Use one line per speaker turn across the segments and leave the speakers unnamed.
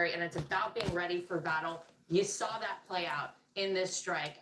military, and it's about being ready for battle. You saw that play out in this strike.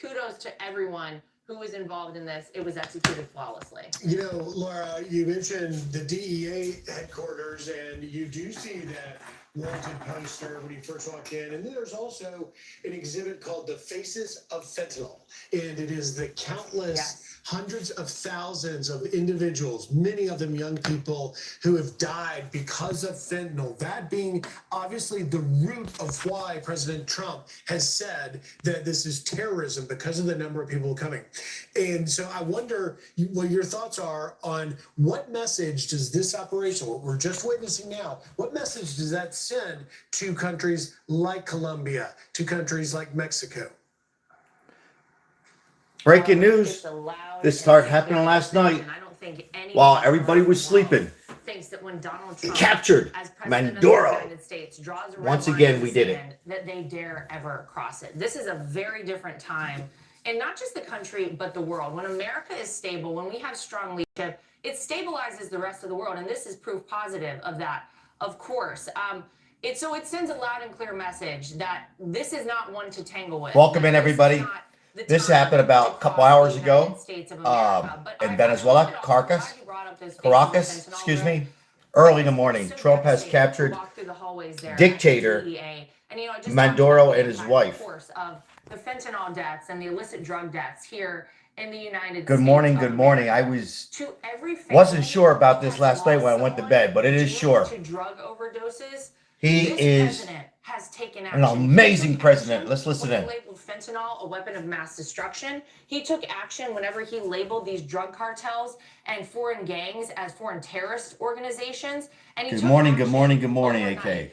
Kudos to everyone who was involved in this. It was executed flawlessly.
You know, Laura, you mentioned the DEA headquarters, and you do see that wanted poster when you first walk in. And then there's also an exhibit called The Faces of Fentanyl. And it is the countless hundreds of thousands of individuals, many of them young people, who have died because of fentanyl. That being obviously the root of why President Trump has said that this is terrorism because of the number of people coming. And so I wonder what your thoughts are on what message does this operation, what we're just witnessing now, what message does that send to countries like Colombia, to countries like Mexico?
Breaking news. This started happening last night while everybody was sleeping. Captured Mandoro. Once again, we did it.
That they dare ever cross it. This is a very different time, and not just the country, but the world. When America is stable, when we have strong leadership, it stabilizes the rest of the world, and this is proof positive of that, of course. It sends a loud and clear message that this is not one to tangle with.
Welcome in, everybody. This happened about a couple hours ago in Venezuela, Caracas, excuse me. Early in the morning, Trump has captured dictator Maduro and his wife.
The fentanyl deaths and the illicit drug deaths here in the United States.
Good morning, good morning. I wasn't sure about this last night when I went to bed, but it is sure.
Drug overdoses.
He is an amazing president. Let's listen in.
Labeled fentanyl a weapon of mass destruction. He took action whenever he labeled these drug cartels and foreign gangs as foreign terrorist organizations. And
good morning, AK.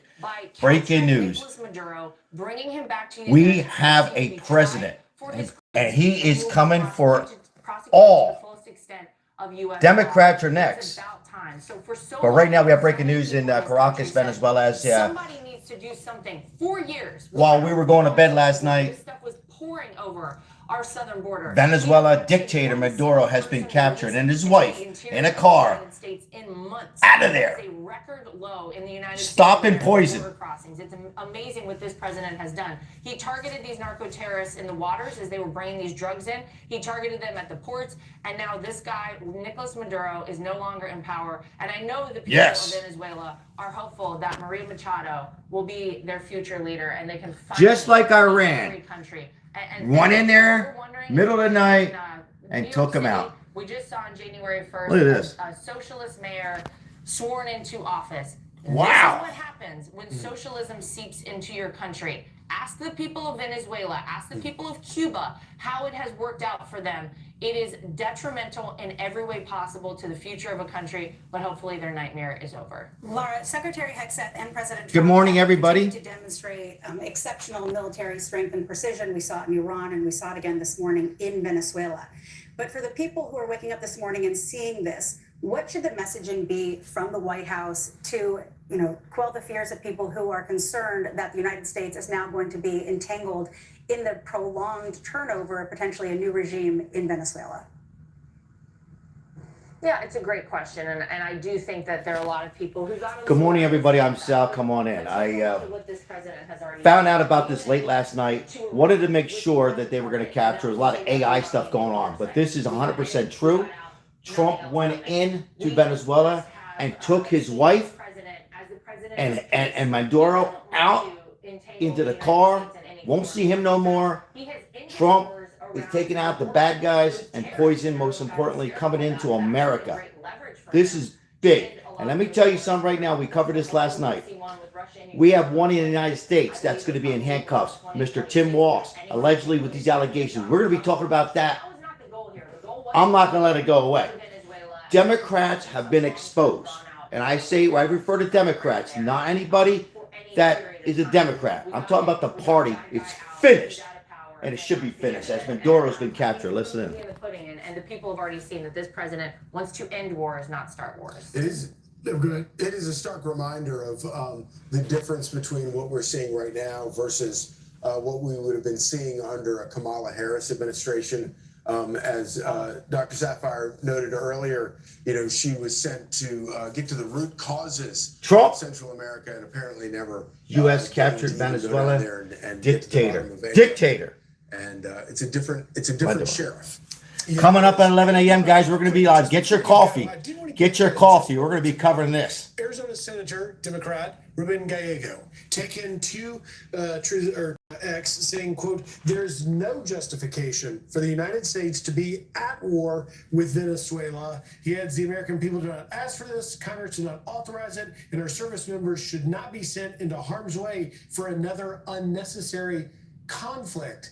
Breaking news.
Maduro, bringing him back to
we have a president, and he is coming for all. Democrats are next. But right now we have breaking news in Caracas, Venezuela. As
somebody needs to do something. 4 years.
While we were going to bed last night,
this stuff was pouring over our southern border.
Venezuela dictator Maduro has been captured, and his wife in a car. Out of there.
It's a record low in the United States.
Stopping poison.
It's amazing what this president has done. He targeted these narco terrorists in the waters as they were bringing these drugs in. He targeted them at the ports, and now this guy, Nicolas Maduro, is no longer in power. And I know the people of Venezuela are hopeful that Maria Machado will be their future leader, and they can find
just like Iran.
Country.
Went in there, middle of the night, and took him out.
We just saw on January 1st
Look at this.
A socialist mayor sworn into office.
Wow.
This is what happens when socialism seeps into your country. Ask the people of Venezuela, ask the people of Cuba how it has worked out for them. It is detrimental in every way possible to the future of a country, but hopefully their nightmare is over.
Laura, Secretary Hegseth and President Trump
good morning, everybody.
To demonstrate exceptional military strength and precision. We saw it in Iran, and we saw it again this morning in Venezuela. But for the people who are waking up this morning and seeing this, what should the messaging be from the White House to, quell the fears of people who are concerned that the United States is now going to be entangled in the prolonged turnover of potentially a new regime in Venezuela?
Yeah, it's a great question, and I do think that there are a lot of people who got.
Good morning, everybody. I'm Sal. Come on in. I found out about this late last night. Wanted to make sure that they were going to capture. There's a lot of AI stuff going on, but this is 100% true. Trump went into Venezuela and took his wife and Maduro out into the car. Won't see him no more. Trump is taking out the bad guys and poison, most importantly, coming into America. This is big. And let me tell you something right now. We covered this last night. We have one in the United States that's going to be in handcuffs. Mr. Tim Walsh, allegedly with these allegations. We're going to be talking about that. I'm not going to let it go away. Democrats have been exposed. And I refer to Democrats, not anybody that is a Democrat. I'm talking about the party. It's finished. And it should be finished, as Maduro's been captured. Listen in.
And the people have already seen that this president wants to end wars, not start wars.
It is a stark reminder of the difference between what we're seeing right now versus what we would have been seeing under a Kamala Harris administration. As Dr. Sapphire noted earlier, she was sent to get to the root causes
Trump.
of Central America, and apparently never.
U.S.
came
captured
to even go
Venezuela.
down there and get to the
Dictator.
bottom of it.
Dictator.
And it's a different sheriff.
Coming up at 11 a.m., guys, we're going to be live. Get your coffee. Get your coffee. We're going to be covering this.
Arizona Senator, Democrat, Ruben Gallego, taken to X saying, quote, "There's no justification for the United States to be at war with Venezuela." He adds, "The American people do not ask for this, Congress did not authorize it, and our service members should not be sent into harm's way for another unnecessary conflict."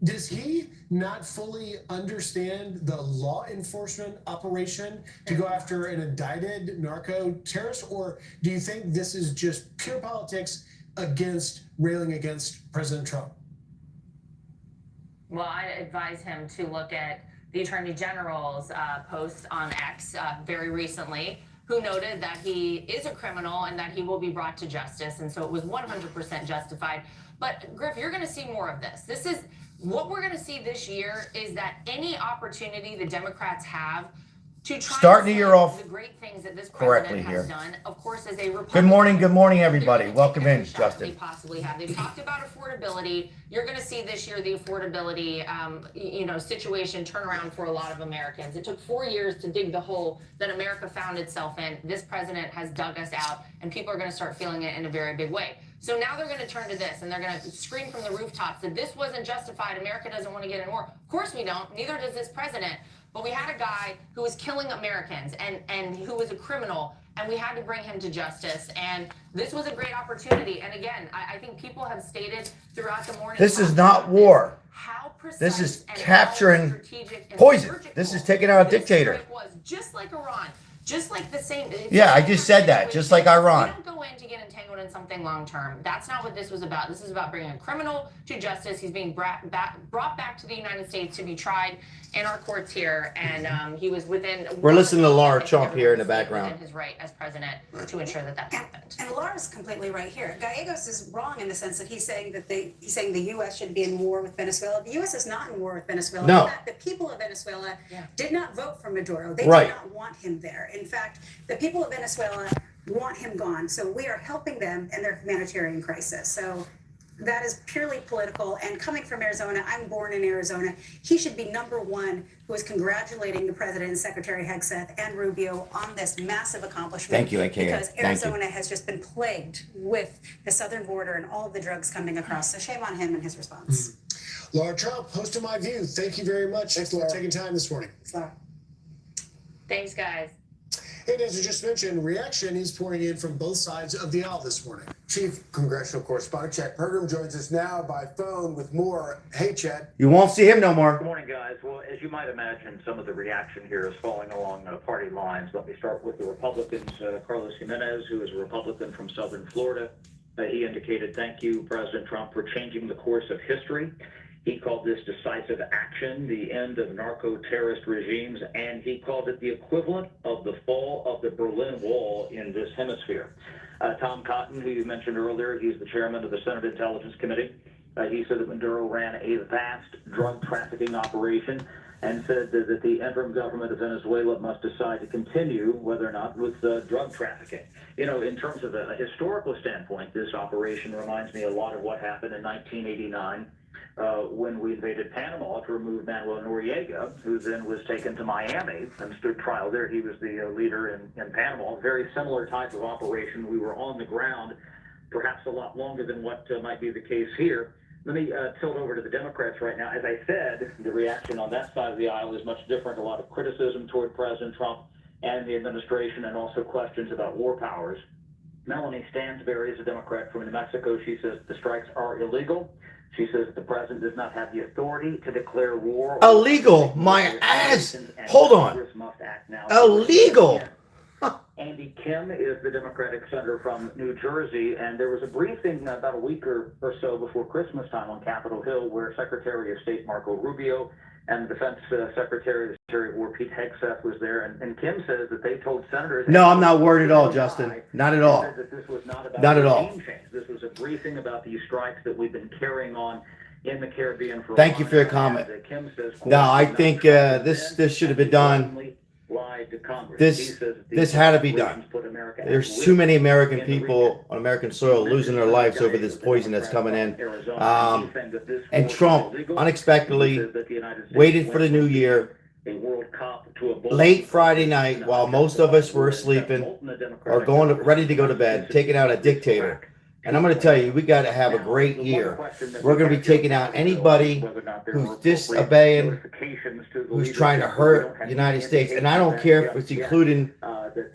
Does he not fully understand the law enforcement operation to go after an indicted narco terrorist? Or do you think this is just pure politics railing against President Trump?
Well, I advise him to look at the Attorney General's post on X very recently, who noted that he is a criminal and that he will be brought to justice. And so it was 100% justified. But Griff, you're going to see more of this. What we're going to see this year is that any opportunity the Democrats have to try
Starting
to
the year off
the great things that this
correctly
president has
here.
done, of course, as a Republican.
Good morning, everybody. Welcome in, Justin.
They possibly have. They've talked about affordability. You're going to see this year the affordability, situation turn around for a lot of Americans. It took 4 years to dig the hole that America found itself in. This president has dug us out, and people are going to start feeling it in a very big way. So now they're going to turn to this, and they're going to scream from the rooftops that this wasn't justified. America doesn't want to get in war. Of course we don't. Neither does this president. But we had a guy who was killing Americans and who was a criminal, and we had to bring him to justice. And this was a great opportunity. And again, I think people have stated throughout the morning.
This is not war.
How precise
This is
and
capturing
strategic and
poison.
surgical
This is taking out a
this
dictator.
strike was just like Iran, just like the same.
Yeah, I just said that. Just like Iran.
We don't go in to get entangled in something long term. That's not what this was about. This is about bringing a criminal to justice. He's being brought back to the United States to be tried in our courts here, and he was within.
We're listening to Laura Trump here in the background.
Within his right as president to ensure that that happened.
And Laura's completely right here. Gallegos is wrong in the sense that he's saying the U.S. should be in war with Venezuela. The U.S. is not in war with Venezuela.
No.
In fact, the people of Venezuela did not vote for Maduro. They
Right.
did not want him there. In fact, the people of Venezuela want him gone. So we are helping them in their humanitarian crisis. So that is purely political. And coming from Arizona, I'm born in Arizona. He should be number one who is congratulating the president and Secretary Hegseth and Rubio on this massive accomplishment.
Thank you, AKA.
Because
Thank you.
Arizona has just been plagued with the southern border and all of the drugs coming across. So shame on him and his response.
Laura Trump, host of My View. Thank you very much for taking time this morning.
Thanks, Laura.
Thanks, guys.
And as we just mentioned, reaction is pouring in from both sides of the aisle this morning. Chief Congressional Correspondent Chet Pergram joins us now by phone with more. Hey, Chet.
You won't see him no
Good
more.
morning, guys. Well, as you might imagine, some of the reaction here is falling along party lines. Let me start with the Republicans. Carlos Jimenez, who is a Republican from Southern Florida, he indicated, "Thank you, President Trump, for changing the course of history." He called this decisive action, the end of narco-terrorist regimes, and he called it the equivalent of the fall of the Berlin Wall in this hemisphere. Tom Cotton, who you mentioned earlier, he's the chairman of the Senate Intelligence Committee. He said that Maduro ran a vast drug trafficking operation and said that the interim government of Venezuela must decide to continue whether or not with drug trafficking. You know, in terms of a historical standpoint, this operation reminds me a lot of what happened in 1989. When we invaded Panama to remove Manuel Noriega, who then was taken to Miami and stood trial there. He was the leader in Panama. Very similar type of operation. We were on the ground, perhaps a lot longer than what might be the case here. Let me tilt over to the Democrats right now. As I said, the reaction on that side of the aisle is much different. A lot of criticism toward President Trump and the administration, and also questions about war powers. Melanie Stansberry is a Democrat from New Mexico. She says the strikes are illegal. She says the president does not have the authority to declare war.
Illegal? My ass. Hold on.
Must act now.
Illegal.
Andy Kim is the Democratic senator from New Jersey, and there was a briefing about a week or so before Christmas time on Capitol Hill where Secretary of State Marco Rubio and the Defense Secretary of War Pete Hegseth was there, and Kim says that they told senators...
No, I'm not worried at all, Justin. Not at all.
That this was not about
Not at all.
regime change. This was a briefing about these strikes that we've been carrying on in the Caribbean for a
Thank you
while
for your
now,
comment.
and, Kim says,
No, I
quote,
think
"Not
this should have been done.
blatantly lied to Congress."
This-
He says that
this
these
had to be done.
operations put America at
There's
risk
too many American
in the region.
people on American soil losing their lives over this poison that's coming in. And Trump unexpectedly waited for the new year, late Friday night, while most of us were sleeping or ready to go to bed, taking out a dictator. And I'm going to tell you, we got to have a great year. We're going to be taking out anybody who's disobeying, who's trying to hurt the United States. And I don't care if it's including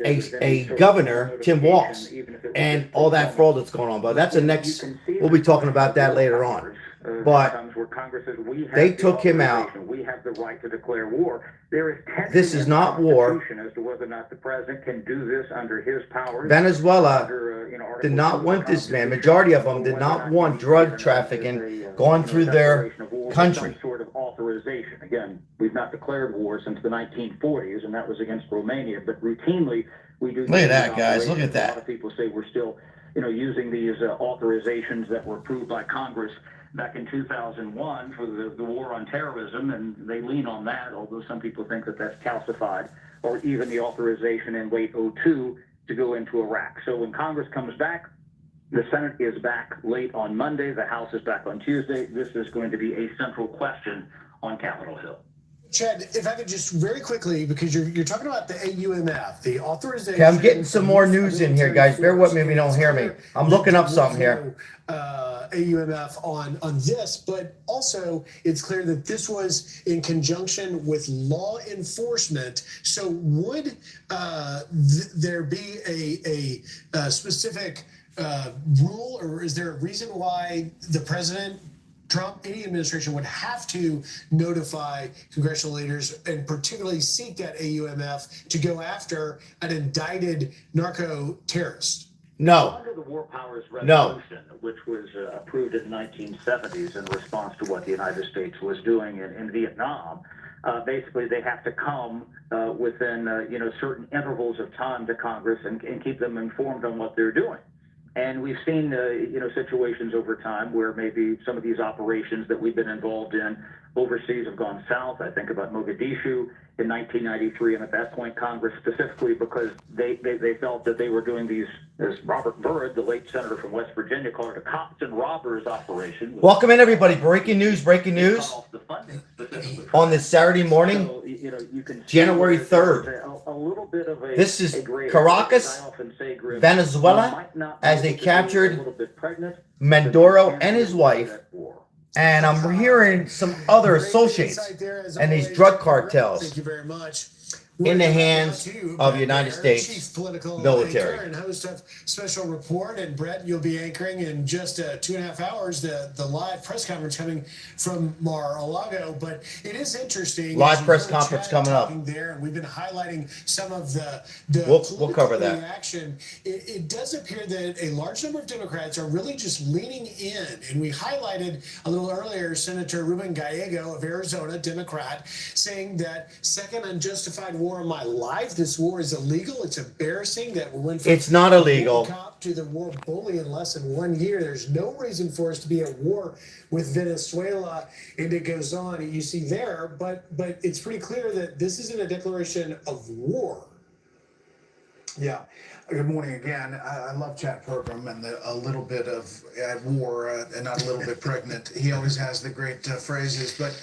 a governor, Tim Walz, and all that fraud that's going on. But that's the next, we'll be talking about that later on. But they took him out.
We have the right to declare war. There is
This is not war.
as to whether or not the president can do this under his powers.
Venezuela did not want this man. Majority of them did not want drug trafficking going through their country.
Some sort of authorization. Again, we've not declared war since the 1940s, and that was against Romania. But routinely, we do.
Look at that, guys. Look at that.
A lot of people say we're still, using these authorizations that were approved by Congress back in 2001 for the war on terrorism, and they lean on that, although some people think that that's calcified, or even the authorization in late 2002 to go into Iraq. So when Congress comes back, the Senate is back late on Monday, the House is back on Tuesday. This is going to be a central question on Capitol Hill.
Chad, if I could just very quickly, because you're talking about the AUMF, the authorization.
Okay, I'm getting some more news in here, guys. Bear with me if you don't hear me. I'm looking up something here.
AUMF on this, but also it's clear that this was in conjunction with law enforcement. So would there be a specific rule, or is there a reason why the president, Trump, any administration would have to notify congressional leaders and particularly seek that AUMF to go after an indicted narco terrorist?
No.
Under the War Powers Resolution, which was approved in the 1970s in response to what the United States was doing in Vietnam, basically they have to come within certain intervals of time to Congress and keep them informed on what they're doing. And we've seen situations over time where maybe some of these operations that we've been involved in overseas have gone south. I think about Mogadishu in 1993, and at that point, Congress specifically, because they felt that they were doing these, as Robert Byrd, the late senator from West Virginia, called it a cops and robbers operation.
Welcome in, everybody. Breaking news on this Saturday morning,
So, you can
January 3rd.
A little bit of a,
This is Caracas, Venezuela, as they captured Mandoro and his wife. And I'm hearing some other associates and these drug cartels.
Thank you very much.
In the hands of the United States
Chief political
military.
anchor and host of Special Report. And Brett, you'll be anchoring in just 2.5 hours the live press conference coming from Mar-a-Lago. But it is interesting.
Live press conference coming up.
There, and we've been highlighting some of the
We'll cover that.
reaction. It does appear that a large number of Democrats are really just leaning in. And we highlighted a little earlier Senator Ruben Gallego of Arizona, Democrat, saying that second unjustified war in my life. This war is illegal. It's embarrassing that we went from
It's not illegal.
cop to the war bully in less than 1 year. There's no reason for us to be at war with Venezuela, and it goes on. You see there, but it's pretty clear that this isn't a declaration of war.
Yeah. Good morning again. I love Chat program and a little bit of at war and not a little bit pregnant. He always has the great phrases. But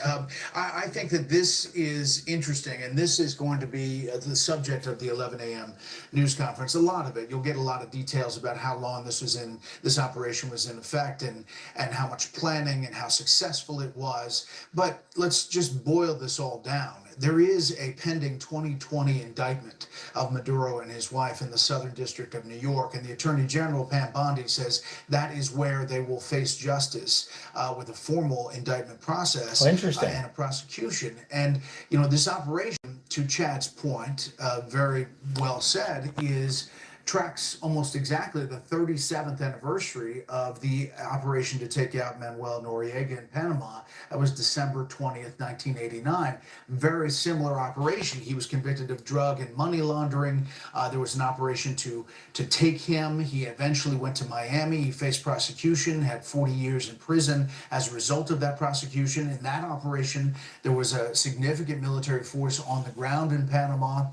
I think that this is interesting, and this is going to be the subject of the 11 a.m. news conference. A lot of it. You'll get a lot of details about how long this operation was in effect, and how much planning and how successful it was. But let's just boil this all down. There is a pending 2020 indictment of Maduro and his wife in the Southern District of New York, and the Attorney General, Pam Bondi, says that is where they will face justice with a formal indictment process and a prosecution. And, this operation, to Chad's point, very well said, is tracks almost exactly the 37th anniversary of the operation to take out Manuel Noriega in Panama. That was December 20th, 1989. Very similar operation. He was convicted of drug and money laundering. There was an operation to take him. He eventually went to Miami. He faced prosecution, had 40 years in prison as a result of that prosecution. In that operation, there was a significant military force on the ground in Panama.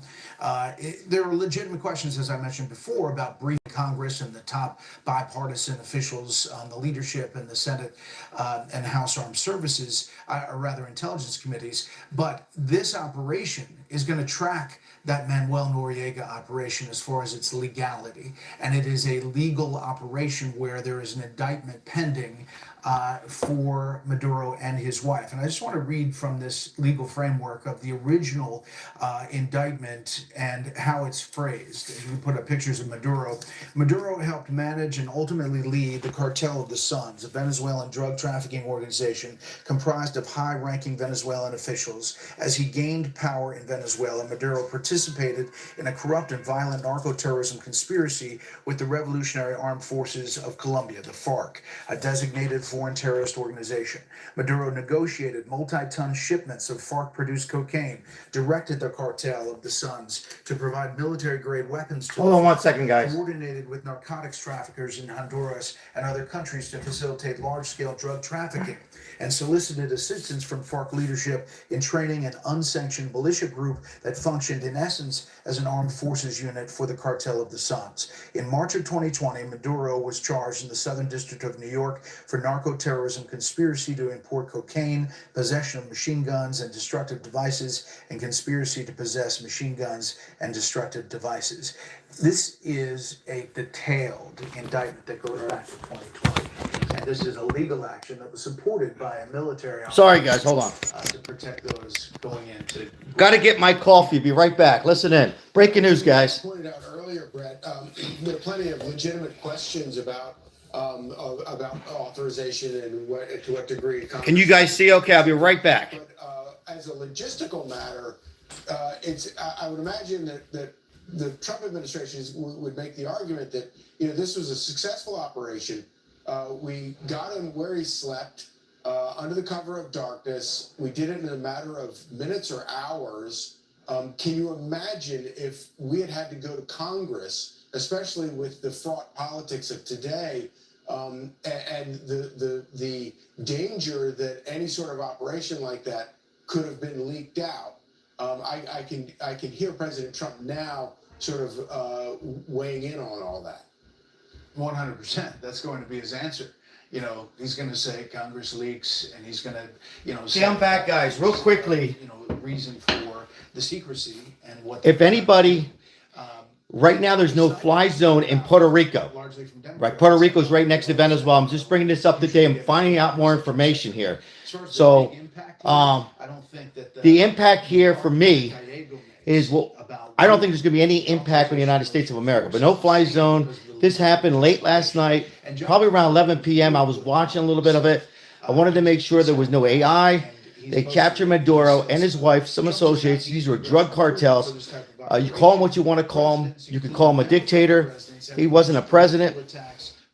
There were legitimate questions, as I mentioned before, about briefing Congress and the top bipartisan officials on the leadership in the Senate and House Armed Services, or rather intelligence committees. But this operation is going to track that Manuel Noriega operation as far as its legality. And it is a legal operation where there is an indictment pending for Maduro and his wife. And I just want to read from this legal framework of the original indictment and how it's phrased. You put up pictures of Maduro. Maduro helped manage and ultimately lead the Cartel of the Suns, a Venezuelan drug trafficking organization comprised of high-ranking Venezuelan officials. As he gained power in Venezuela, Maduro participated in a corrupt and violent narco-terrorism conspiracy with the Revolutionary Armed Forces of Colombia, the FARC, a designated foreign terrorist organization. Maduro negotiated multi-ton shipments of FARC-produced cocaine, directed the Cartel of the Suns to provide military-grade weapons to
Hold on 1 second, guys.
coordinated with narcotics traffickers in Honduras and other countries to facilitate large-scale drug trafficking, and solicited assistance from FARC leadership in training an unsanctioned militia group that functioned in essence as an armed forces unit for the Cartel of the Suns. In March of 2020, Maduro was charged in the Southern District of New York for narco-terrorism conspiracy to import cocaine, possession of machine guns and destructive devices, and conspiracy to possess machine guns and destructive devices. This is a detailed indictment that goes back to 2020. And this is a legal action that was supported by a military
Sorry, guys, hold on.
to protect those going into.
Got to get my coffee. Be right back. Listen in. Breaking news, guys.
Pointed out earlier, Brett, there are plenty of legitimate questions about authorization and to what degree.
Can you guys see? Okay, I'll be right back.
But as a logistical matter, I would imagine that the Trump administration would make the argument that this was a successful operation. We got him where he slept under the cover of darkness. We did it in a matter of minutes or hours. Can you imagine if we had to go to Congress, especially with the fraught politics of today, and the danger that any sort of operation like that could have been leaked out? I can hear President Trump now sort of weighing in on all that.
100%. That's going to be his answer. He's going to say Congress leaks, and he's going to,
See, I'm back, guys. Real quickly.
Reason for the secrecy and what.
If anybody, right now there's no fly zone in Puerto Rico. Right, Puerto Rico's right next to Venezuela. I'm just bringing this up today. I'm finding out more information here. So, the impact here for me is, I don't think there's going to be any impact on the United States of America. But no fly zone. This happened late last night, probably around 11 p.m. I was watching a little bit of it. I wanted to make sure there was no AI. They captured Maduro and his wife, some associates. These were drug cartels. You call him what you want to call him. You can call him a dictator. He wasn't a president.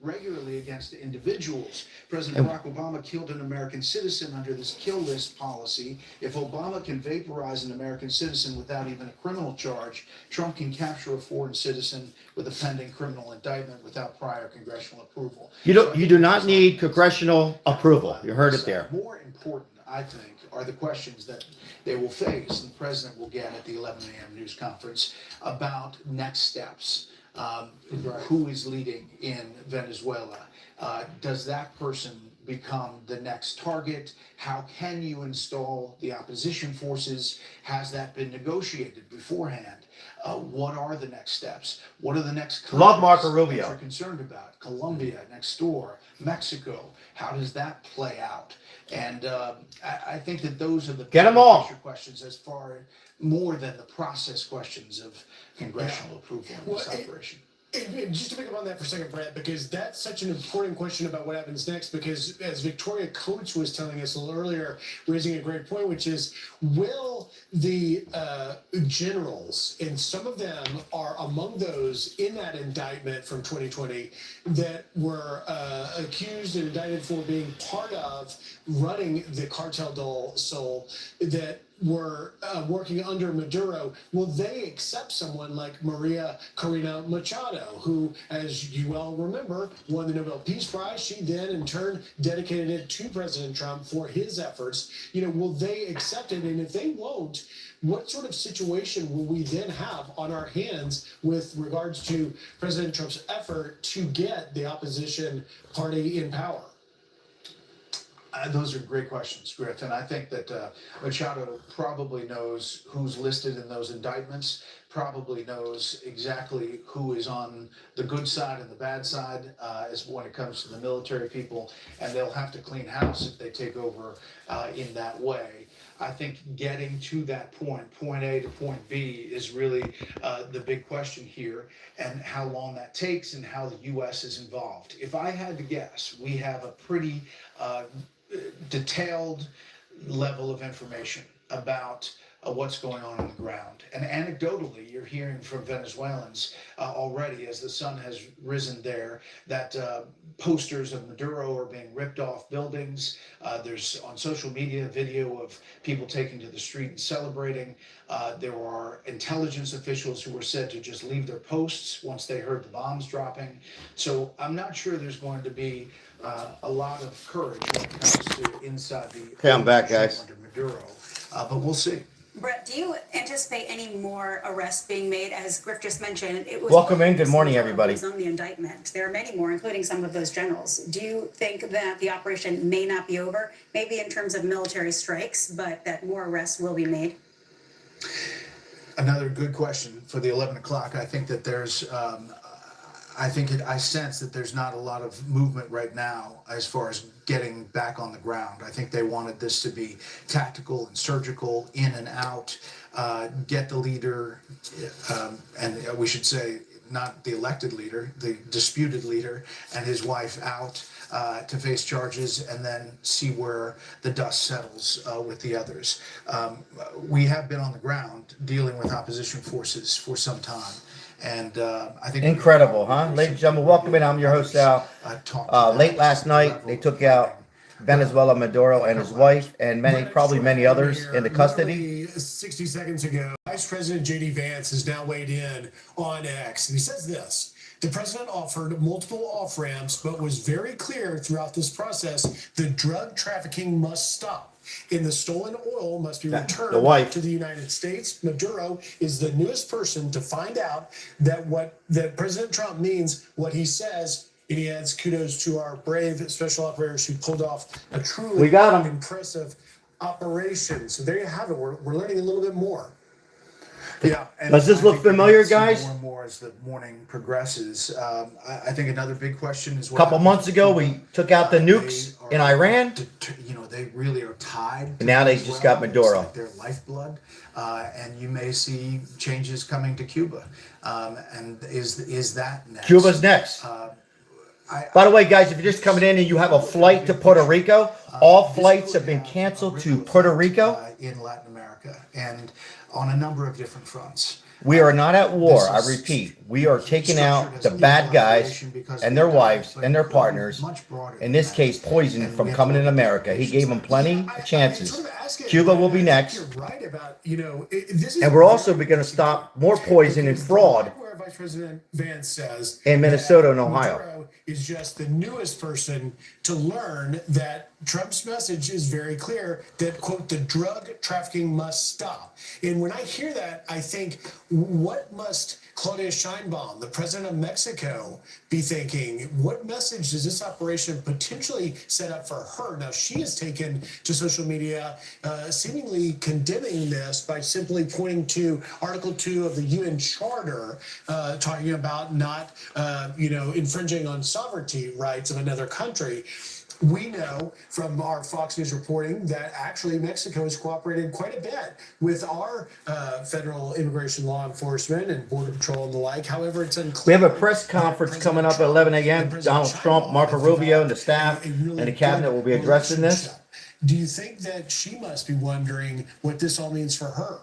Regularly against individuals. President Barack Obama killed an American citizen under this kill list policy. If Obama can vaporize an American citizen without even a criminal charge, Trump can capture a foreign citizen with a pending criminal indictment without prior congressional approval.
You do not need congressional approval. You heard it there.
More important, I think, are the questions that they will face and the president will get at the 11 a.m. news conference about next steps. Who is leading in Venezuela? Does that person become the next target? How can you install the opposition forces? Has that been negotiated beforehand? What are the next steps? What are the next countries
Love Marco Rubio
that you're concerned about? Colombia next door, Mexico. How does that play out? And I think that those are the
Get 'em all.
questions as far more than the process questions of congressional approval in this operation.
And just to pick up on that for a second, Brett, because that's such an important question about what happens next, because as Victoria Coates was telling us a little earlier, raising a great point, which is, will the generals, and some of them are among those in that indictment from 2020 that were accused and indicted for being part of running the Cartel del Sol, that were working under Maduro, will they accept someone like Maria Corina Machado, who, as you well remember, won the Nobel Peace Prize? She then, in turn, dedicated it to President Trump for his efforts. You know, will they accept it? And if they won't, what sort of situation will we then have on our hands with regards to President Trump's effort to get the opposition party in power?
Those are great questions, Griff. And I think that Machado probably knows who's listed in those indictments, probably knows exactly who is on the good side and the bad side as when it comes to the military people. And they'll have to clean house if they take over in that way. I think getting to that point A to point B, is really the big question here, and how long that takes and how the U.S. is involved. If I had to guess, we have a pretty detailed level of information about what's going on the ground. And anecdotally, you're hearing from Venezuelans already, as the sun has risen there, that posters of Maduro are being ripped off buildings. There's on social media video of people taking to the street and celebrating. There are intelligence officials who were said to just leave their posts once they heard the bombs dropping. So I'm not sure there's going to be a lot of courage when it comes to inside the
Okay, I'm back, guys.
under Maduro, but we'll see.
Brett, do you anticipate any more arrests being made? As Griff just mentioned, it was
Welcome in. Good morning, everybody.
on the indictment. There are many more, including some of those generals. Do you think that the operation may not be over, maybe in terms of military strikes, but that more arrests will be made?
Another good question for the 11 o'clock. I think that there's, I sense that there's not a lot of movement right now as far as getting back on the ground. I think they wanted this to be tactical and surgical, in and out, get the leader, and we should say not the elected leader, the disputed leader and his wife out to face charges, and then see where the dust settles with the others. We have been on the ground dealing with opposition forces for some time. And I think
Incredible, huh? Ladies and gentlemen, welcome in. I'm your host, Al. Late last night, they took out Venezuela Maduro and his wife, and probably many others into custody.
60 seconds ago, Vice President J.D. Vance has now weighed in on X, and he says this: the president offered multiple off-ramps, but was very clear throughout this process the drug trafficking must stop, and the stolen oil must be returned to the United States. Maduro is the newest person to find out that President Trump means what he says. And he adds, kudos to our brave special operators who pulled off a truly impressive operation. So there you have it. We're learning a little bit more.
Yeah.
Does this look familiar, guys?
More and more as the morning progresses. I think another big question is,
A couple months ago, we took out the nukes in Iran.
They really are tied.
And now they just got Maduro.
Like their lifeblood. And you may see changes coming to Cuba. And is that next?
Cuba's next. By the way, guys, if you're just coming in and you have a flight to Puerto Rico, all flights have been canceled to Puerto Rico.
In Latin America, and on a number of different fronts.
We are not at war. I repeat, we are taking out the bad guys and their wives and their partners, in this case, poison from coming in America. He gave them plenty of chances. Cuba will be next. And we're also going to stop more poison and fraud
Vice President Vance says
in Minnesota and Ohio.
Maduro is just the newest person to learn that Trump's message is very clear that, quote, the drug trafficking must stop. And when I hear that, I think, what must Claudia Sheinbaum, the president of Mexico, be thinking? What message does this operation potentially set up for her? Now, she has taken to social media seemingly condemning this by simply pointing to Article 2 of the UN Charter, talking about not, infringing on sovereignty rights of another country. We know from our Fox News reporting that actually Mexico has cooperated quite a bit with our federal immigration law enforcement and border patrol and the like. However, it's
We
unclear.
have a press conference coming up at 11 a.m. Donald Trump, Marco Rubio, and the staff and the cabinet will be addressing this.
Do you think that she must be wondering what this all means for her?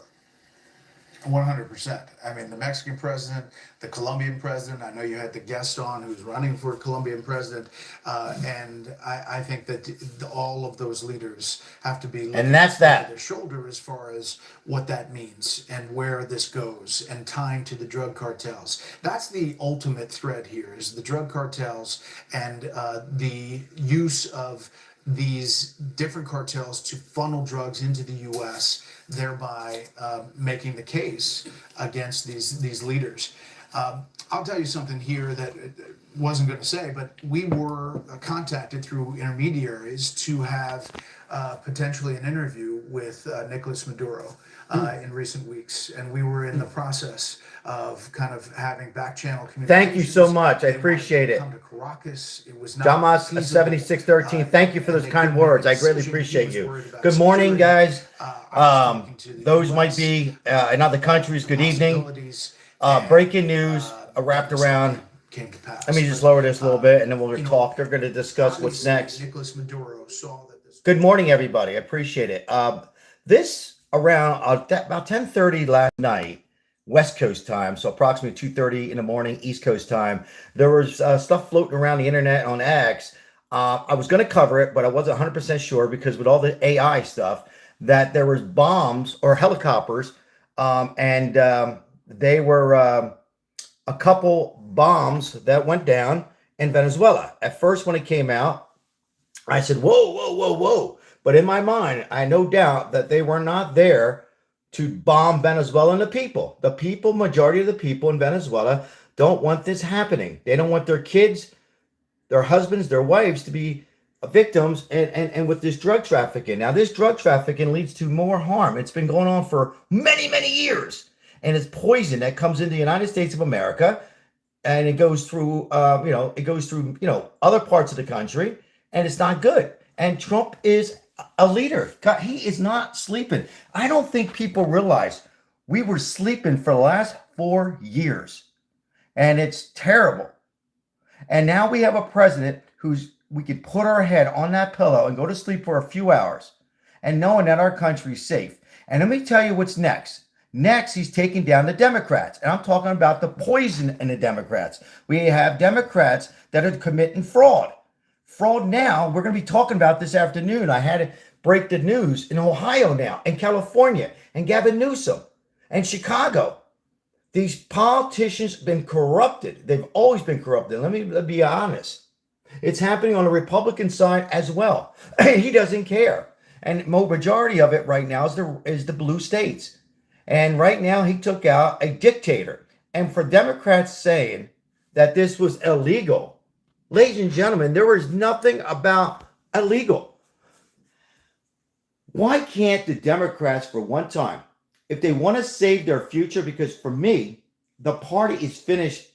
100%. I mean, the Mexican president, the Colombian president, I know you had the guest on who's running for Colombian president, and I think that all of those leaders have to be looking
that's that.
over their shoulder as far as what that means and where this goes and tying to the drug cartels. That's the ultimate threat here, is the drug cartels and the use of these different cartels to funnel drugs into the U.S., thereby making the case against these leaders. I'll tell you something here that wasn't going to say, but we were contacted through intermediaries to have potentially an interview with Nicolas Maduro in recent weeks, and we were in the process of kind of having back channel communication.
Thank you so much. I appreciate it.
Come to Caracas. It was not
Damas
feasible.
7613. Thank you for those kind words. I greatly appreciate you. Good morning, guys. Those might be in other countries. Good evening. Breaking news wrapped around. Let me just lower this a little bit, and then we'll talk. They're going to discuss what's next.
Nicolas Maduro saw that this.
Good morning, everybody. I appreciate it. This around about 10:30 last night, West Coast time, so approximately 2:30 in the morning, East Coast time. There was stuff floating around the internet on X. I was going to cover it, but I wasn't 100% sure because with all the AI stuff, that there was bombs or helicopters, and they were a couple bombs that went down in Venezuela. At first, when it came out, I said, whoa, whoa, whoa, whoa. But in my mind, I no doubt that they were not there to bomb Venezuela and the people. The people, majority of the people in Venezuela don't want this happening. They don't want their kids, their husbands, their wives to be victims and with this drug trafficking. Now, this drug trafficking leads to more harm. It's been going on for many, many years. And it's poison that comes into the United States of America. And it goes through, other parts of the country. And it's not good. And Trump is a leader. God, he is not sleeping. I don't think people realize we were sleeping for the last 4 years. And it's terrible. And now we have a president we could put our head on that pillow and go to sleep for a few hours and knowing that our country's safe. And let me tell you what's next. Next, he's taking down the Democrats. And I'm talking about the poison in the Democrats. We have Democrats that are committing fraud. Fraud now, we're going to be talking about this afternoon. I had to break the news in Ohio now, and California, and Gavin Newsom, and Chicago. These politicians have been corrupted. They've always been corrupted. Let me be honest. It's happening on the Republican side as well. He doesn't care. And majority of it right now is the blue states. And right now he took out a dictator. And for Democrats saying that this was illegal, ladies and gentlemen, there was nothing about illegal. Why can't the Democrats for one time, if they want to save their future, because for me, the party is finished,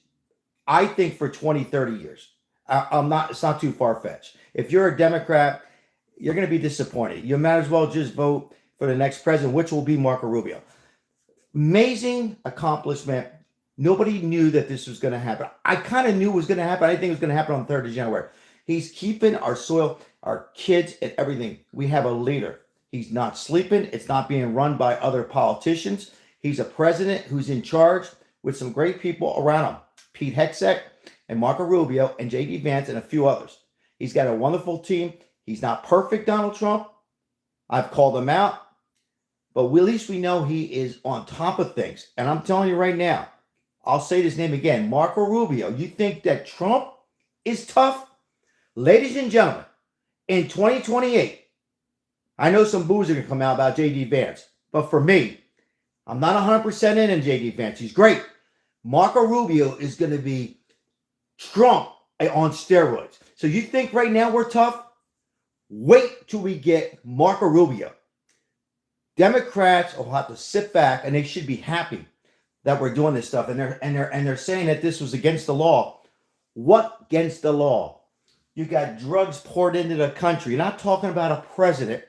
I think, for 20, 30 years. It's not too far-fetched. If you're a Democrat, you're going to be disappointed. You might as well just vote for the next president, which will be Marco Rubio. Amazing accomplishment. Nobody knew that this was going to happen. I kind of knew it was going to happen. I didn't think it was going to happen on the 3rd of January. He's keeping our soil, our kids, and everything. We have a leader. He's not sleeping. It's not being run by other politicians. He's a president who's in charge with some great people around him. Pete Hegseth and Marco Rubio and J.D. Vance and a few others. He's got a wonderful team. He's not perfect, Donald Trump. I've called him out. But at least we know he is on top of things. And I'm telling you right now, I'll say this name again, Marco Rubio. You think that Trump is tough? Ladies and gentlemen, in 2028, I know some boos are going to come out about J.D. Vance. But for me, I'm not 100% in J.D. Vance. He's great. Marco Rubio is going to be Trump on steroids. So you think right now we're tough? Wait till we get Marco Rubio. Democrats will have to sit back, and they should be happy that we're doing this stuff. And they're saying that this was against the law. What against the law? You got drugs poured into the country. You're not talking about a president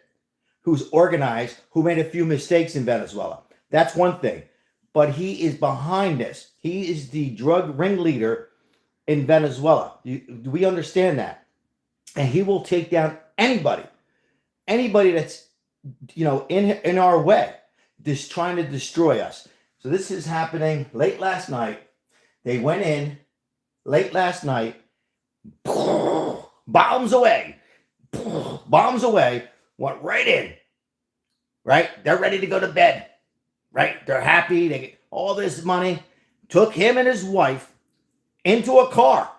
who's organized, who made a few mistakes in Venezuela. That's one thing. But he is behind this. He is the drug ringleader in Venezuela. Do we understand that? And he will take down anybody that's, in our way, just trying to destroy us. So this is happening late last night. They went in late last night. Bombs away, went right in, right? They're ready to go to bed, right? They're happy. They get all this money. Took him and his wife into a car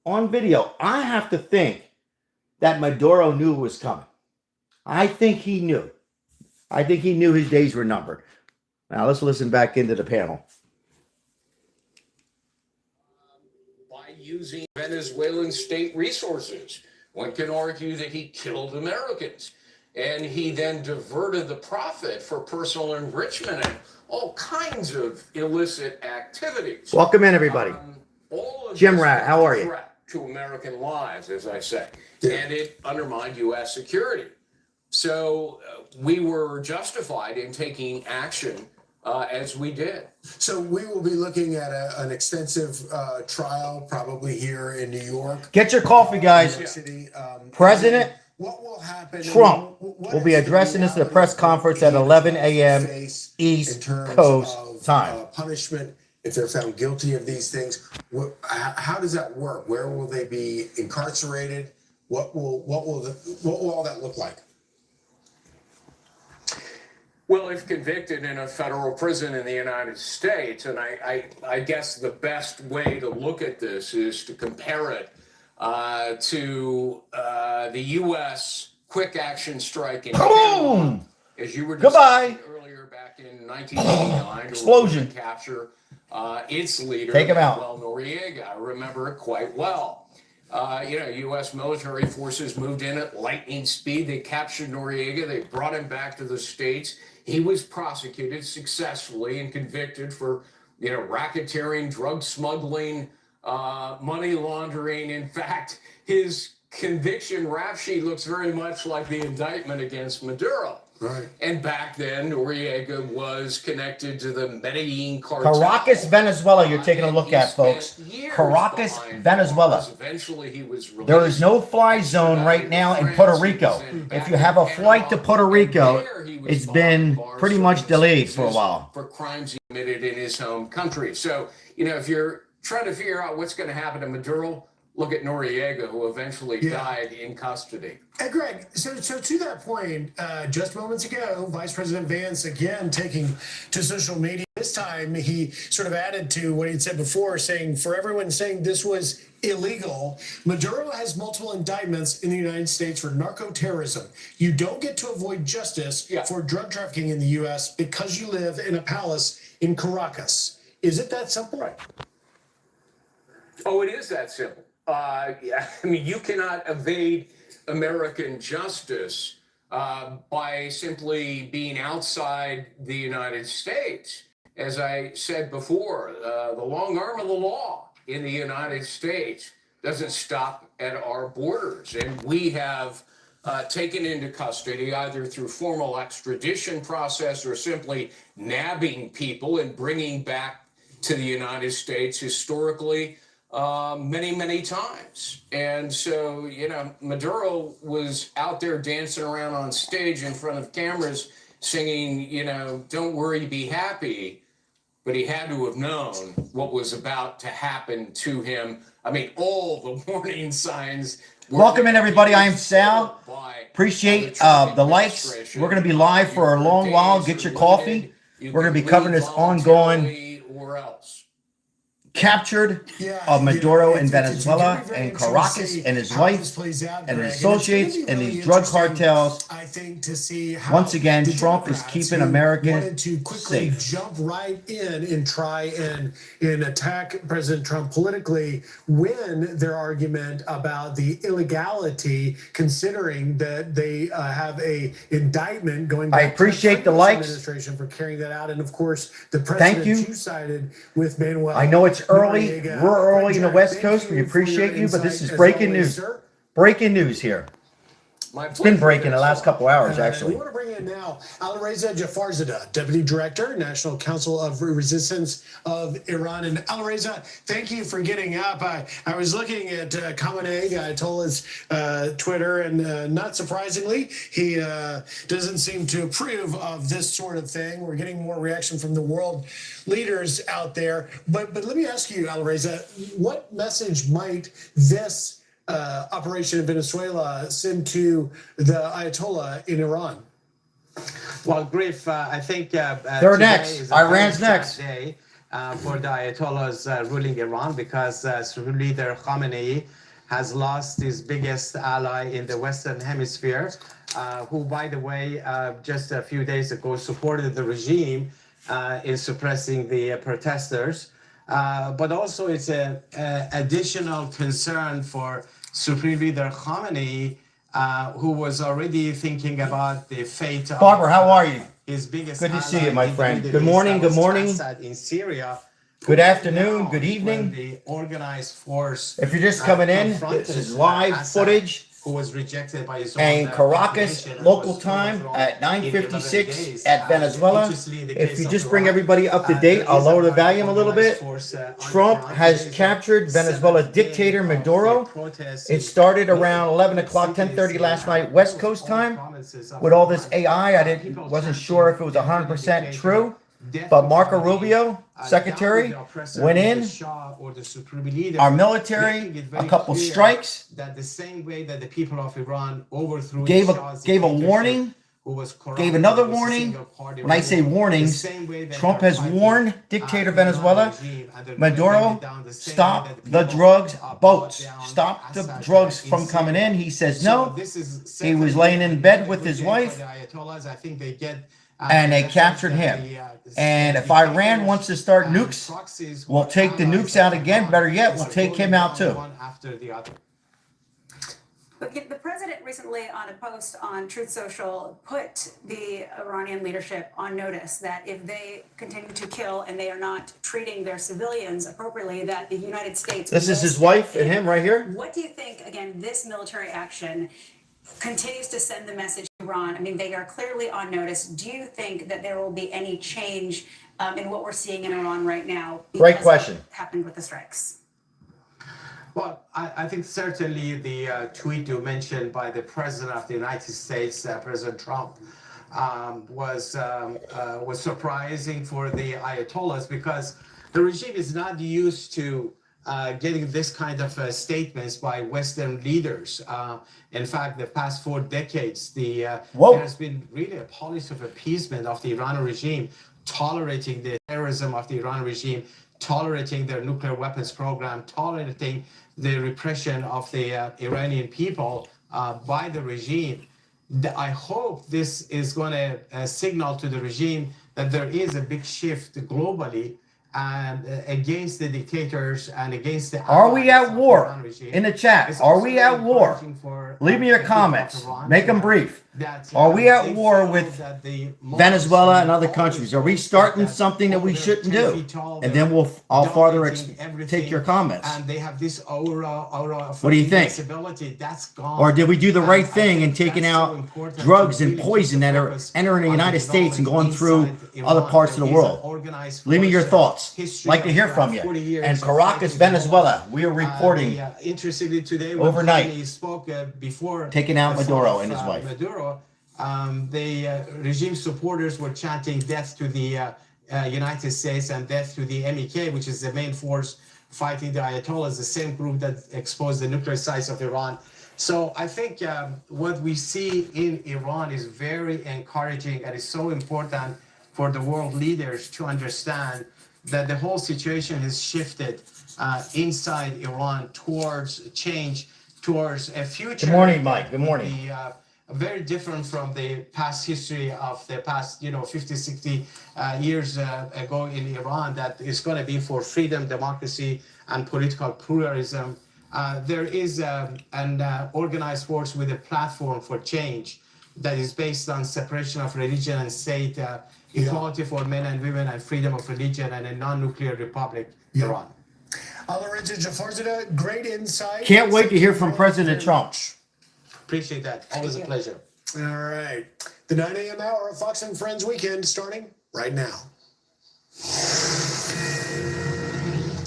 on video. I have to think that Maduro knew it was coming. I think he knew. I think he knew his days were numbered. Now let's listen back into the panel.
By using Venezuelan state resources. One can argue that he killed Americans, and he then diverted the profit for personal enrichment and all kinds of illicit activities.
Welcome in, everybody.
All of
Jim
this
Rat, how are you?
threat to American lives, as I say, and it undermined U.S. security. So we were justified in taking action as we did.
So we will be looking at an extensive trial, probably here in New York.
Get your coffee, guys.
New York City.
President
What will happen?
Trump
what
will be
is the
addressing this at a
reality
press
of
conference
what
at
he
11
will
a.m.
face
East
in terms
Coast
of,
time.
Punishment if they're found guilty of these things. How does that work? Where will they be incarcerated? What will all that look like?
Well, if convicted in a federal prison in the United States, and I guess the best way to look at this is to compare it to the U.S. quick action strike in Panama, as you were discussing earlier back in 1989.
Explosion.
To capture its leader,
Take him out.
Manuel Noriega. I remember it quite well. U.S. military forces moved in at lightning speed. They captured Noriega. They brought him back to the States. He was prosecuted successfully and convicted for, racketeering, drug smuggling, money laundering. In fact, his conviction rap sheet looks very much like the indictment against Maduro.
Right.
And back then, Noriega was connected to the Medellin cartel.
Caracas, Venezuela, you're taking a look at, folks. Caracas, Venezuela.
Eventually, he was released.
There is no fly zone right now in Puerto Rico. If you have a flight to Puerto Rico, it's been pretty much delayed for a while.
For crimes he committed in his home country. So, if you're trying to figure out what's going to happen to Maduro, look at Noriega, who eventually died in custody.
Hey, Greg, so to that point, just moments ago, Vice President Vance again taking to social media. This time he sort of added to what he'd said before, saying for everyone saying this was illegal, Maduro has multiple indictments in the United States for narco-terrorism. You don't get to avoid justice for drug trafficking in the U.S. because you live in a palace in Caracas. Is it that simple?
Right. Oh, it is that simple. You cannot evade American justice by simply being outside the United States. As I said before, the long arm of the law in the United States doesn't stop at our borders. And we have taken into custody, either through formal extradition process or simply nabbing people and bringing back to the United States historically many, many times. And so, Maduro was out there dancing around on stage in front of cameras singing, don't worry, be happy. But he had to have known what was about to happen to him. All the warning signs.
Welcome in, everybody. I am Sal. Appreciate the likes. We're going to be live for a long while. Get your coffee. We're going to be covering this ongoing captured of Maduro in Venezuela and Caracas and his wife and his associates and these drug cartels.
I think to see how
once again Trump is keeping Americans
to quickly
safe.
Jump right in and try and attack President Trump politically win their argument about the illegality, considering that they have a indictment going back
I appreciate the likes.
Administration for carrying that out, and of course the president you sided with Manuel.
I know it's early. We're early in the West Coast. We appreciate you, but this is breaking news. Breaking news here. It's been breaking the last couple hours, actually.
We want to bring in now Alireza Jafarzadeh, Deputy Director, National Council of Resistance of Iran. And Alireza, thank you for getting up. I was looking at Khamenei, Ayatollah's Twitter, and not surprisingly, he doesn't seem to approve of this sort of thing. We're getting more reaction from the world leaders out there. But let me ask you, Alireza, what message might this operation in Venezuela send to the Ayatollah in Iran?
Well, Griff, I think
they're next.
Is a
Iran's
very sad
next.
day for the Ayatollahs ruling Iran, because leader Khamenei has lost his biggest ally in the Western Hemisphere, who, by the way, just a few days ago supported the regime in suppressing the protesters. But also it's an additional concern for Supreme Leader Khamenei, who was already thinking about the fate of
Barbara, how are you?
his biggest
Good to see
ally
you, my
in the
friend.
Middle
Good
East,
morning,
that was
good morning.
Assad in Syria.
Good afternoon,
Now,
good evening.
when the organized force
If you're just coming in,
confronted
this is live
Assad,
footage.
who was rejected by his
And
own
Caracas
population and
local
was
time
overthrown
at
in
9:56
days.
at Venezuela.
Interestingly, the
If
case
you
of
just bring
Iran,
everybody up to
there
date,
is
I'll lower the
a
volume a little bit.
organized force,
Trump
on
has
Iran.
captured Venezuela
Seventh day
dictator
of the
Maduro.
protests
It
in
started
many
around 11 o'clock,
cities
10:30
in
last night, West Coast
all
time.
provinces of
With all this
Iran.
AI,
People
wasn't
chanting,
sure if it was
"Death to the
100%
dictator,
true.
death
But
to
Marco
Khamenei."
Rubio, secretary,
Down with the oppressor,
went
the
in.
Shah or the supreme leader,
Our military,
making it
a
very
couple
clear
strikes,
that the same way that the people of Iran overthrew
gave a
Shah's
warning,
dictatorship, who was corrupt,
gave another
who was a
warning.
single-party
When I say
rule,
warnings,
the same way that
Trump
they're
has
fighting,
warned dictator
the Iran
Venezuela,
regime, and they're
Maduro,
bringing it down the same way
stop
that
the
people
drugs
brought
boats,
down
stop the
Assad
drugs
in
from coming
Syria.
in. He says
So
no.
this is
He was
certainly
laying in bed
not a
with
good
his
day for
wife,
the Ayatollahs. I think they get
and they
the
captured
message
him.
that
And if
dictators
Iran wants to start
and
nukes,
proxies who
we'll
are
take the
allies
nukes out
of
again.
Iran
Better yet,
is
we'll take
going
him out
down
too.
one after the other.
But yet the president recently, on a post on Truth Social, put the Iranian leadership on notice that if they continue to kill and they are not treating their civilians appropriately, that the United States.
This is
will
his
step
wife and
in.
him right here.
What do you think, again, this military action continues to send the message to Iran? I mean, they are clearly on notice. Do you think that there will be any change in what we're seeing in Iran right now?
Great
because of
question.
what happened with the strikes?
Well, I think certainly the tweet you mentioned by the President of the United States, President Trump, was surprising for the Ayatollahs, because the regime is not used to getting this kind of statements by Western leaders. In fact, the past 4 decades, there has been really a policy of appeasement of the Iranian regime, tolerating the terrorism of the Iranian regime, tolerating their nuclear weapons program, tolerating the repression of the Iranian people by the regime. I hope this is going to signal to the regime that there is a big shift globally and against the dictators and against the.
Are we
allies
at
of
war?
the Iran regime.
In the chat,
It's
are
also
we
very
at war?
encouraging for,
Leave me your
the people of
comments.
Iran
Make them
to-
brief.
that,
Are we at
they
war
feel
with
that the
Venezuela and other
always
countries? Are we
wants
starting
that
something that we
over
shouldn't
10
do?
feet tall,
And
they're
then I'll farther
dominating everything,
take your comments.
And they have this aura of
What do you think?
invincibility. That's gone.
Or did we do the right
And I
thing
think
and taking
that's so
out
important
drugs
to
and
really keep
poison
the
that are
focus
entering the
on
United States and going
development
through
inside
other
Iran.
parts of the
There is an
world?
organized
Leave me your
force,
thoughts.
history
Like to
of
hear
around
from you.
40 years
And
of
Caracas,
fighting
Venezuela, we are reporting
interestingly today, when
overnight,
Khamenei spoke before
taking out
the fall
Maduro
of,
and his wife.
Maduro, the regime supporters were chanting death to the United States and death to the MEK, which is the main force fighting the Ayatollahs, the same group that exposed the nuclear sites of Iran. So I think what we see in Iran is very encouraging, and it's so important for the world leaders to understand that the whole situation has shifted inside Iran towards change, towards a future.
Good morning, Mike. Good morning.
Very different from the past history of the past, 50, 60 years ago in Iran, that is going to be for freedom, democracy, and political pluralism. There is an organized force with a platform for change that is based on separation of religion and state, equality for men and women, and freedom of religion, and a non-nuclear republic, Iran.
Great insight.
Can't wait to hear from President Trump.
Appreciate that. Always a pleasure.
All right. The 9 a.m. hour of Fox and Friends Weekend starting right now.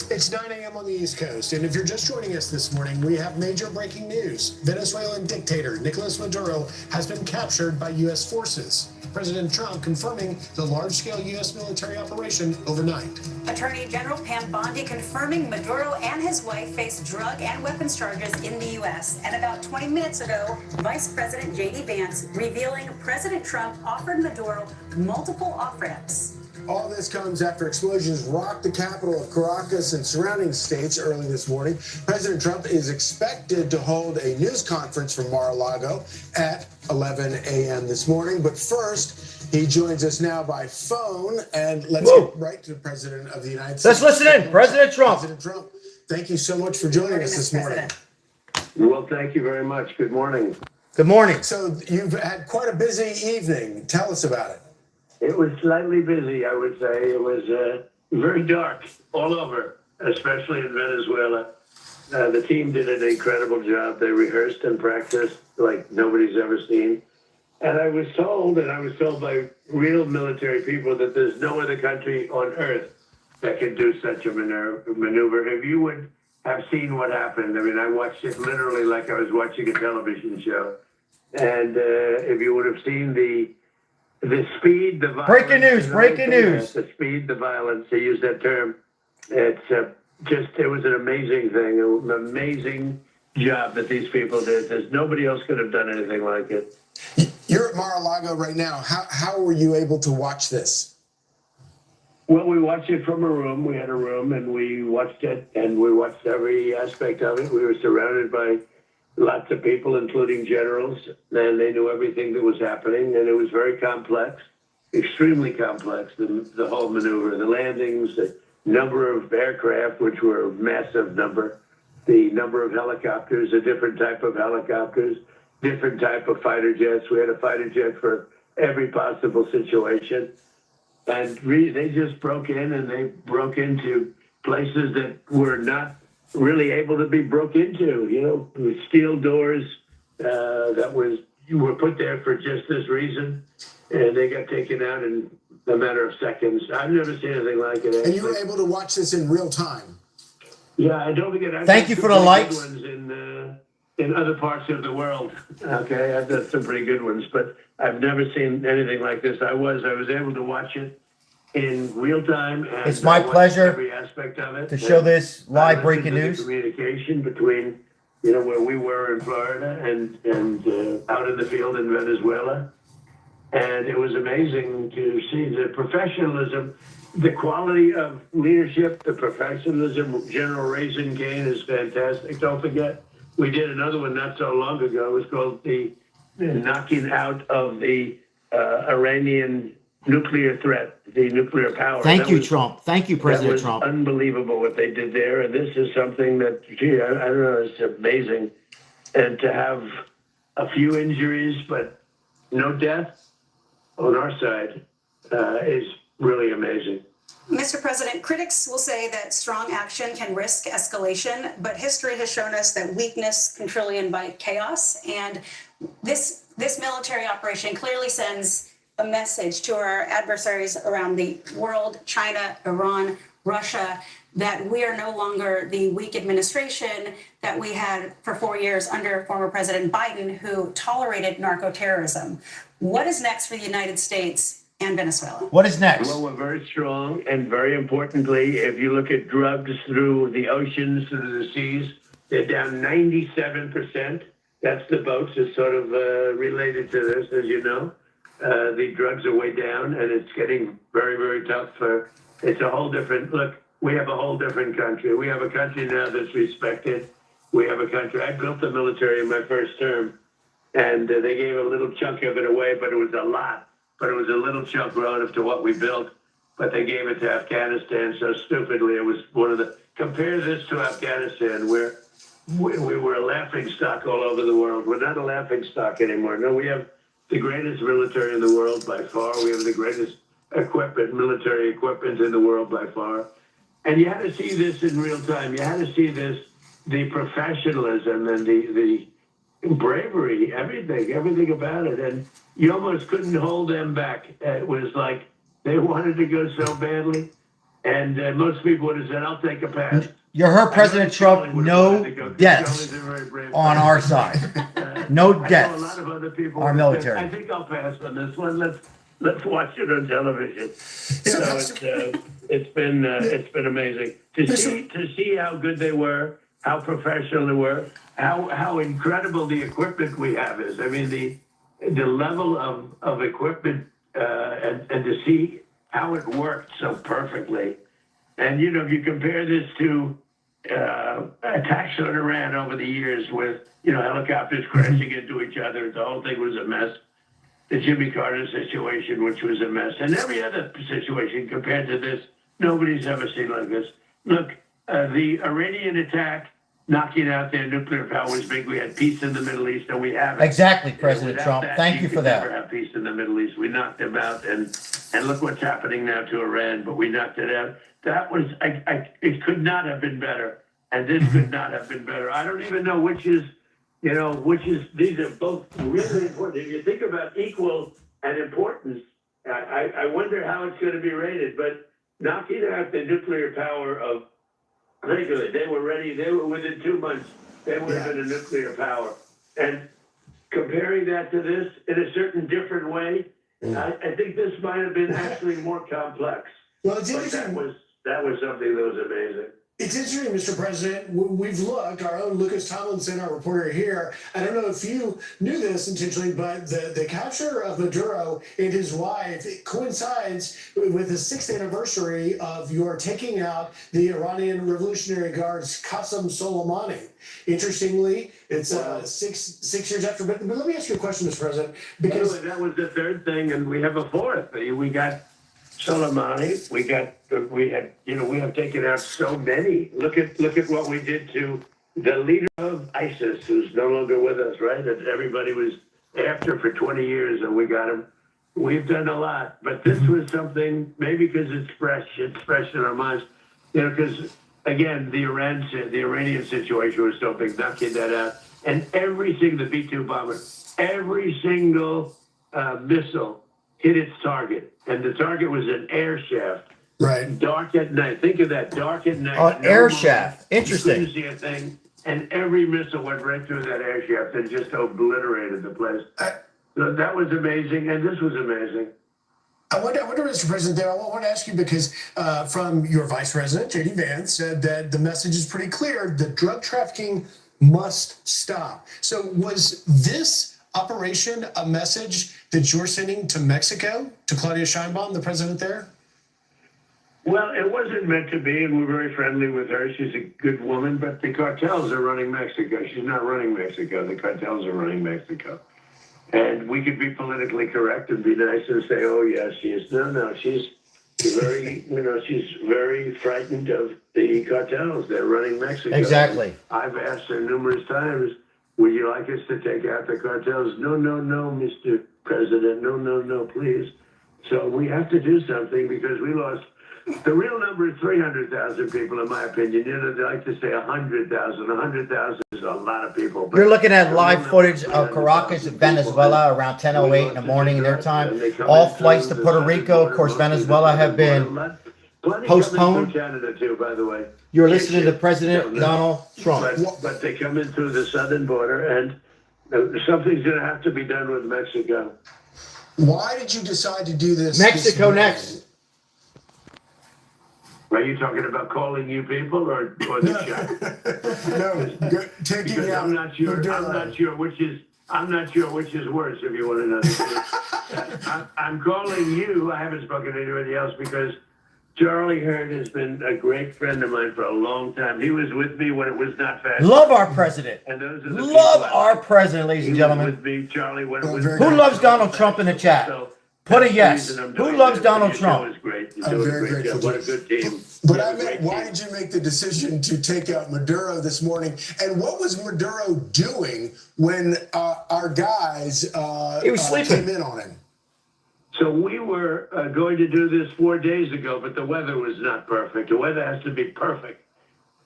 It's 9 a.m. on the East Coast, and if you're just joining us this morning, we have major breaking news. Venezuelan dictator Nicolas Maduro has been captured by U.S. forces. President Trump confirming the large-scale U.S. military operation overnight.
Attorney General Pam Bondi confirming Maduro and his wife face drug and weapons charges in the U.S. And about 20 minutes ago, Vice President J.D. Vance revealing President Trump offered Maduro multiple off-ramps.
All this comes after explosions rocked the capital of Caracas and surrounding states early this morning. President Trump is expected to hold a news conference from Mar-a-Lago at 11 a.m. this morning. But first, he joins us now by phone. And let's get right to the President of the United States.
Let's listen in. President Trump.
President Trump, thank you so much for joining us this morning.
Well, thank you very much. Good morning.
Good morning.
So you've had quite a busy evening. Tell us about it.
It was slightly busy, I would say. It was very dark all over, especially in Venezuela. The team did an incredible job. They rehearsed and practiced like nobody's ever seen. And I was told by real military people that there's no other country on earth that can do such a maneuver. If you would have seen what happened, I mean, I watched it literally like I was watching a television show. And if you would have seen the speed, the violence.
Breaking news, breaking news.
The speed, the violence, to use that term. It's it was an amazing thing, an amazing job that these people did. There's nobody else could have done anything like it.
You're at Mar-a-Lago right now. How were you able to watch this?
Well, we watched it from a room. We had a room and we watched it, and we watched every aspect of it. We were surrounded by lots of people, including generals, and they knew everything that was happening, and it was very complex, extremely complex, the whole maneuver, the landings, the number of aircraft, which were a massive number, the number of helicopters, a different type of helicopters, different type of fighter jets. We had a fighter jet for every possible situation, and they just broke in, and they broke into places that were not really able to be broke into, with steel doors that were put there for just this reason, and they got taken out in a matter of seconds. I've never seen anything like it.
And you were able to watch this in real time.
Yeah, and don't forget, I've
Thank you for the likes.
ones in other parts of the world. Okay, I've done some pretty good ones, but I've never seen anything like this. I was able to watch it in real time. And
it's my pleasure
every aspect of it.
to show this live breaking news.
Communication between, where we were in Florida and out in the field in Venezuela. And it was amazing to see the professionalism, the quality of leadership, the professionalism. General Raisin Kane is fantastic. Don't forget, we did another one not so long ago. It was called the knocking out of the Iranian nuclear threat, the nuclear power.
Thank you, Trump. Thank you, President Trump.
Unbelievable what they did there. And this is something that, I don't know, it's amazing. And to have a few injuries, but no death on our side is really amazing.
Mr. President, critics will say that strong action can risk escalation, but history has shown us that weakness can truly invite chaos. And this military operation clearly sends a message to our adversaries around the world, China, Iran, Russia, that we are no longer the weak administration that we had for 4 years under former President Biden, who tolerated narco-terrorism. What is next for the United States and Venezuela?
What is next?
Well, we're very strong, and very importantly, if you look at drugs through the oceans, through the seas, they're down 97%. That's the boats is sort of related to this, as you know. The drugs are way down, and it's getting very, very tough. It's a whole different look. We have a whole different country. We have a country now that's respected. We have a country. I built the military in my first term, and they gave a little chunk of it away, but it was a lot. But it was a little chunk relative to what we built. But they gave it to Afghanistan so stupidly. It was one of the. Compare this to Afghanistan, where we were a laughing stock all over the world. We're not a laughing stock anymore. No, we have the greatest military in the world by far. We have the greatest military equipment in the world by far. And you had to see this in real time. You had to see this, the professionalism and the bravery, everything about it. And you almost couldn't hold them back. It was like they wanted to go so badly. And most people would have said, I'll take a pass.
You heard President Trump, no deaths on our side. No deaths.
A lot of other people.
Our military.
I think I'll pass on this one. Let's watch it on television. It's been amazing to see how good they were, how professional they were, how incredible the equipment we have is. I mean the level of equipment and to see how it worked so perfectly. And you know, if you compare this to attacks on Iran over the years with, you know, helicopters crashing into each other, the whole thing was a mess. The Jimmy Carter situation, which was a mess, and every other situation compared to this, nobody's ever seen like this. Look, the Iranian attack, knocking out their nuclear power was big. We had peace in the Middle East, and we haven't.
Exactly, President Trump.
That,
Thank you for that.
Never have peace in the Middle East. We knocked them out, and look what's happening now to Iran. But we knocked it out. That was, it could not have been better, and this could not have been better. I don't even know which is, you know, these are both really important. If you think about equal and importance, I wonder how it's going to be rated. But knocking out the nuclear power of, regularly, they were ready. They were within 2 months. They would have been a nuclear power. And comparing that to this in a certain different way, I think this might have been actually more complex.
Well, it's
But
interesting.
that was something that was amazing.
It's interesting, Mr. President. We've looked, our own Lucas Tomlinson, our reporter here. I don't know if you knew this intentionally, but the capture of Maduro and his wife, it coincides with the 6th anniversary of your taking out the Iranian Revolutionary Guard's Qasem Soleimani. Interestingly, it's six years after. But let me ask you a question, Mr. President, because
That was the third thing, and we have a fourth. We got Soleimani. We have taken out so many. Look at what we did to the leader of ISIS, who's no longer with us, right? That everybody was after for 20 years, and we got him. We've done a lot, but this was something, maybe because it's fresh in our minds, you know, because again, the Iranian situation was so big, knocking that out, and the B-2 bomber, every single missile hit its target, and the target was an air shaft.
right.
Dark at night. Think of that. Dark at night.
Oh,
no
air
moon.
shaft. Interesting.
You couldn't see a thing, and every missile went right through that air shaft and just obliterated the place. So that was amazing, and this was amazing.
I wonder, Mr. President, there, I want to ask you because from your Vice President, J.D. Vance, said that the message is pretty clear. The drug trafficking must stop. So was this operation a message that you're sending to Mexico, to Claudia Sheinbaum, the president there?
Well, it wasn't meant to be, and we're very friendly with her. She's a good woman, but the cartels are running Mexico. She's not running Mexico. The cartels are running Mexico. And we could be politically correct and be nice and say, oh, yes, she is. No, she's very, she's very frightened of the cartels. They're running Mexico.
Exactly.
I've asked her numerous times, would you like us to take out the cartels? No, Mr. President. No, please. So we have to do something because we lost. The real number is 300,000 people, in my opinion. You know, they like to say 100,000. 100,000 is a lot of people.
You're looking at live footage of Caracas, Venezuela, around 10:08 in the morning their time. All flights to Puerto Rico, of course, Venezuela, have been postponed.
Canada too, by the way.
You're listening to President Donald Trump.
But they come in through the southern border, and something's going to have to be done with Mexico.
Why did you decide to do this?
Mexico next.
Are you talking about calling you people or the chat?
No, taking
Because
out.
I'm not sure which is worse. If you want to know, I'm calling you. I haven't spoken to anybody else because Charlie Heard has been a great friend of mine for a long time. He was with me when it was not fashionable.
Love our president.
And those are the
Love
people
our president, ladies and
He
gentlemen.
was with me, Charlie, when it was.
Who loves Donald Trump in the chat?
So
Put a
that's the
yes.
reason I'm
Who
doing
loves
this.
Donald
Your
Trump?
show is great. You're
I'm
doing
very
a great
grateful
job. What
to
a good team.
But
You
I
have a
meant,
great
why
team.
did you make the decision to take out Maduro this morning? And what was Maduro doing when our guys
He was sleeping.
came in on him?
So we were going to do this 4 days ago, but the weather was not perfect. The weather has to be perfect.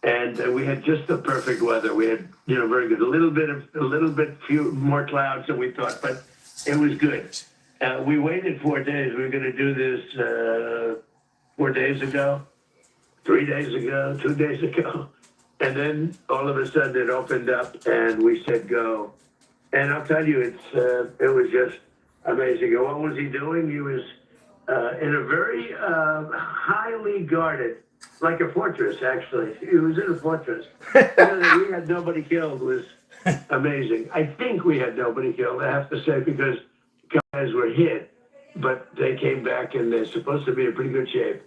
And we had just the perfect weather. We had, very good. A little bit few more clouds than we thought, but it was good. We waited 4 days. We were going to do this 4 days ago, 3 days ago, 2 days ago. And then all of a sudden it opened up and we said go. And I'll tell you, it was just amazing. And what was he doing? He was in a very highly guarded, like a fortress, actually. He was in a fortress. That we had nobody killed was amazing. I think we had nobody killed, I have to say, because guys were hit, but they came back and they're supposed to be in pretty good shape.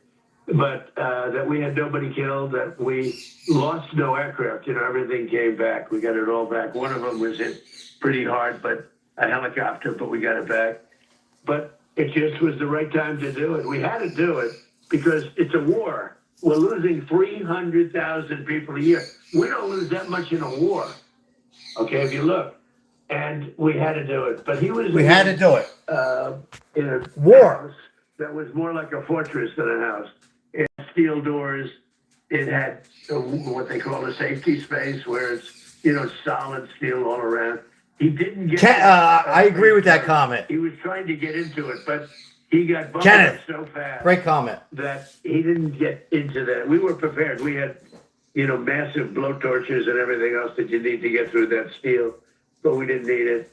But that we had nobody killed, that we lost no aircraft, everything came back. We got it all back. One of them was hit pretty hard, but a helicopter, but we got it back. But it just was the right time to do it. We had to do it because it's a war. We're losing 300,000 people a year. We don't lose that much in a war. Okay, if you look. And we had to do it. But he was
We had to do it.
In a
War.
house that was more like a fortress than a house. It had steel doors. It had what they call a safety space where it's, solid steel all around. He didn't get
I agree with that comment.
He was trying to get into it, but he got bumped
Kenneth,
up so fast
great comment.
that he didn't get into that. We were prepared. We had, massive blowtorches and everything else that you need to get through that steel, but we didn't need it.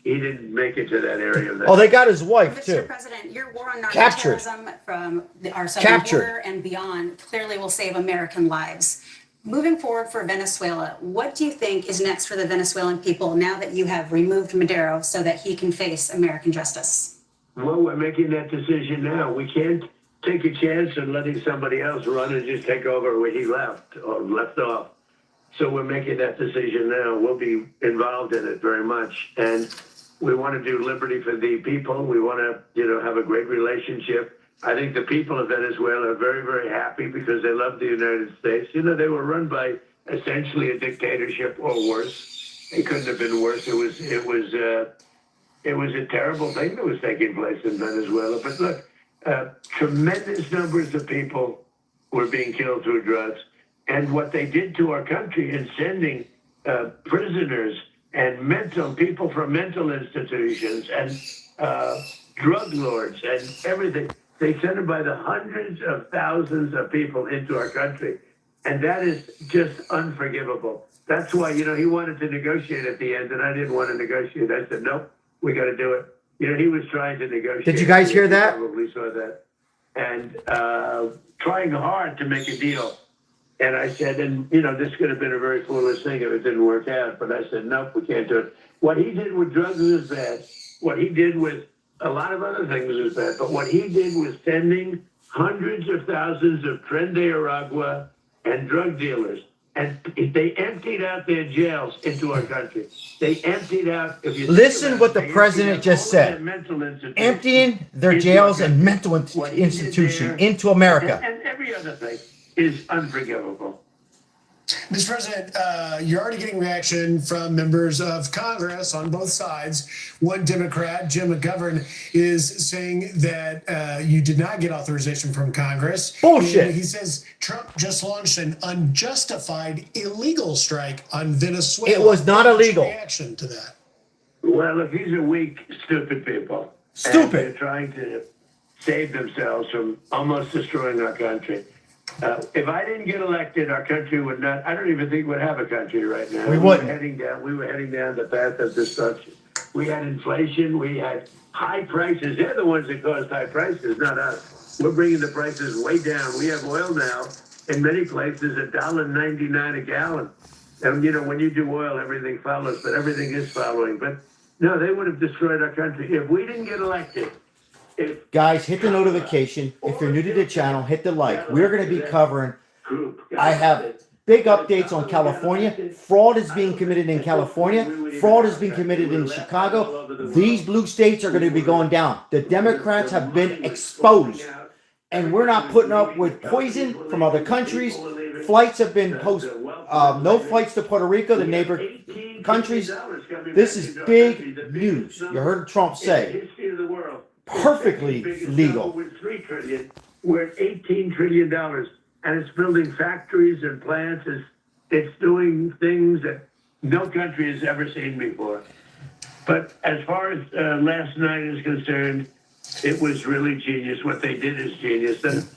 He didn't make it to that area.
Oh, they got his wife
Mr.
too.
President, your war on
Captured.
narcoterrorism from our southern border and beyond clearly will save American lives. Moving forward for Venezuela, what do you think is next for the Venezuelan people now that you have removed Maduro so that he can face American justice?
Well, we're making that decision now. We can't take a chance on letting somebody else run and just take over where he left or left off. So we're making that decision now. We'll be involved in it very much. And we want to do liberty for the people. We want to, have a great relationship. I think the people of Venezuela are very, very happy because they love the United States. They were run by essentially a dictatorship or worse. It couldn't have been worse. It was a terrible thing that was taking place in Venezuela. But look, tremendous numbers of people were being killed through drugs. And what they did to our country in sending prisoners and people from mental institutions and drug lords and everything, they sent them by the hundreds of thousands of people into our country. And that is just unforgivable. That's why, he wanted to negotiate at the end, and I didn't want to negotiate. I said, nope, we got to do it. He was trying to negotiate.
Did you guys hear that?
You probably saw that. And trying hard to make a deal. And I said, this could have been a very foolish thing if it didn't work out. But I said, nope, we can't do it. What he did with drugs was bad. What he did with a lot of other things was bad. But what he did was sending hundreds of thousands of Tren de Aragua and drug dealers. And they emptied out their jails into our country. They emptied out.
Listen what the president just said. Emptying their jails and mental institution into America.
And every other thing is unforgivable.
Mr. President, you're already getting reaction from members of Congress on both sides. One Democrat, Jim McGovern, is saying that you did not get authorization from Congress.
Bullshit.
And he says Trump just launched an unjustified illegal strike on Venezuela.
It was not illegal.
Reaction to that.
Well, look, these are weak, stupid people.
Stupid.
And they're trying to save themselves from almost destroying our country. If I didn't get elected, our country would not. I don't even think we'd have a country right now.
We wouldn't.
We were heading down the path of destruction. We had inflation. We had high prices. They're the ones that caused high prices, not us. We're bringing the prices way down. We have oil now in many places $1.99 a gallon. And when you do oil, everything follows. But everything is following. But no, they would have destroyed our country if we didn't get elected.
Guys, hit the notification. If you're new to the channel, hit the like. We're going to be covering, I have big updates on California. Fraud is being committed in California. Fraud is being committed in Chicago. These blue states are going to be going down. The Democrats have been exposed. And we're not putting up with poison from other countries. Flights have been no flights to Puerto Rico, the neighbor countries. This is big news. You heard Trump say. perfectly
Biggest
legal.
number was $3 trillion. We're at $18 trillion, and it's building factories and plants. It's doing things that no country has ever seen before. But as far as last night is concerned, it was really genius. What they did is genius. And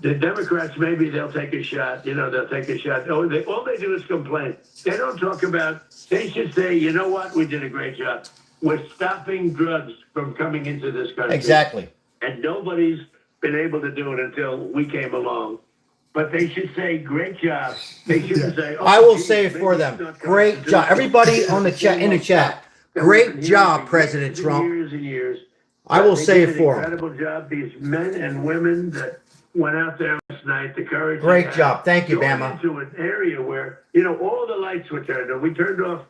the Democrats, maybe they'll take a shot. You know, they'll take a shot. Oh, all they do is complain. They don't talk about, they should say, you know what, we did a great job. We're stopping drugs from coming into this country.
Exactly.
And nobody's been able to do it until we came along. But they should say, great job. They shouldn't say, oh,
I will
geez,
say it
maybe
for
it's
them.
not
Great job.
constitutional.
Everybody on the chat, in the chat. Great job, President Trump.
Years and years.
I will
They
say
did
it
an
for him.
incredible job. These men and women that went out there last night, the courage. they
Great
had,
job. Thank you,
going
Bama.
into an area where, you know, all the lights were turned on. We turned off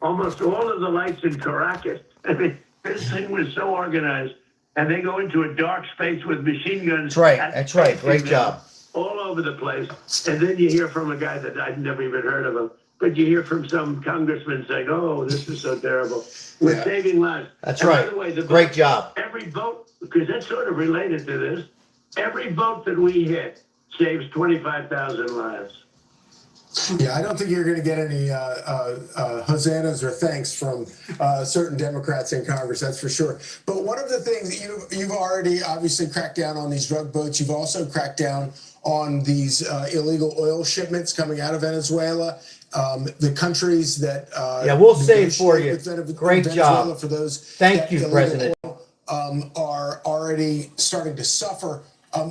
almost all of the lights in Caracas. I mean, this thing was so organized. And they go into a dark space with machine guns.
That's right. That's right. Great job.
All over the place. And then you hear from a guy that I'd never even heard of him. But you hear from some congressman saying, oh, this is so terrible. We're saving lives.
That's
And
right.
By the way,
Great job.
every vote, because that's sort of related to this, every vote that we hit saves 25,000 lives.
Yeah, I don't think you're going to get any hosannas or thanks from certain Democrats in Congress, that's for sure. But one of the things you've already obviously cracked down on these drug boats. You've also cracked down on these illegal oil shipments coming out of Venezuela. The countries that
Yeah, we'll say it for
negotiate
you.
with
Great
Venezuela
job.
for those
Thank
that
you,
illegal
President.
oil, are already starting to suffer.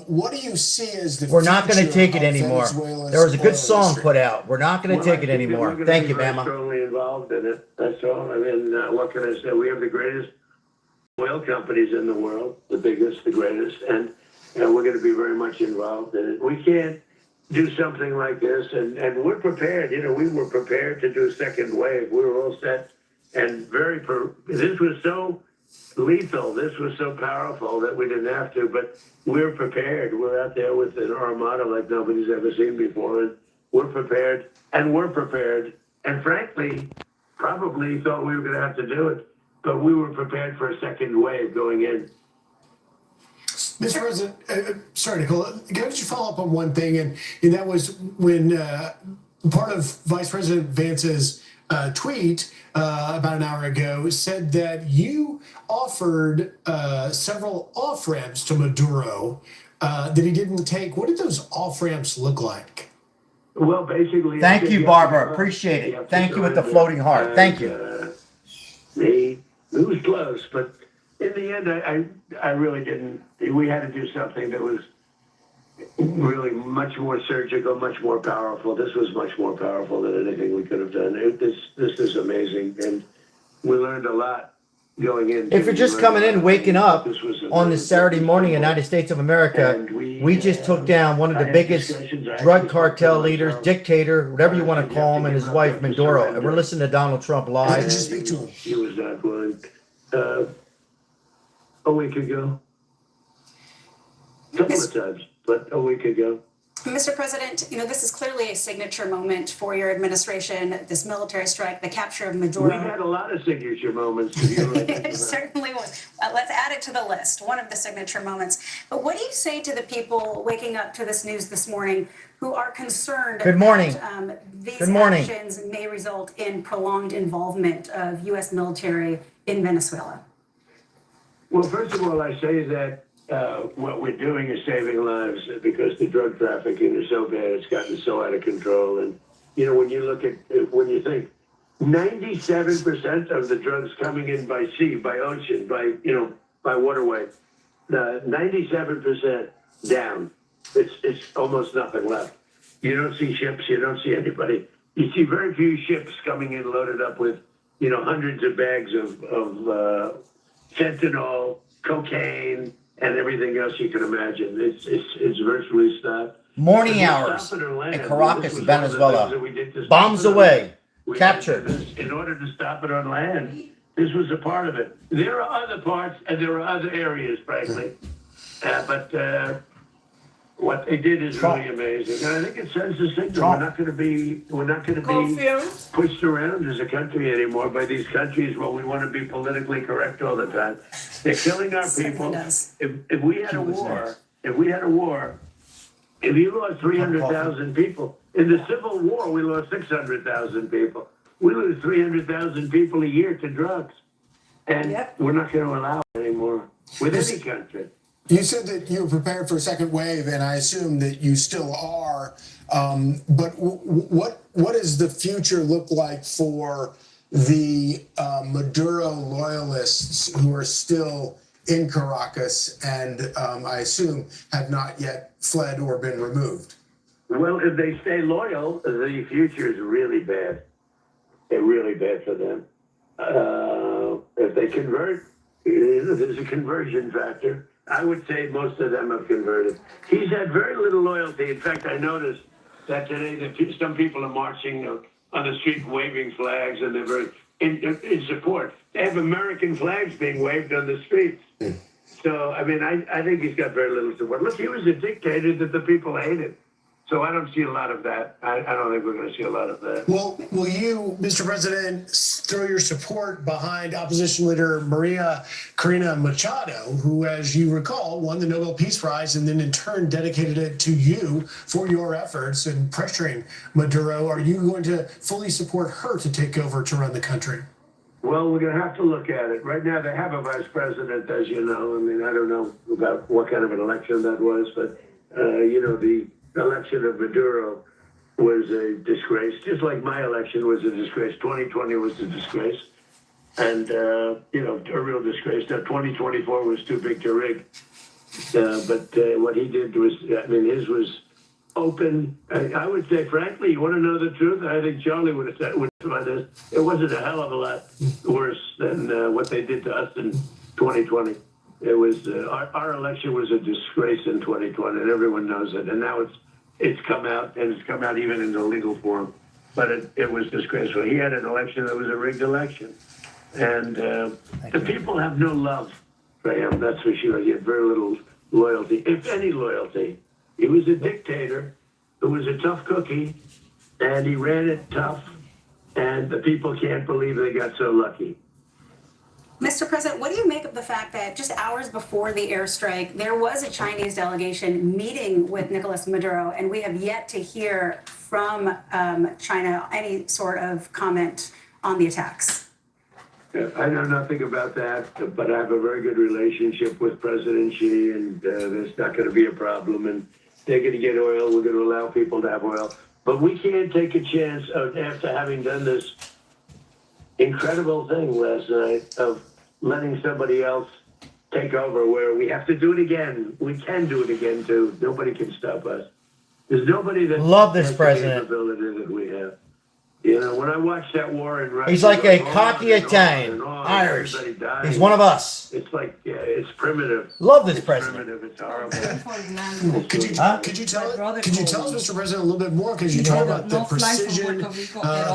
What do you see as the
We're not going to
future
take it
of
anymore.
Venezuela's
There was a good
oil
song
industry?
put out. We're not going to take
I
it
think that we're
anymore.
gonna
Thank
be
you,
very
Bama.
strongly involved in it. That's all. I mean, what can I say? We have the greatest oil companies in the world, the biggest, the greatest, and we're going to be very much involved in it. We can't do something like this, and we're prepared. You know, we were prepared to do a second wave. We were all set and this was so lethal. This was so powerful that we didn't have to, but we're prepared. We're out there with an armada like nobody's ever seen before, and we're prepared, and frankly, probably thought we were going to have to do it, but we were prepared for a second wave going in.
Mr. President, sorry, Nicole, can I just follow up on one thing? And that was when part of Vice President Vance's tweet about an hour ago said that you offered several off-ramps to Maduro that he didn't take. What did those off-ramps look like?
Well, basically...
Thank you, Barbara. Appreciate it. Thank you with the floating heart. Thank you.
It was close, but in the end, I really didn't. We had to do something that was really much more surgical, much more powerful. This was much more powerful than anything we could have done. This is amazing, and we learned a lot going in.
If you're just coming in, waking up on this Saturday morning in the United States of America, we just took down one of the biggest drug cartel leaders, dictator, whatever you want to call him, and his wife, Mandoro. And we're listening to Donald Trump live.
Just speak to him.
He was not willing. A week ago. A couple of times, but a week ago.
Mr. President, you know, this is clearly a signature moment for your administration, this military strike, the capture of Maduro.
We've had a lot of signature moments.
It certainly was. Let's add it to the list, one of the signature moments. But what do you say to the people waking up to this news this morning who are concerned
Good morning.
that these
Good morning.
actions may result in prolonged involvement of U.S. military in Venezuela?
Well, first of all, I say that what we're doing is saving lives because the drug trafficking is so bad. It's gotten so out of control. And, you know, when you think 97% of the drugs coming in by sea, by ocean, by waterway, 97% down. It's almost nothing left. You don't see ships. You don't see anybody. You see very few ships coming in loaded up with, hundreds of bags of fentanyl, cocaine, and everything else you can imagine. It's virtually stopped.
Morning hours in Caracas, Venezuela. Bombs away. Captured.
In order to stop it on land, this was a part of it. There are other parts and there are other areas, frankly. But what they did is really amazing. And I think it sends a signal. We're not going to be pushed around as a country anymore by these countries where we want to be politically correct all the time. They're killing our
Certainly
people.
does.
If we had a
Cuba's
war,
next.
if you lost 300,000 people, in the Civil War, we lost 600,000 people. We lose 300,000 people a year to drugs. And
Yep.
we're not going to allow it anymore with any country.
You said that you were prepared for a second wave, and I assume that you still are. But what does the future look like for the Maduro loyalists who are still in Caracas and I assume have not yet fled or been removed?
Well, if they stay loyal, the future is really bad. It's really bad for them. If they convert, there's a conversion factor. I would say most of them have converted. He's had very little loyalty. In fact, I noticed that today that some people are marching on the street waving flags, and they're very in support. They have American flags being waved on the streets. So, I mean, I think he's got very little support. Look, he was a dictator that the people hated. So I don't see a lot of that. I don't think we're going to see a lot of that.
Well, will you, Mr. President, throw your support behind opposition leader Maria Corina Machado, who, as you recall, won the Nobel Peace Prize and then in turn dedicated it to you for your efforts in pressuring Maduro? Are you going to fully support her to take over to run the country?
Well, we're going to have to look at it. Right now, they have a vice president, as you know. I mean, I don't know about what kind of an election that was, but, the election of Maduro was a disgrace, just like my election was a disgrace. 2020 was a disgrace, and a real disgrace. Now 2024 was too big to rig, but what he did was, his was open. I would say, frankly, you want to know the truth? I think Charlie would have said about this. It wasn't a hell of a lot worse than what they did to us in 2020. It was our election was a disgrace in 2020, and everyone knows it. And now it's come out, and it's come out even in the legal form. But it was disgraceful. He had an election that was a rigged election, and the people have no love for him. That's for sure. He had very little loyalty, if any loyalty. He was a dictator who was a tough cookie, and he ran it tough. And the people can't believe they got so lucky.
Mr. President, what do you make of the fact that just hours before the airstrike, there was a Chinese delegation meeting with Nicolas Maduro, and we have yet to hear from China any sort of comment on the attacks?
I know nothing about that, but I have a very good relationship with President Xi, and there's not going to be a problem. And they're going to get oil. We're going to allow people to have oil. But we can't take a chance after having done this incredible thing last night of letting somebody else take over, where we have to do it again. We can do it again too. Nobody can stop us. There's nobody that
Love this
has
president.
the capability that we have. You know, when I watched that war in Russia,
He's like a
on
cocky
and on
Italian,
and on,
Irish.
everybody died.
He's one of us.
It's like, it's primitive.
Love this
It's
president.
primitive. It's horrible.
Could you
Huh?
could you tell us, Mr. President, a little bit more? Because you talk about the precision of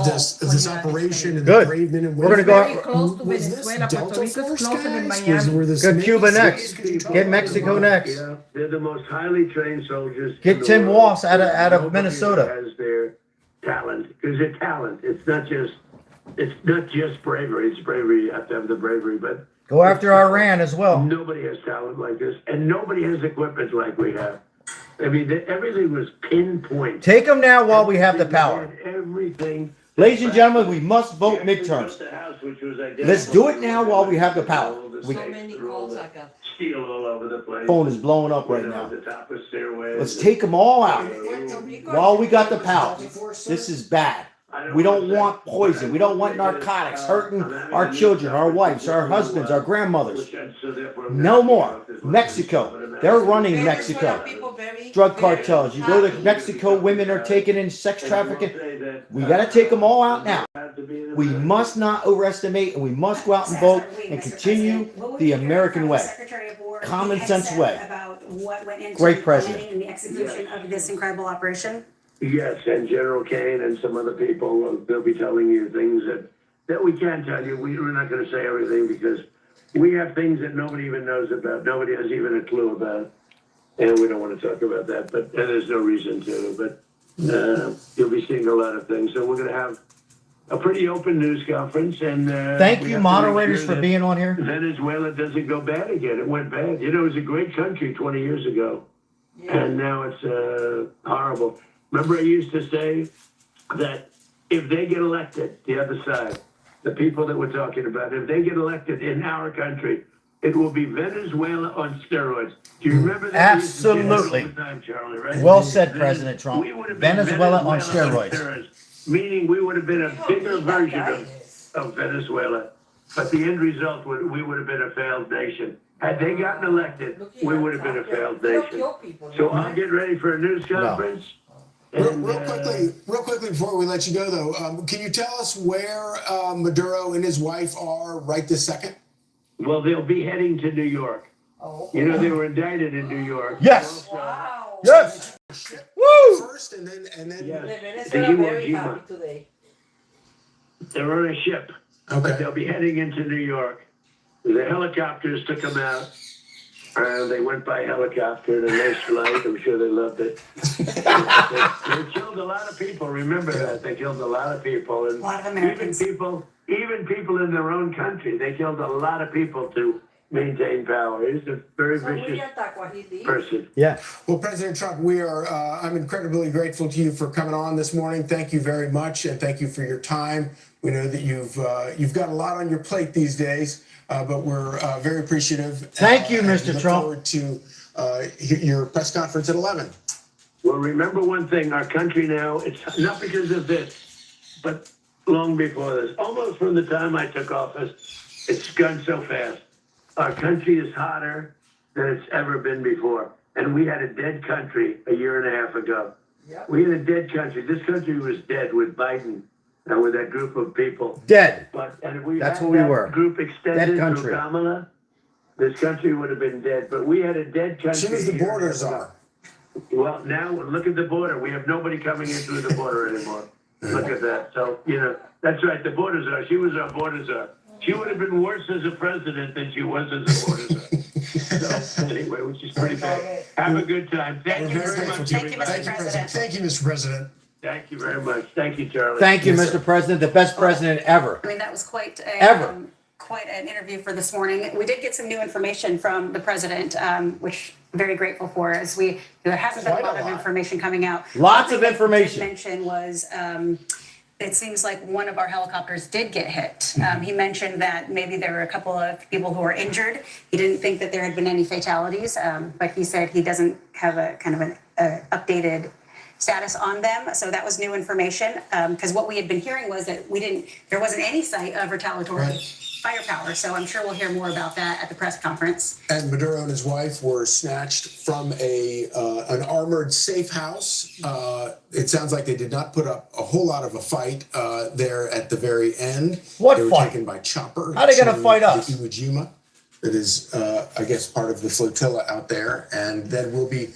this operation and the
Good.
brave men and
We're
women.
gonna go
Very close to
Was this
Venezuela. Puerto
Delta
Rico
Force
is closer than
guys?
Miami.
Were this
Good Cuba
Navy
next.
SEALs? Could you talk
Get
about
Mexico
them?
next.
Yeah, they're the most highly trained soldiers. in
Get
the
Tim
world.
Walsh out of
Nobody
Minnesota.
has their talent, because it's talent. It's not just bravery. It's bravery. You have to have the bravery, but
Go after Iran as well.
nobody has talent like this, and nobody has equipment like we have. I mean, everything was pinpoint.
Take them now while we have the power.
Everything.
Ladies and gentlemen, we must vote midterms.
The house, which was identical
Let's do it
to
now while we have the power. We-
So many calls I got.
Steel all over the place.
Phone is blowing up right
You know,
now.
The top of stairways.
Let's take them all out
Puerto Rico.
while we got the power. This is bad. We don't want poison. We don't want narcotics hurting our children, our wives, our husbands, our grandmothers. No more. Mexico. They're running Mexico. Drug cartels. You go to Mexico, women are taken in sex trafficking. We got to take them all out now. We must not overestimate, and we must go out and vote and continue the American way. Common sense way.
About what went into
Great
the
president.
planning and the execution of this incredible operation?
Yes, and General Kane and some other people, they'll be telling you things that we can't tell you. We're not going to say everything because we have things that nobody even knows about. Nobody has even a clue about. And we don't want to talk about that, and there's no reason to. But you'll be seeing a lot of things. So we're going to have a pretty open news conference, and
Thank
we
you,
have to make
moderators,
sure
for
that
being on here.
Venezuela doesn't go bad again. It went bad. You know, it was a great country 20 years ago, and now it's horrible. Remember, I used to say that if they get elected, the other side, the people that we're talking about, if they get elected in our country, it will be Venezuela on steroids. Do you remember that? We used to say that
Absolutely.
all the time, Charlie, right?
Well said, President Trump.
We would have been
Venezuela on steroids.
meaning we would have been a bigger version of Venezuela, but the end result we would have been a failed nation. Had they gotten elected, we would have been a failed nation. So I'll get ready for a news conference. And,
Real quickly before we let you go, though, can you tell us where Maduro and his wife are right this second?
well, they'll be heading to New York.
Oh.
You know, they were indicted in New York.
Yes.
Wow.
Yes. Woo!
First, and then.
Yes.
Venezuela very happy today.
They're on a ship, but
Okay.
they'll be heading into New York. The helicopters took them out. They went by helicopter in a nice flight. I'm sure they loved it. They killed a lot of people. Remember that. They killed a lot of people. And
A lot of Americans.
even people in their own country, they killed a lot of people to maintain power. He's a very vicious person.
Yeah.
Well, President Trump, I'm incredibly grateful to you for coming on this morning. Thank you very much, and thank you for your time. We know that you've got a lot on your plate these days, but we're very appreciative.
Thank you,
and
Mr.
look
Trump.
Forward to your press conference at 11.
Well, remember one thing, our country now, it's not because of this, but long before this, almost from the time I took office, it's gone so fast. Our country is hotter than it's ever been before. And we had a dead country a year and a half ago. Yep. We had a dead country. This country was dead with Biden and with that group of people.
Dead.
And if we
That's
had
what we
that
were.
group extended
Dead country.
through Kamala, this country would have been dead. But we had a dead country.
As soon as the borders are.
Well, now look at the border. We have nobody coming in through the border anymore. Look at that. So, you know, that's right. The border czar. She was our border czar. She would have been worse as a president than she was as a border czar. So, anyway, which is pretty bad. Have a good time. Thank you very much,
Thank you,
everybody.
Mr. President.
Thank you, Mr. President.
Thank you very much. Thank you, Charlie.
Thank you,
Yes,
Mr. President. The best president ever.
I mean, that was quite
Ever.
quite an interview for this morning. We did get some new information from the president, which I'm very grateful for. There hasn't been a
Quite a
lot of
lot.
information coming out.
Lots
One
of
thing that he
information.
did mention was it seems like one of our helicopters did get hit. He mentioned that maybe there were a couple of people who were injured. He didn't think that there had been any fatalities, but he said he doesn't have a kind of an updated status on them. So that was new information, because what we had been hearing was that there wasn't any sight of retaliatory firepower. So I'm sure we'll hear more about that at the press conference.
And Maduro and his wife were snatched from an armored safe house. It sounds like they did not put up a whole lot of a fight there at the very end.
What
They were
fight?
taken by chopper.
How they gonna
to
fight us?
The Iwo Jima, that is, I guess, part of the flotilla out there, and then will be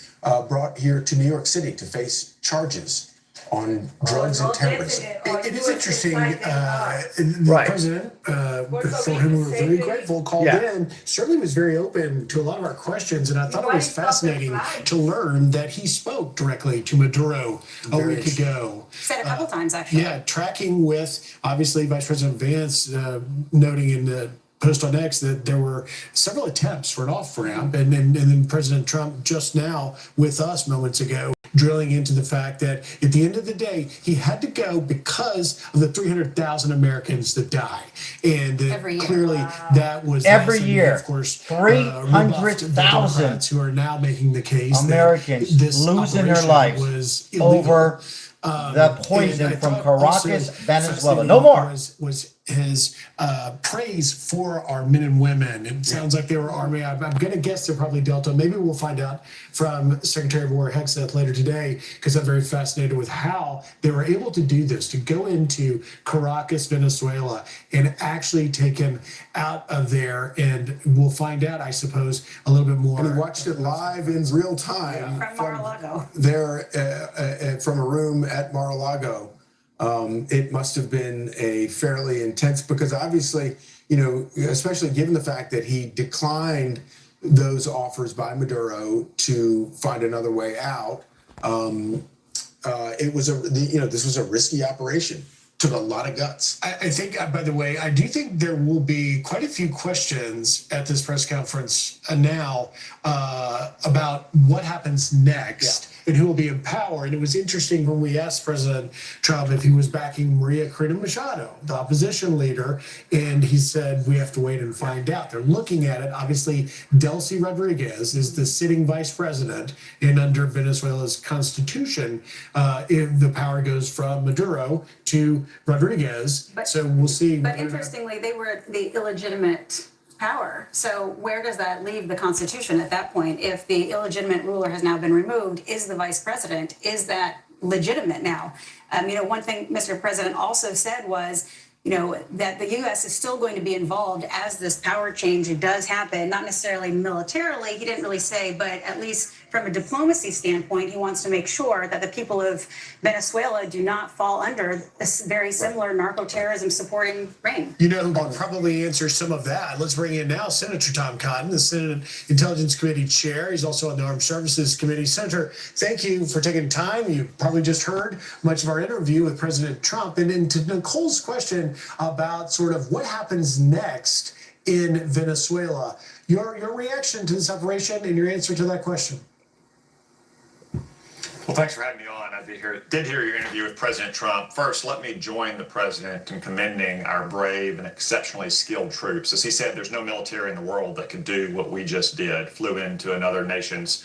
brought here to New York City to face charges on drugs and terrorism. It is interesting. The
Right.
president, for whom we were very grateful, called in, certainly was very open to a lot of our questions, and I thought it was fascinating to learn that he spoke directly to Maduro a week ago.
Said a couple times, actually.
Yeah, tracking with, obviously, Vice President Vance noting in the post on X that there were several attempts for an off-ramp, and then President Trump just now with us moments ago drilling into the fact that at the end of the day, he had to go because of the 300,000 Americans that die. And
Every year.
clearly that was
Every
and
year.
of course,
300,000
Democrats who are now making the case
Americans
that this
losing their
operation
lives
was illegal.
over the poison
and I
from
thought
Caracas,
also
Venezuela. No more.
was his praise for our men and women. It sounds like they were Army. I'm going to guess they're probably Delta. Maybe we'll find out from Secretary of War Hegseth later today, because I'm very fascinated with how they were able to do this, to go into Caracas, Venezuela, and actually take him out of there. And we'll find out, I suppose, a little bit more. And we watched it live in real time
From Mar-a-Lago.
there from a room at Mar-a-Lago. It must have been a fairly intense, because obviously, you know, especially given the fact that he declined those offers by Maduro to find another way out, it was this was a risky operation took a lot of guts. I think, by the way, I do think there will be quite a few questions at this press conference now about what happens next. And who will be in power. And it was interesting when we asked President Trump if he was backing Maria Corina Machado, the opposition leader, and he said, we have to wait and find out. They're looking at it. Obviously, Delcy Rodriguez is the sitting vice president, and under Venezuela's constitution, if the power goes from Maduro to Rodriguez. So we'll see.
But interestingly, they were the illegitimate power. So where does that leave the Constitution at that point? If the illegitimate ruler has now been removed, is the vice president, is that legitimate now? One thing Mr. President also said was, that the U.S. is still going to be involved as this power change does happen, not necessarily militarily, he didn't really say, but at least from a diplomacy standpoint, he wants to make sure that the people of Venezuela do not fall under this very similar narco-terrorism supporting reign.
You know who can probably answer some of that? Let's bring in now Senator Tom Cotton, the Senate Intelligence Committee Chair. He's also on the Armed Services Committee. Senator, thank you for taking time. You probably just heard much of our interview with President Trump. And to Nicole's question about sort of what happens next in Venezuela, your reaction to this operation and your answer to that question.
Well, thanks for having me on. Did hear your interview with President Trump. First, let me join the president in commending our brave and exceptionally skilled troops. As he said, there's no military in the world that could do what we just did, flew into another nation's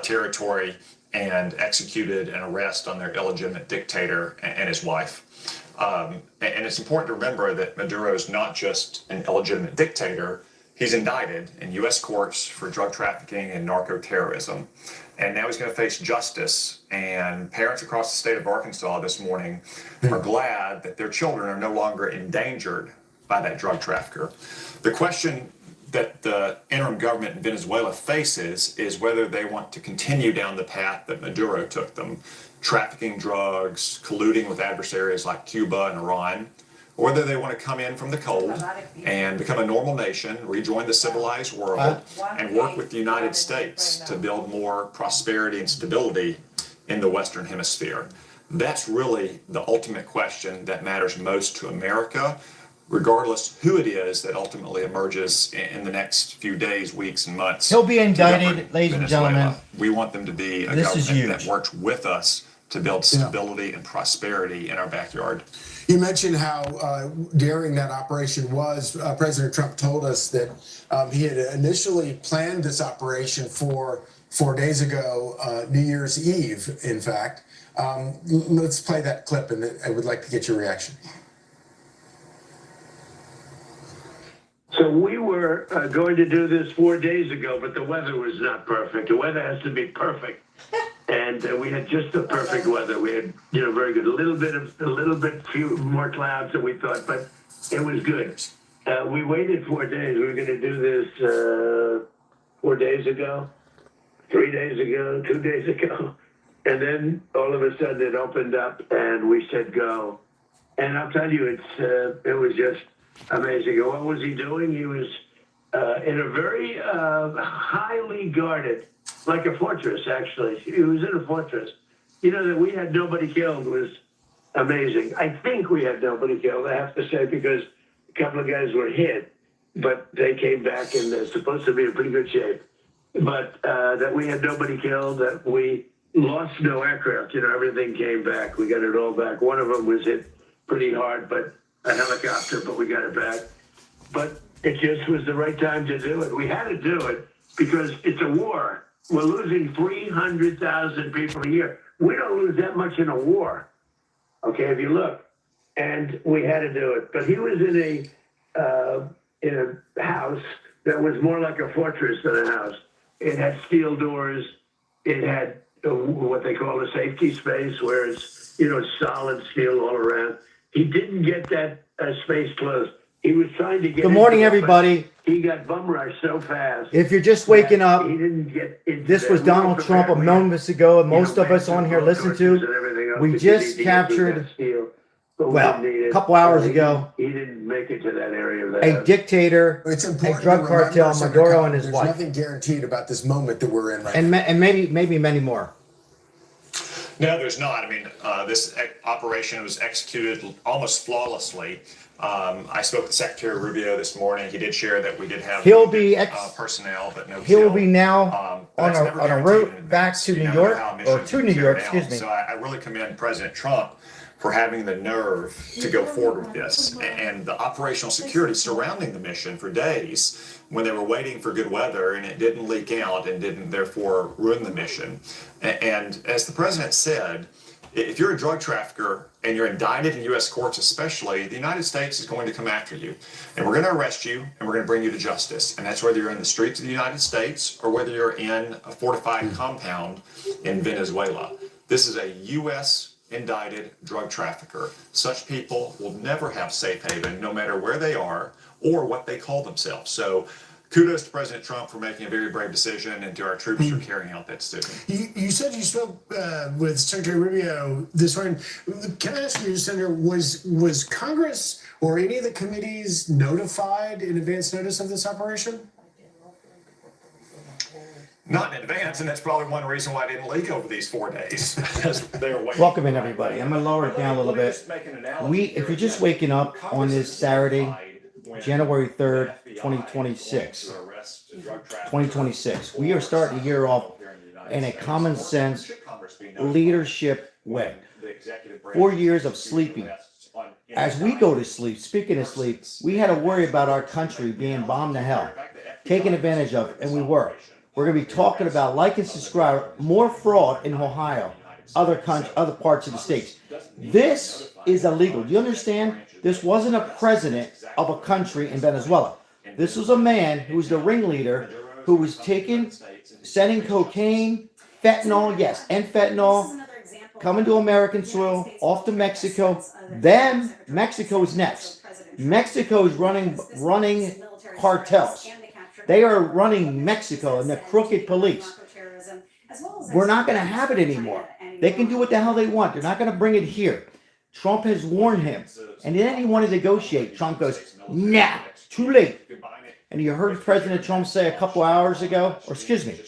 territory and executed an arrest on their illegitimate dictator and his wife. And it's important to remember that Maduro is not just an illegitimate dictator. He's indicted in U.S. courts for drug trafficking and narco-terrorism. And now he's going to face justice. And parents across the state of Arkansas this morning are glad that their children are no longer endangered by that drug trafficker. The question that the interim government in Venezuela faces is whether they want to continue down the path that Maduro took them, trafficking drugs, colluding with adversaries like Cuba and Iran, or whether they want to come in from the cold and become a normal nation, rejoin the civilized world, and work with the United States to build more prosperity and stability in the Western Hemisphere. That's really the ultimate question that matters most to America, regardless who it is that ultimately emerges in the next few days, weeks, and months.
He'll be indicted, ladies and gentlemen.
We want them to be a government that works with us to build stability and prosperity in our backyard.
You mentioned how daring that operation was. President Trump told us that he had initially planned this operation for 4 days ago, New Year's Eve, in fact. Let's play that clip, and I would like to get your reaction.
So we were going to do this 4 days ago, but the weather was not perfect. The weather has to be perfect. And we had just the perfect weather. We had, very good. A little bit few more clouds than we thought, but it was good. We waited 4 days. We were going to do this 4 days ago, 3 days ago, 2 days ago. And then all of a sudden it opened up and we said go. And I'll tell you, it was just amazing. And what was he doing? He was in a very highly guarded, like a fortress, actually. He was in a fortress. That we had nobody killed was amazing. I think we had nobody killed, I have to say, because a couple of guys were hit, but they came back and they're supposed to be in pretty good shape. But that we had nobody killed, that we lost no aircraft. Everything came back. We got it all back. One of them was hit pretty hard, but a helicopter, but we got it back. But it just was the right time to do it. We had to do it because it's a war. We're losing 300,000 people a year. We don't lose that much in a war, okay, if you look. And we had to do it. But he was in a house that was more like a fortress than a house. It had steel doors. It had what they call a safety space, where it's, solid steel all around. He didn't get that space closed. He was trying to get.
Good morning, everybody.
He got bum rushed so fast.
If you're just waking up,
he didn't get into
this was Donald Trump a moment ago, and most of us on here listened to. We just captured, a couple hours ago,
he didn't make it to that area.
a dictator, a drug cartel, Maduro, and his wife.
There's nothing guaranteed about this moment that we're in right
now. And maybe many more.
No, there's not. I mean, this operation was executed almost flawlessly. I spoke with Secretary Rubio this morning. He did share that we did have
He'll be
personnel, but no
He'll
kill.
be now
But
on
that's never
a
guaranteed in
route back
advance.
to
You
New
never know
York,
how a
or
mission's
to
gonna
New
be
York,
carried out.
excuse me.
So I really commend President Trump for having the nerve to go forward with this, and the operational security surrounding the mission for days when they were waiting for good weather, and it didn't leak out and didn't therefore ruin the mission. And as the president said, if you're a drug trafficker and you're indicted in U.S. courts especially, the United States is going to come after you. And we're going to arrest you and we're going to bring you to justice. And that's whether you're in the streets of the United States or whether you're in a fortified compound in Venezuela. This is a U.S. indicted drug trafficker. Such people will never have safe haven, no matter where they are or what they call themselves. So kudos to President Trump for making a very brave decision, and to our troops for carrying out that decision.
You said you spoke with Secretary Rubio this morning. Can I ask you, Senator, was Congress or any of the committees notified in advance notice of this operation?
Not in advance, and that's probably one reason why it didn't leak over these 4 days. Because they were waiting.
Welcome in, everybody. I'm gonna lower it down a little bit. If you're just waking up on this Saturday, January 3rd, 2026, 2026, we are starting the year off in a common sense leadership way. 4 years of sleeping. As we go to sleep, speaking of sleep, we had to worry about our country being bombed to hell, taken advantage of, and we were. We're going to be talking about, like and subscribe, more fraud in Ohio, other parts of the states. This is illegal. Do you understand? This wasn't a president of a country in Venezuela. This was a man who was the ringleader, who was sending cocaine, fentanyl, yes, and fentanyl, coming to American soil, off to Mexico. Then Mexico is next. Mexico is running cartels. They are running Mexico and the crooked police. We're not going to have it anymore. They can do what the hell they want. They're not going to bring it here. Trump has warned him. And then he wanted to negotiate. Trump goes, nah, too late. And you heard President Trump say a couple hours ago, or excuse me,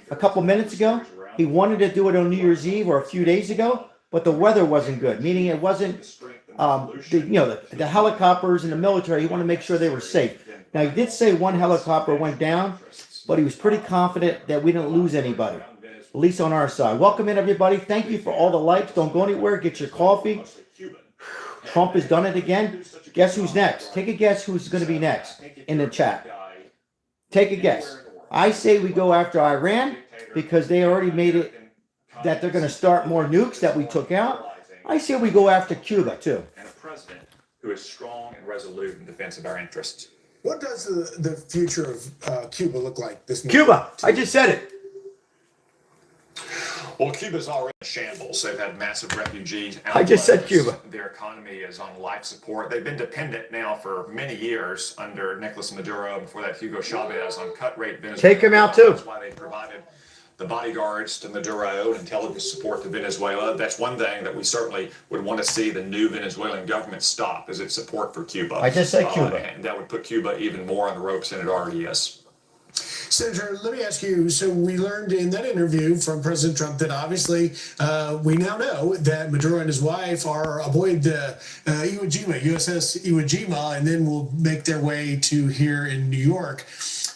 a couple minutes ago, he wanted to do it on New Year's Eve or a few days ago, but the weather wasn't good, meaning it wasn't, the helicopters and the military, he wanted to make sure they were safe. Now, he did say one helicopter went down, but he was pretty confident that we didn't lose anybody, at least on our side. Welcome in, everybody. Thank you for all the likes. Don't go anywhere. Get your coffee. Trump has done it again. Guess who's next? Take a guess who's going to be next in the chat. Take a guess. I say we go after Iran because they already made it that they're going to start more nukes that we took out. I say we go after Cuba, too.
And a president who is strong and resolute in defense of our interests.
What does the future of Cuba look like this morning?
Cuba. I just said it.
Well, Cuba's already in shambles. They've had massive refugee outflows.
I just said Cuba.
Their economy is on life support. They've been dependent now for many years under Nicolas Maduro, before that Hugo Chavez, on cut-rate Venezuela.
Take him out, too.
That's why they provided the bodyguards to Maduro and intelligence support to Venezuela. That's one thing that we certainly would want to see the new Venezuelan government stop, is its support for Cuba.
I just said Cuba.
And that would put Cuba even more on the ropes than it already is.
Senator, let me ask you, so we learned in that interview from President Trump that obviously we now know that Maduro and his wife are aboard the Iwo Jima, USS Iwo Jima, and then will make their way to here in New York.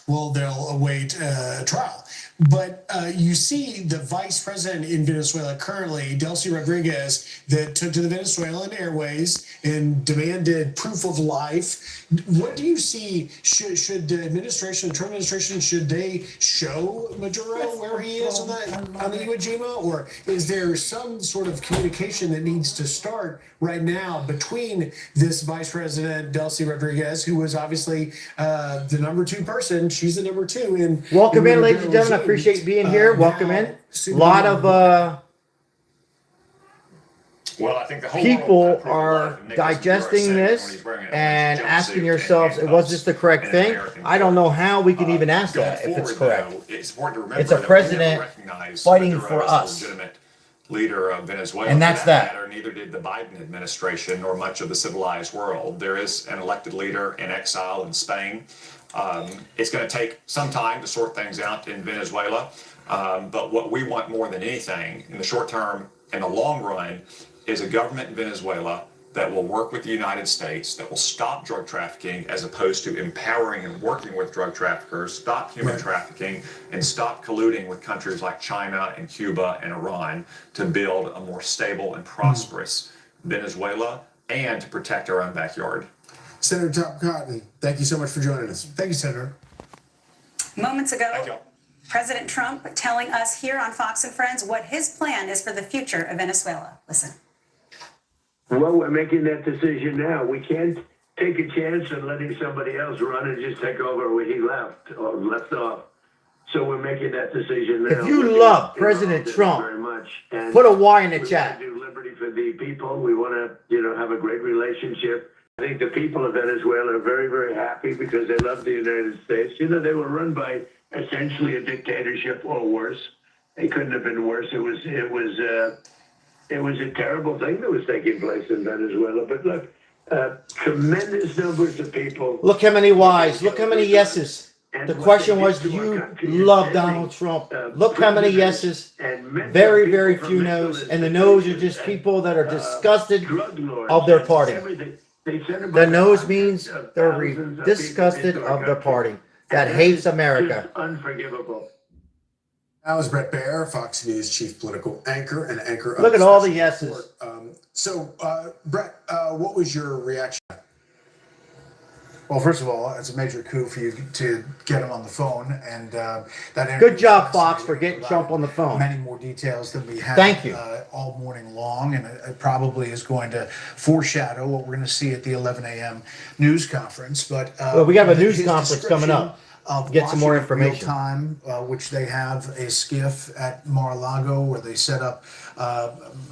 Well, they'll await trial. But you see the vice president in Venezuela currently, Delcy Rodriguez, that took to the Venezuelan airways and demanded proof of life. What do you see? Should the administration, Trump administration, should they show Maduro where he is on the Iwo Jima? Or is there some sort of communication that needs to start right now between this vice president, Delcy Rodriguez, who was obviously the number 2 person? She's the number 2 in.
Welcome in, ladies and gentlemen. I appreciate being here. Welcome in. A lot of
Well, I think the whole
people are digesting this and asking yourselves, was this the correct thing? I don't know how we can even ask that if it's correct.
It's important to remember
It's a
that we
president
never recognized
fighting
Maduro
for
as a
us.
legitimate leader of Venezuela.
And that's
for
that.
matter. Neither did the Biden administration nor much of the civilized world. There is an elected leader in exile in Spain. It's going to take some time to sort things out in Venezuela. But what we want more than anything in the short term in the long run is a government in Venezuela that will work with the United States, that will stop drug trafficking as opposed to empowering and working with drug traffickers, stop human trafficking, and stop colluding with countries like China and Cuba and Iran to build a more stable and prosperous Venezuela and to protect our own backyard.
Senator Tom Cotton, thank you so much for joining us.
Thank you, Senator.
Moments
Thank
ago,
you.
President Trump telling us here on Fox and Friends what his plan is for the future of Venezuela. Listen.
Well, we're making that decision now. We can't take a chance on letting somebody else run and just take over where he left or left off. So we're making that decision now.
If you love President Trump,
very much. And
put a Y in the
we
chat.
want to do liberty for the people. We want to, have a great relationship. I think the people of Venezuela are very, very happy because they love the United States. They were run by essentially a dictatorship or worse. It couldn't have been worse. It was a terrible thing that was taking place in Venezuela. But look, tremendous numbers of people.
Look how many Ys. Look how many yeses. The question was, do you love Donald Trump? Look how many yeses. Very, very few no's. And the no's are just people that are disgusted of their party. The no's means they're disgusted of their party that hates America.
Unforgivable.
That was Brett Baer, Fox News chief political anchor and anchor of
Look at all the
Special
yeses.
Report. Brett, what was your reaction?
Well, first of all, it's a major coup for you to get him on the phone, and that interview
Good
was
job, Fox, for
fascinating.
getting
Provided
Trump on the phone.
Many more details than we had.
Thank you.
All morning long, and it probably is going to foreshadow what we're going to see at the 11 a.m. news conference. But
Well, we have a news
his
conference coming up.
of
Get some more
watching it real
information.
time, which they have a skiff at Mar-a-Lago where they set up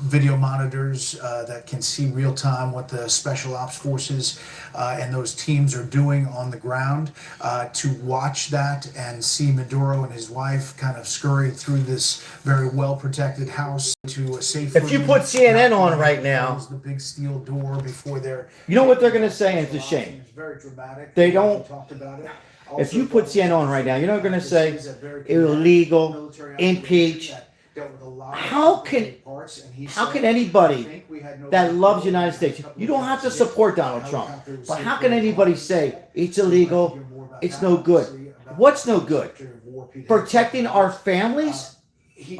video monitors that can see real time what the special ops forces and those teams are doing on the ground. To watch that and see Maduro and his wife kind of scurry through this very well protected house to a safe
If you
room,
put CNN
not
on right now,
close the big steel door before they're
you know what they're going to say, and it's a shame.
It's very dramatic.
They
We
don't-
talked about it.
If you put CNN on right now, you're not going to say illegal, impeach. How can anybody that loves the United States, you don't have to support Donald Trump, but how can anybody say it's illegal, it's no good? What's no good? Protecting our families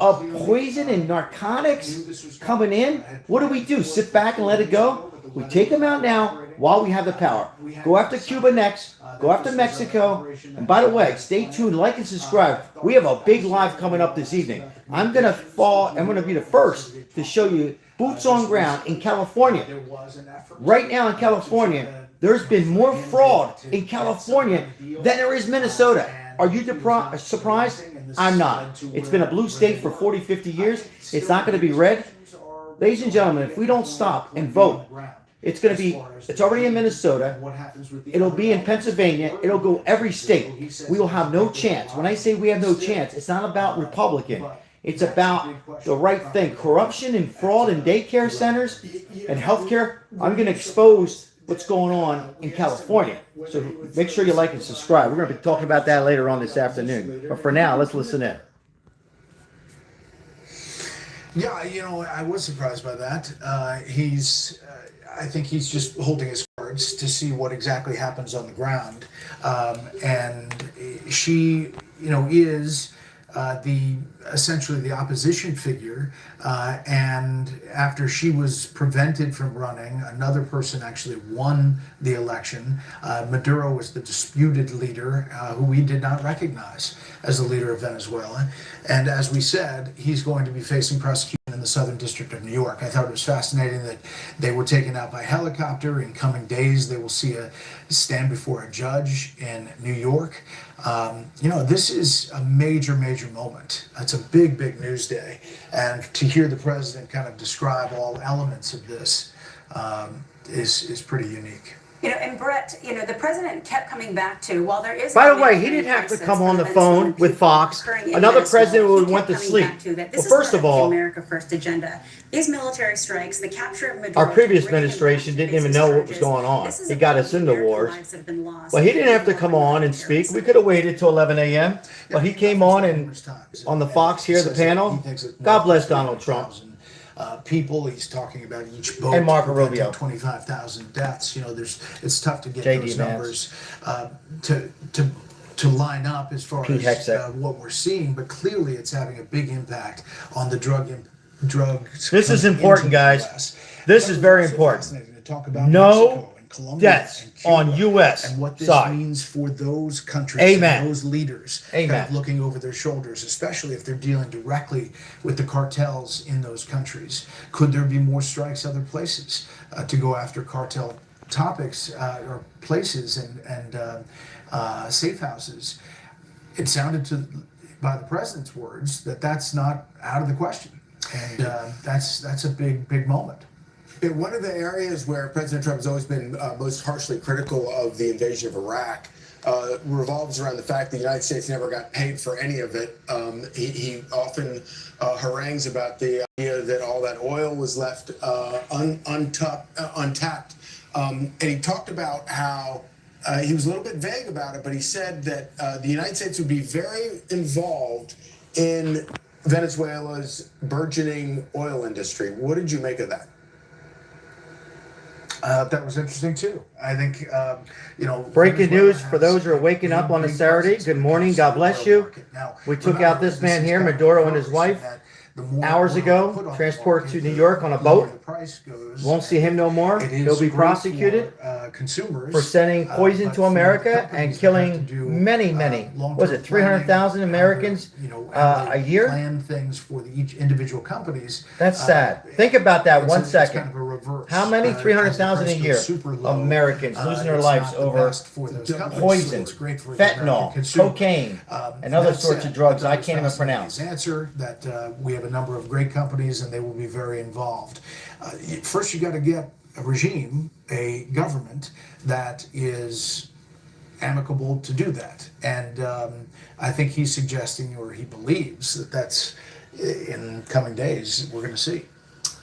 of poison and narcotics coming in? What do? Sit back and let it go? We take them out now while we have the power. Go after Cuba next. Go after Mexico. And by the way, stay tuned, like and subscribe. We have a big live coming up this evening. I'm going to be the first to show you boots on ground in California. Right now in California, there's been more fraud in California than there is Minnesota. Are you surprised? I'm not. It's been a blue state for 40, 50 years. It's not going to be red. Ladies and gentlemen, if we don't stop and vote, it's already in Minnesota. It'll be in Pennsylvania. It'll go every state. We will have no chance. When I say we have no chance, it's not about Republican. It's about the right thing. Corruption and fraud in daycare centers and healthcare. I'm going to expose what's going on in California. So make sure you like and subscribe. We're going to be talking about that later on this afternoon. But for now, let's listen in.
Yeah, I was surprised by that. I think he's just holding his cards to see what exactly happens on the ground. And she, is essentially the opposition figure. And after she was prevented from running, another person actually won the election. Maduro was the disputed leader, who we did not recognize as the leader of Venezuela. And as we said, he's going to be facing prosecution in the Southern District of New York. I thought it was fascinating that they were taken out by helicopter. In coming days, they will stand before a judge in New York. This is a major, major moment. It's a big, big news day. And to hear the president kind of describe all elements of this is pretty unique.
And Brett, the president kept coming back to, while there is...
By the way, he didn't have to come on the phone with Fox. Another president would went to sleep. Well, first of all,
America First agenda. These military strikes, the capture of Maduro...
our previous administration didn't even know what was going on. He got us into wars. Well, he didn't have to come on and speak. We could have waited till 11 a.m. But he came on and on the Fox here, the panel. God bless Donald Trump.
people. He's talking about each boat.
And Marco
preventing
Rubio.
25,000 deaths. You know, it's tough to get
JD
those
Vance.
numbers to line up as far
Pete
as
Hegseth.
what we're seeing, but clearly it's having a big impact on the drugs.
This is
coming
important,
into the
guys.
US.
This
But
is
it's
very
also
important.
fascinating to talk about
No
Mexico and Colombia
deaths
and Cuba
on U.S.
and what this
side.
means for those countries
Amen.
and those leaders
Amen.
kind of looking over their shoulders, especially if they're dealing directly with the cartels in those countries. Could there be more strikes other places to go after cartel topics or places and safe houses? It sounded by the president's words that that's not out of the question, and that's a big moment.
One of the areas where President Trump has always been most harshly critical of the invasion of Iraq revolves around the fact that the United States never got paid for any of it. He often harangues about the idea that all that oil was left untapped. And he talked about how he was a little bit vague about it, but he said that the United States would be very involved in Venezuela's burgeoning oil industry. What did you make of that?
That was interesting too. I think,
Breaking news for those who are waking up on a Saturday. Good morning. God bless you. We took out this man here, Maduro, and his wife, hours ago, transported to New York on a boat. Won't see him no more. He'll be prosecuted for sending poison to America and killing many, was it 300,000 Americans a year?
Plan things for each individual companies.
That's sad. Think about that
It's
one
kind
second.
of a reverse.
How many
As the
300,000 a
price
year
goes super
of
low,
Americans losing their
it's
lives
not the
over
best for those companies, so
poison,
it's great for the American
fentanyl,
consumer.
cocaine, and other
That
sorts
said,
of drugs
thought
I
it was
can't even
fascinating,
pronounce.
his answer that we have a number of great companies and they will be very involved. First, you got to get a regime, a government that is amicable to do that. And I think he's suggesting, or he believes, that that's in coming days we're going to see.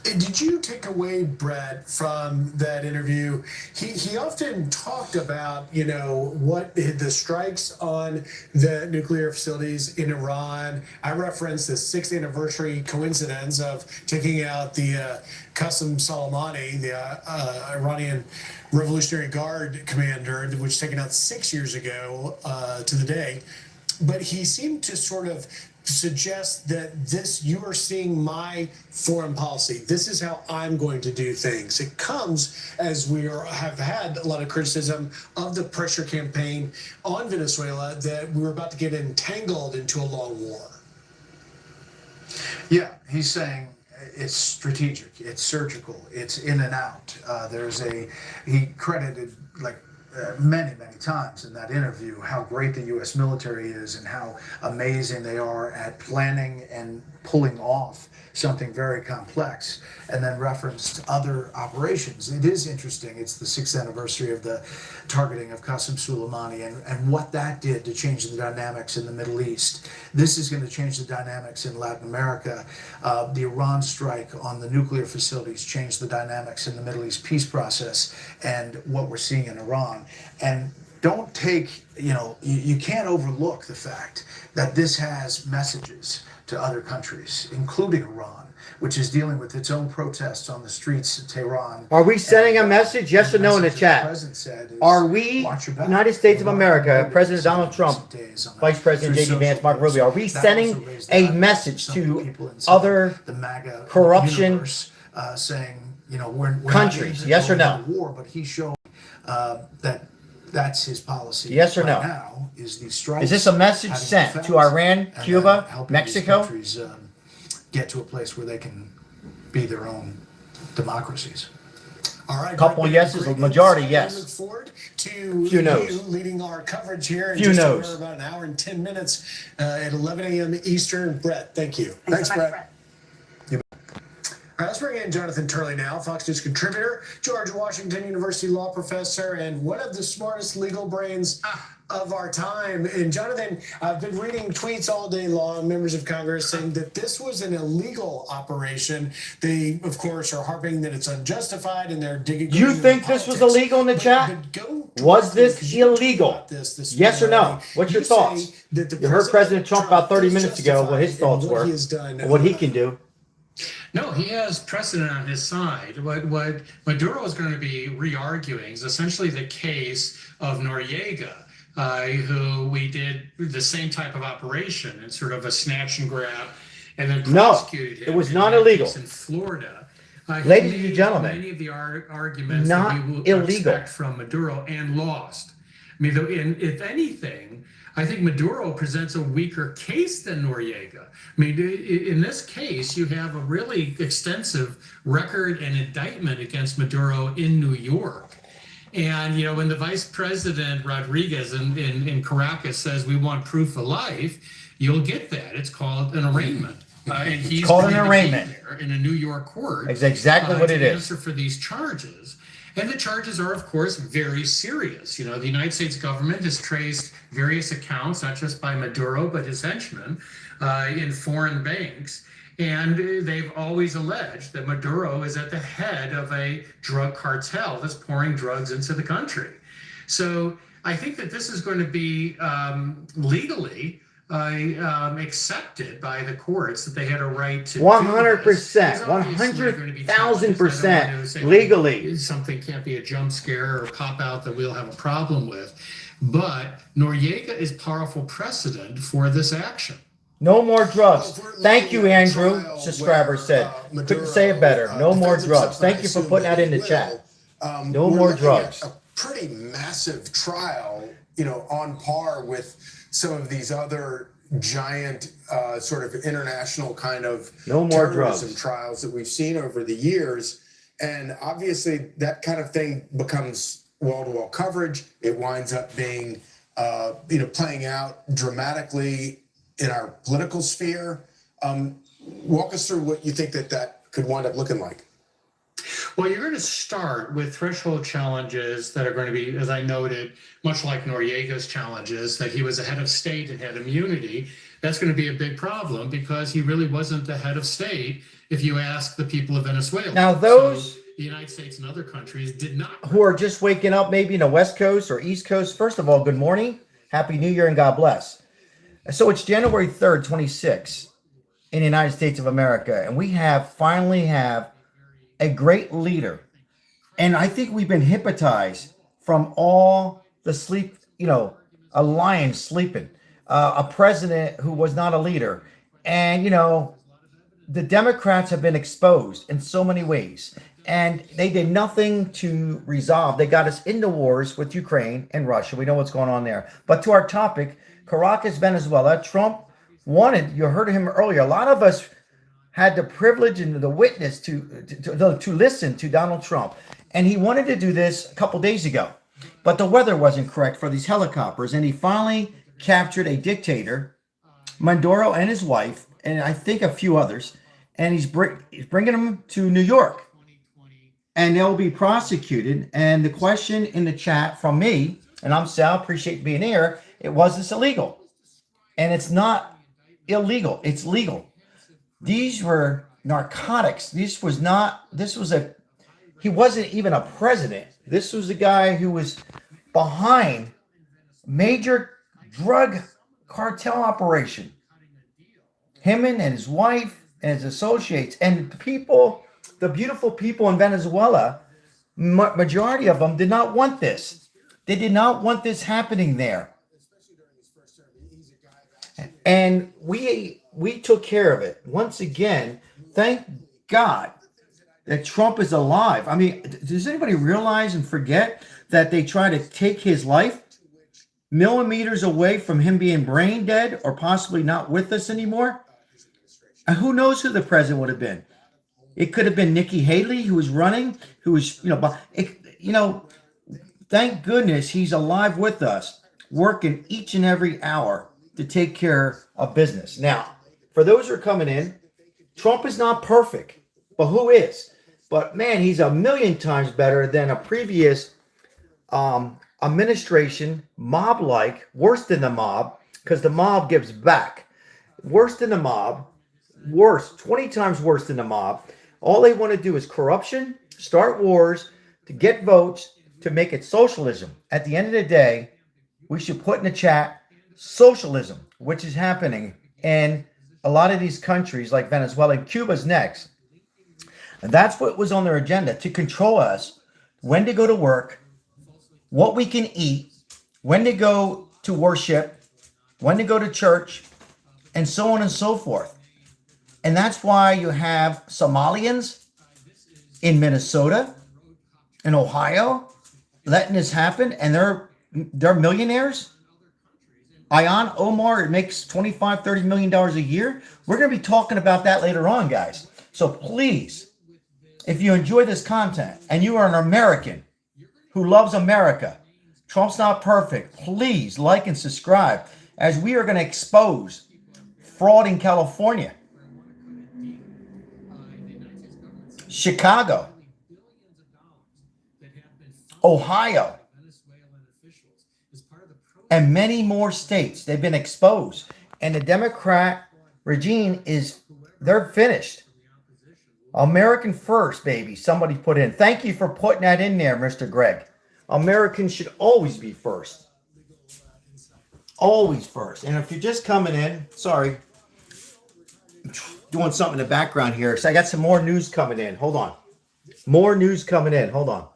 Did you take away, Brett, from that interview? He often talked about, what the strikes on the nuclear facilities in Iran. I referenced the 6th anniversary coincidence of taking out the Qasem Soleimani, the Iranian Revolutionary Guard commander, which was taken out 6 years ago to the day. But he seemed to sort of suggest that you are seeing my foreign policy. This is how I'm going to do things. It comes as have had a lot of criticism of the pressure campaign on Venezuela that we were about to get entangled into a long war.
Yeah, he's saying it's strategic, it's surgical, it's in and out. He credited many times in that interview how great the U.S. military is and how amazing they are at planning and pulling off something very complex, and then referenced other operations. It is interesting. It's the 6th anniversary of the targeting of Qasem Soleimani and what that did to change the dynamics in the Middle East. This is going to change the dynamics in Latin America. The Iran strike on the nuclear facilities changed the dynamics in the Middle East peace process and what we're seeing in Iran. And don't take, you can't overlook the fact that this has messages to other countries, including Iran, which is dealing with its own protests on the streets of Tehran.
Are we sending a message, yes or no, in the chat? Are we, United States of America, President Donald Trump, Vice President J.D. Vance, Marco Rubio, are we sending a message to other corruption
saying, we're
countries, yes or no?
War, but he showed that that's his policy.
Yes or no?
Right now is these strikes.
Is this a message sent to Iran, Cuba, Mexico?
Countries get to a place where they can be their own democracies.
All right.
Couple yeses, a majority yes.
We look forward to
Few no's.
you leading our coverage here in
Few
just
no's.
over about an hour and 10 minutes at 11 a.m. Eastern. Brett, thank you.
Thanks so much, Brett.
All right, let's bring in Jonathan Turley now, Fox News contributor, George Washington University law professor, and one of the smartest legal brains of our time. And Jonathan, I've been reading tweets all day long, members of Congress saying that this was an illegal operation. They, of course, are harping that it's unjustified and they're digging.
You think this was illegal in the chat? Was this illegal? Yes or no? What's your thoughts? You heard President Trump about 30 minutes ago what his thoughts were, what he can do.
No, he has precedent on his side. What Maduro is going to be re-arguing is essentially the case of Noriega, who we did the same type of operation and sort of a snatch and grab, and then prosecuted him.
It was not illegal.
In Florida.
Ladies and gentlemen,
many of the arguments
not
that we will
illegal.
expect from Maduro and lost. I mean, if anything, I think Maduro presents a weaker case than Noriega. I mean, in this case, you have a really extensive record and indictment against Maduro in New York. And, you know, when the Vice President Rodriguez in Caracas says we want proof of life, you'll get that. It's called an arraignment. And he's
called an
going to be
arraignment
there in a New York court.
That's exactly what it
to
is.
answer for these charges. And the charges are, of course, very serious. You know, the United States government has traced various accounts, not just by Maduro, but his henchmen in foreign banks. And they've always alleged that Maduro is at the head of a drug cartel that's pouring drugs into the country. So I think that this is going to be legally accepted by the courts that they had a right to
100%, 100,000% legally.
Something can't be a jump scare or pop out that we'll have a problem with. But Noriega is powerful precedent for this action.
No more drugs. Thank you, Andrew. Subscriber said. Couldn't say it better. No more drugs. Thank you for putting that in the chat. No more drugs.
A pretty massive trial, you know, on par with some of these other giant sort of international kind of
no more
terrorism
drugs
trials that we've seen over the years. And obviously that kind of thing becomes wall-to-wall coverage. It winds up being, you know, playing out dramatically in our political sphere. Walk us through what you think that could wind up looking like.
Well, you're going to start with threshold challenges that are going to be, as I noted, much like Noriega's challenges, that he was a head of state and had immunity. That's going to be a big problem because he really wasn't the head of state if you ask the people of Venezuela.
Now, those...
So the United States and other countries did not...
Who are just waking up maybe in the West Coast or East Coast, first of all, good morning, Happy New Year, and God bless. So it's January 3rd, 26 in the United States of America, and we finally have a great leader. And I think we've been hypnotized from all the sleep, you know, a lion sleeping, a president who was not a leader. And, you know, the Democrats have been exposed in so many ways, and they did nothing to resolve. They got us into wars with Ukraine and Russia. We know what's going on there. But to our topic, Caracas, Venezuela, Trump wanted, you heard him earlier, a lot of us had the privilege and the witness to listen to Donald Trump. And he wanted to do this a couple days ago. But the weather wasn't correct for these helicopters. And he finally captured a dictator, Mandoro, and his wife, and I think a few others. And he's bringing them to New York. And they'll be prosecuted. And the question in the chat from me, and I'm Sal, appreciate being here, was this illegal? And it's not illegal. It's legal. These were narcotics. He wasn't even a president. This was a guy who was behind major drug cartel operation. Him and his wife and his associates and the beautiful people in Venezuela, majority of them did not want this. They did not want this happening there. And we took care of it. Once again, thank God that Trump is alive. I mean, does anybody realize and forget that they try to take his life millimeters away from him being brain dead or possibly not with us anymore? And who knows who the president would have been? It could have been Nikki Haley, who was running, who was, thank goodness he's alive with us, working each and every hour to take care of business. Now, for those who are coming in, Trump is not perfect, but who is? But man, he's a million times better than a previous administration, mob-like, worse than the mob, because the mob gives back. Worse than the mob, 20 times worse than the mob. All they want to do is corruption, start wars, to get votes, to make it socialism. At the end of the day, we should put in the chat socialism, which is happening in a lot of these countries like Venezuela and Cuba's next. And that's what was on their agenda, to control us, when to go to work, what we can eat, when to go to worship, when to go to church, and so on and so forth. And that's why you have Somalians in Minnesota, in Ohio, letting this happen, and they're millionaires. Ayan Omar makes $25-30 million a year. We're going to be talking about that later on, guys. So please, if you enjoy this content and you are an American who loves America, Trump's not perfect, please like and subscribe, as we are going to expose fraud in California, Chicago, Ohio, and many more states. They've been exposed. And the Democrat regime they're finished. American first, baby. Somebody put in. Thank you for putting that in there, Mr. Greg. Americans should always be first. Always first. And if you're just coming in, sorry, I'm doing something in the background here. So I got some more news coming in. Hold on. More news coming in. Hold on.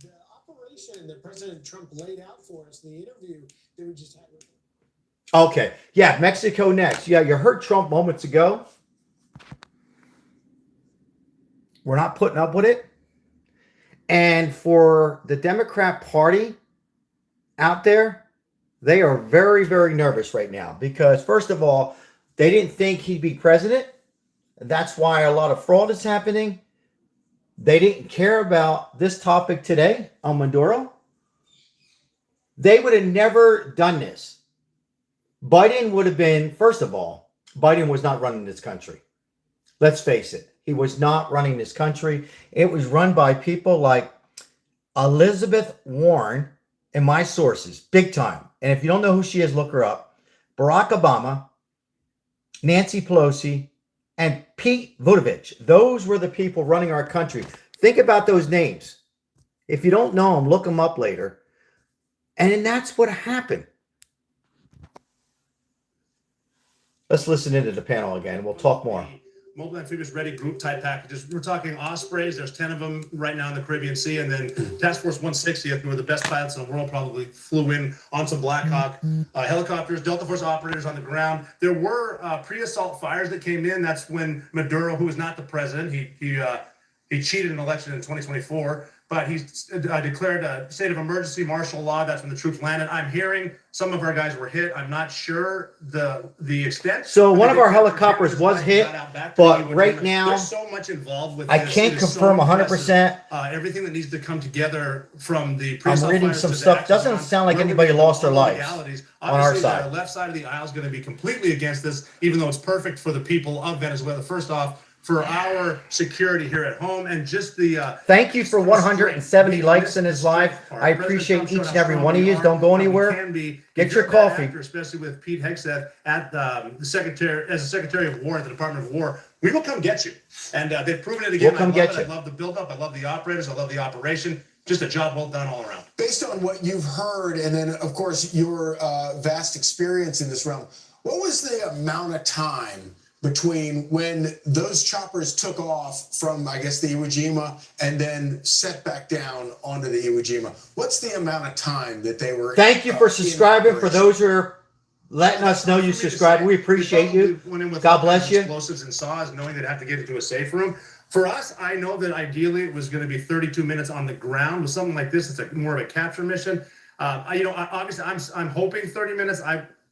The operation that President Trump laid out for us, the interview that we just had with him.
Okay. Yeah, Mexico next. Yeah, you heard Trump moments ago. We're not putting up with it. And for the Democrat Party out there, they are very, very nervous right now because, first of all, they didn't think he'd be president. That's why a lot of fraud is happening. They didn't care about this topic today on Maduro. They would have never done this. Biden would have been, first of all, Biden was not running this country. Let's face it. He was not running this country. It was run by people like Elizabeth Warren, in my sources, big time. And if you don't know who she is, look her up. Barack Obama, Nancy Pelosi, and Pete Buttigieg. Those were the people running our country. Think about those names. If you don't know them, look them up later. And that's what happened. Let's listen into the panel again. We'll talk more.
Mobile amphibious ready group type packages. We're talking Ospreys. There's 10 of them right now in the Caribbean Sea. And then Task Force 160th, who are the best pilots in the world, probably flew in on some Black Hawk helicopters, Delta Force operators on the ground. There were pre-assault fires that came in. That's when Maduro, who is not the president, he cheated an election in 2024, but he's declared a state of emergency, martial law. That's when the troops landed. I'm hearing some of our guys were hit. I'm not sure the extent.
So one of our helicopters was hit, but right now,
there's so much involved with
I can't confirm 100%.
Everything that needs to come together from the
I'm reading some stuff. Doesn't sound like anybody lost their lives on our side.
The left side of the aisle is going to be completely against this, even though it's perfect for the people of Venezuela. First off, for our security here at home, and just the
thank you for 170 likes in his live. I appreciate each and every one of you. Don't go anywhere. Get your coffee.
Especially with Pete Hegseth at the secretary, as a Secretary of War at the Department of War, we will come get you. And they've proven it again.
We'll come get you.
I love the buildup. I love the operators. I love the operation. Just a job well done all around.
Based on what you've heard, and then of course your vast experience in this realm, what was the amount of time between when those choppers took off from, I guess, the Iwo Jima and then set back down onto the Iwo Jima? What's the amount of time that they were?
Thank you for subscribing. For those who are letting us know you subscribe, we appreciate you. God bless you.
Explosives and saws, knowing they'd have to get into a safe room. For us, I know that ideally it was going to be 32 minutes on the ground. With something like this, it's more of a capture mission. Obviously, I'm hoping 30 minutes.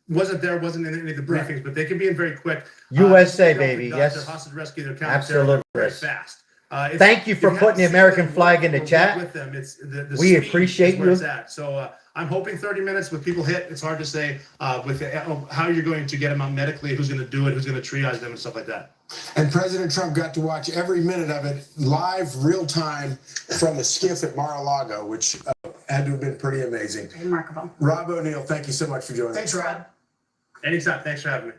Wasn't in any of the briefings, but they can be in very quick.
USA, baby, yes.
Their hostage rescue, their counter
Absolutely.
very fast.
Thank you for putting the American flag in the chat.
With them, it's the
we
speed
appreciate
is where
you.
it's at. So I'm hoping 30 minutes with people hit. It's hard to say with how you're going to get them out medically, who's going to do it, who's going to triage them, and stuff like that.
And President Trump got to watch every minute of it live, real time, from a skiff at Mar-a-Lago, which had to have been pretty amazing.
Remarkable.
Rob O'Neill, thank you so much for joining us.
Thanks, Rob.
Anytime. Thanks for having me.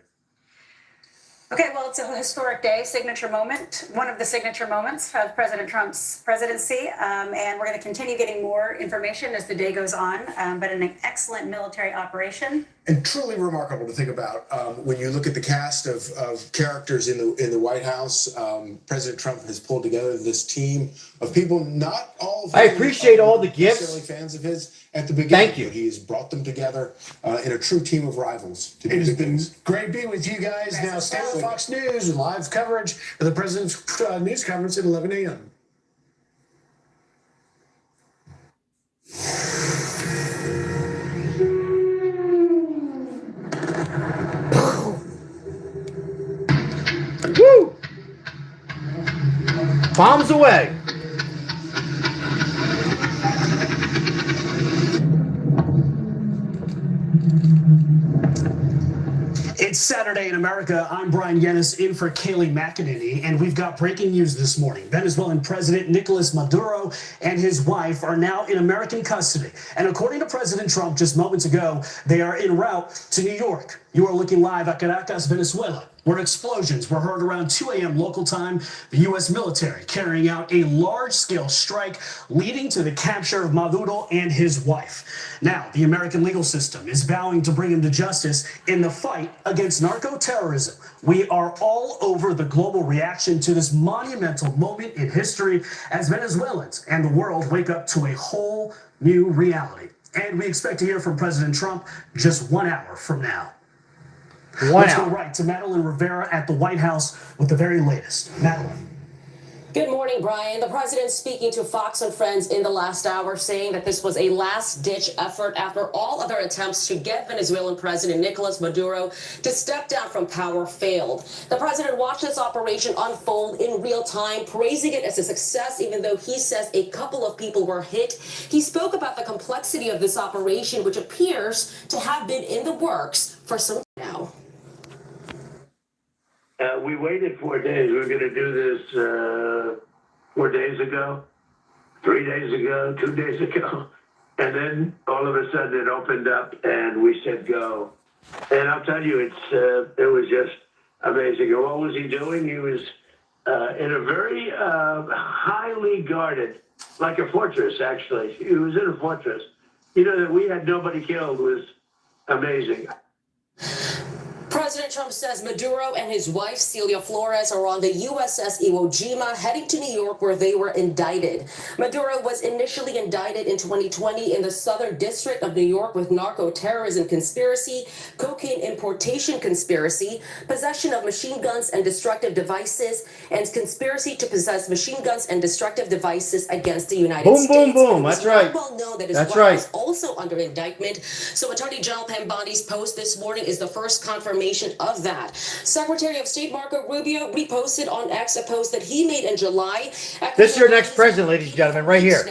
Okay, well, it's a historic day, signature moment, one of the signature moments of President Trump's presidency, and we're going to continue getting more information as the day goes on, but an excellent military operation
and truly remarkable to think about when you look at the cast of characters in the White House. President Trump has pulled together this team of people, not all of whom
I appreciate all the gifts.
necessarily fans of his at the beginning.
Thank you.
But he has brought them together in a true team of rivals.
It has been great being with you guys. Now stay with Fox News and live coverage of the president's news conference at 11 a.m.
Woo! Bombs away.
It's Saturday in America. I'm Brian Yennis in for Kayleigh McEnany, and we've got breaking news this morning. Venezuelan President Nicolas Maduro and his wife are now in American custody. And according to President Trump just moments ago, they are en route to New York. You are looking live at Caracas, Venezuela, where explosions were heard around 2 a.m. local time. The U.S. military carrying out a large-scale strike leading to the capture of Maduro and his wife. Now, the American legal system is vowing to bring him to justice in the fight against narco-terrorism. We are all over the global reaction to this monumental moment in history as Venezuelans and the world wake up to a whole new reality. And we expect to hear from President Trump just 1 hour from now. Let's go right to Madeline Rivera at the White House with the very latest. Madeline.
Good morning, Brian. The president speaking to Fox and Friends in the last hour, saying that this was a last-ditch effort after all other attempts to get Venezuelan President Nicolas Maduro to step down from power failed. The president watched this operation unfold in real time, praising it as a success, even though he says a couple of people were hit. He spoke about the complexity of this operation, which appears to have been in the works for some time now.
We waited 4 days. We were going to do this 4 days ago, 3 days ago, 2 days ago. And then all of a sudden it opened up and we said go. And I'll tell you, it was just amazing. And what was he doing? He was in a very highly guarded, like a fortress, actually. He was in a fortress. You know, that we had nobody killed was amazing.
President Trump says Maduro and his wife, Celia Flores, are on the USS Iwo Jima heading to New York where they were indicted. Maduro was initially indicted in 2020 in the Southern District of New York with narco-terrorism conspiracy, cocaine importation conspiracy, possession of machine guns and destructive devices, and conspiracy to possess machine guns and destructive devices against the United States.
Boom, boom, boom. That's right.
Well known that his
That's
wife
right.
is also under indictment. So Attorney General Pam Bondi's post this morning is the first confirmation of that. Secretary of State Marco Rubio reposted on X a post that he made in July.
This is your next president, ladies and gentlemen, right here.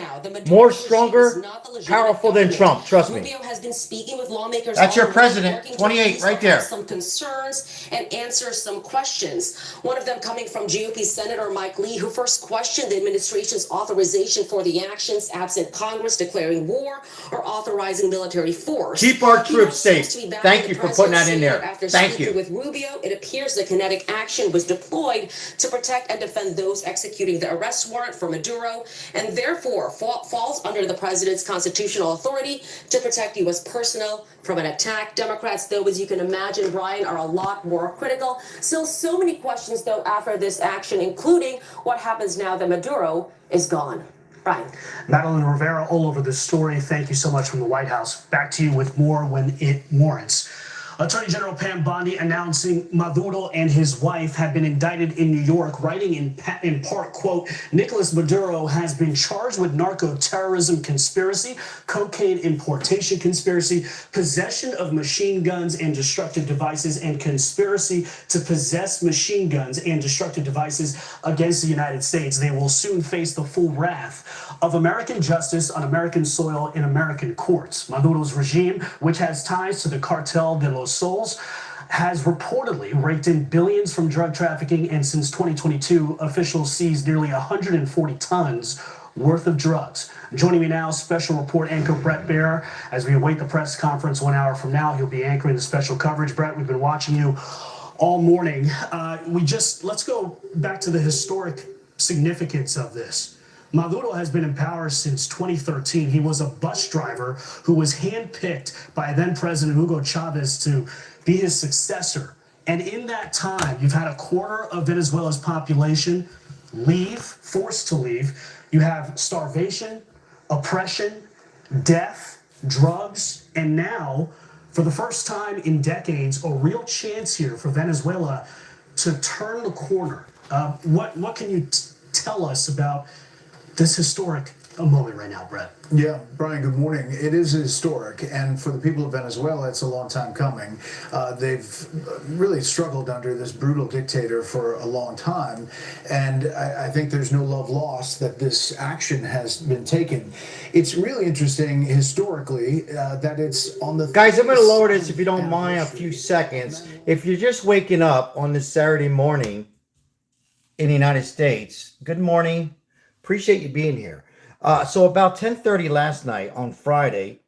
More stronger, powerful than Trump. Trust me.
Rubio has been speaking with lawmakers.
That's your president, 28, right there.
Some concerns and answer some questions. One of them coming from GOP Senator Mike Lee, who first questioned the administration's authorization for the actions absent Congress declaring war or authorizing military force.
Keep our troops safe. Thank you for putting that in there. Thank you.
With Rubio, it appears that kinetic action was deployed to protect and defend those executing the arrest warrant for Maduro, and therefore falls under the president's constitutional authority to protect U.S. personnel from an attack. Democrats, though, as you can imagine, Brian, are a lot more critical. Still so many questions, though, after this action, including what happens now that Maduro is gone. Brian.
Madeline Rivera all over this story. Thank you so much from the White House. Back to you with more when it warrants. Attorney General Pam Bondi announcing Maduro and his wife have been indicted in New York, writing in part, quote, Nicolas Maduro has been charged with narco-terrorism conspiracy, cocaine importation conspiracy, possession of machine guns and destructive devices, and conspiracy to possess machine guns and destructive devices against the United States. They will soon face the full wrath of American justice on American soil in American courts. Maduro's regime, which has ties to the cartel de los Sols, has reportedly raked in billions from drug trafficking, and since 2022, officials seized nearly 140 tons worth of drugs. Joining me now, special report anchor Brett Baer. As we await the press conference 1 hour from now, he'll be anchoring the special coverage. Brett, we've been watching you all morning. Let's go back to the historic significance of this. Maduro has been in power since 2013. He was a bus driver who was handpicked by then President Hugo Chavez to be his successor. And in that time, you've had a quarter of Venezuela's population leave, forced to leave. You have starvation, oppression, death, drugs, and now, for the first time in decades, a real chance here for Venezuela to turn the corner. What can you tell us about this historic moment right now, Brett?
Yeah, Brian, good morning. It is historic, and for the people of Venezuela, it's a long time coming. They've really struggled under this brutal dictator for a long time, and I think there's no love lost that this action has been taken. It's really interesting historically that it's on the...
Guys, I'm going to lower this, if you don't mind, a few seconds. If you're just waking up on this Saturday morning in the United States, good morning. Appreciate you being here. So about 10:30 last night on Friday,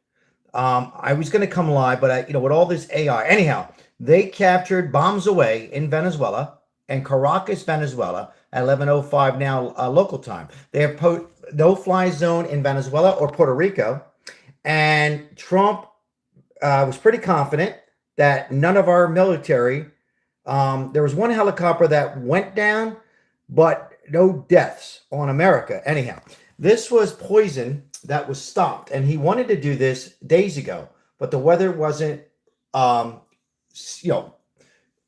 I was going to come live, but with all this AI, anyhow, they captured bombs away in Venezuela and Caracas, Venezuela at 11:05 now local time. They have no-fly zone in Venezuela or Puerto Rico, and Trump was pretty confident that none of our military. There was one helicopter that went down, but no deaths on America. Anyhow. This was poison that was stopped, and he wanted to do this days ago, but the weather wasn't, in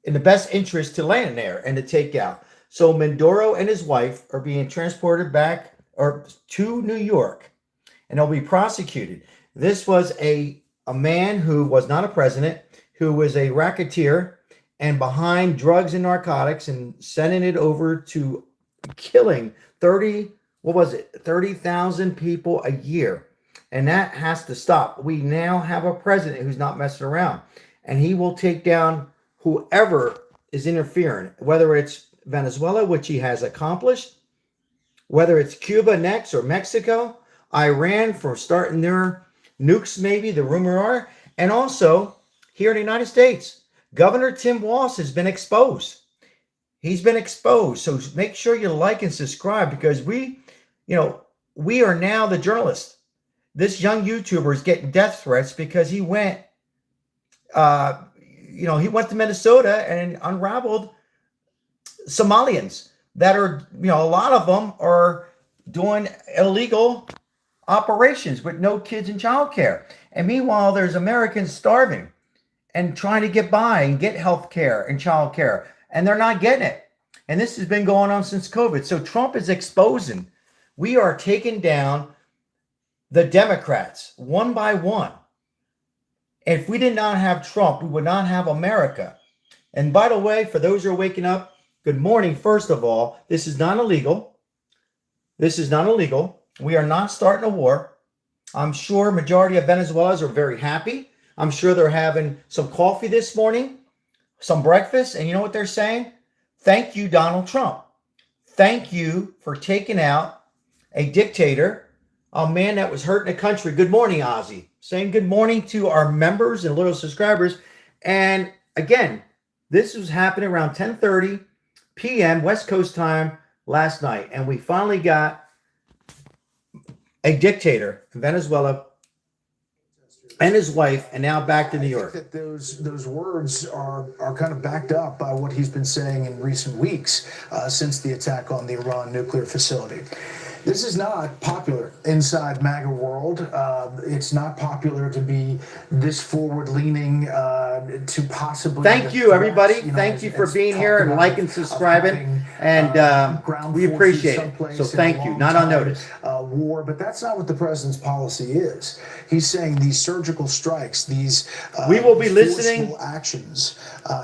the best interest to land there and to take out. So Mandoro and his wife are being transported back to New York, and they'll be prosecuted. This was a man who was not a president, who was a racketeer and behind drugs and narcotics and sending it over to killing 30,000 people a year. And that has to stop. We now have a president who's not messing around. And he will take down whoever is interfering, whether it's Venezuela, which he has accomplished, whether it's Cuba next or Mexico, Iran for starting their nukes, maybe, the rumor are, and also here in the United States. Governor Tim Walz has been exposed. He's been exposed. So make sure you like and subscribe, because we are now the journalists. This young YouTuber is getting death threats because he went, he went to Minnesota and unraveled Somalians that are, a lot of them are doing illegal operations with no kids in childcare. And meanwhile, there's Americans starving and trying to get by and get health care and child care, and they're not getting it. And this has been going on since COVID. So Trump is exposing. We are taking down the Democrats one by one. If we did not have Trump, we would not have America. And by the way, for those who are waking up, good morning. First of all, this is not illegal. This is not illegal. We are not starting a war. I'm sure majority of Venezuelans are very happy. I'm sure they're having some coffee this morning, some breakfast, and you know what they're saying? Thank you, Donald Trump. Thank you for taking out a dictator, a man that was hurting the country. Good morning, Ozzy. Saying good morning to our members and little subscribers. And again, this was happening around 10:30 p.m. West Coast time last night. And we finally got a dictator in Venezuela and his wife, and now back to New York.
I think that those words are kind of backed up by what he's been saying in recent weeks since the attack on the Iran nuclear facility. This is not popular inside MAGA world. It's not popular to be this forward-leaning to possibly...
Thank you, everybody. Thank you for being here and liking, subscribing, and we appreciate it. So thank you. Not on notice.
War, but that's not what the president's policy is. He's saying these surgical strikes, these
we will be listening
forceful actions,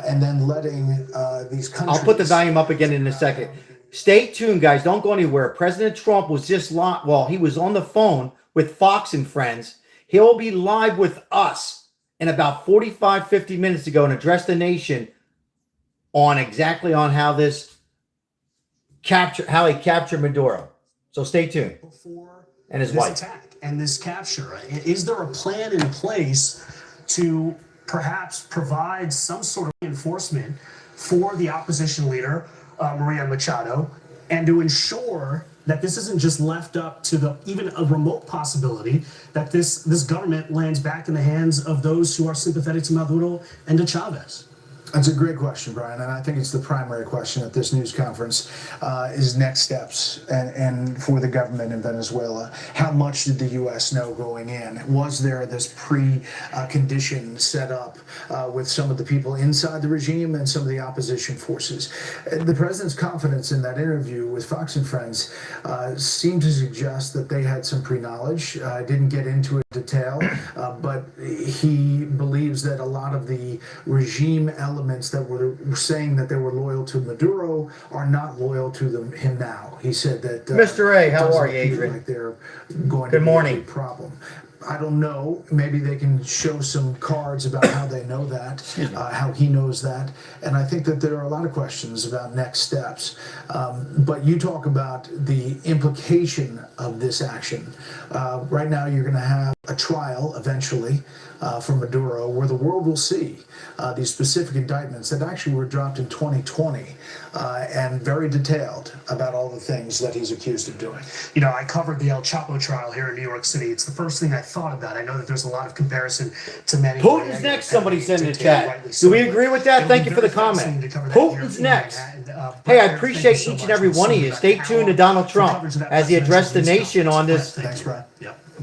and then letting these countries...
I'll put the volume up again in a second. Stay tuned, guys. Don't go anywhere. President Trump was just he was on the phone with Fox and Friends. He'll be live with us in about 45, 50 minutes to go and address the nation on how this how he captured Maduro. So stay tuned. And his wife.
Attack and this capture. Is there a plan in place to perhaps provide some sort of reinforcement for the opposition leader, Maria Machado, and to ensure that this isn't just left up to the even a remote possibility that this government lands back in the hands of those who are sympathetic to Maduro and to Chavez?
That's a great question, Brian, and I think it's the primary question at this news conference is next steps and for the government in Venezuela. How much did the U.S. know going in? Was there this pre-condition set up with some of the people inside the regime and some of the opposition forces? The president's confidence in that interview with Fox and Friends seemed to suggest that they had some pre-knowledge. I didn't get into it in detail, but he believes that a lot of the regime elements that were saying that they were loyal to Maduro are not loyal to him now. He said that
Mr. A, how are you, Adrian?
like they're going
Good
to
morning.
be a big problem. I don't know. Maybe they can show some cards about how they know that, how he knows that. And I think that there are a lot of questions about next steps. But you talk about the implication of this action. Right now, you're going to have a trial eventually for Maduro where the world will see these specific indictments that actually were dropped in 2020 and very detailed about all the things that he's accused of doing.
You know, I covered the El Chapo trial here in New York City. It's the first thing I thought about. I know that there's a lot of comparison to many.
Putin's next, somebody said in the chat. Do we agree with that? Thank you for the comment. Putin's next. Hey, I appreciate each and every one of you. Stay tuned to Donald Trump as he addressed the nation on this.
Thanks, Brian.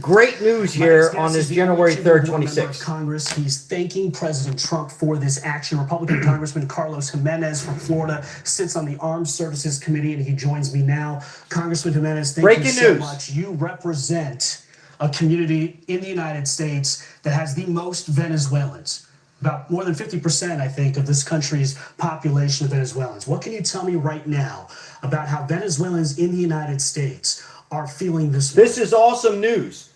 Great news here on this January 3rd, 26.
Congress, he's thanking President Trump for this action. Republican Congressman Carlos Jimenez from Florida sits on the Armed Services Committee, and he joins me now. Congressman Jimenez, thank you so much. You represent a community in the United States that has the most Venezuelans. About more than 50%, I think, of this country's population of Venezuelans. What can you tell me right now about how Venezuelans in the United States are feeling this way?
This is awesome news.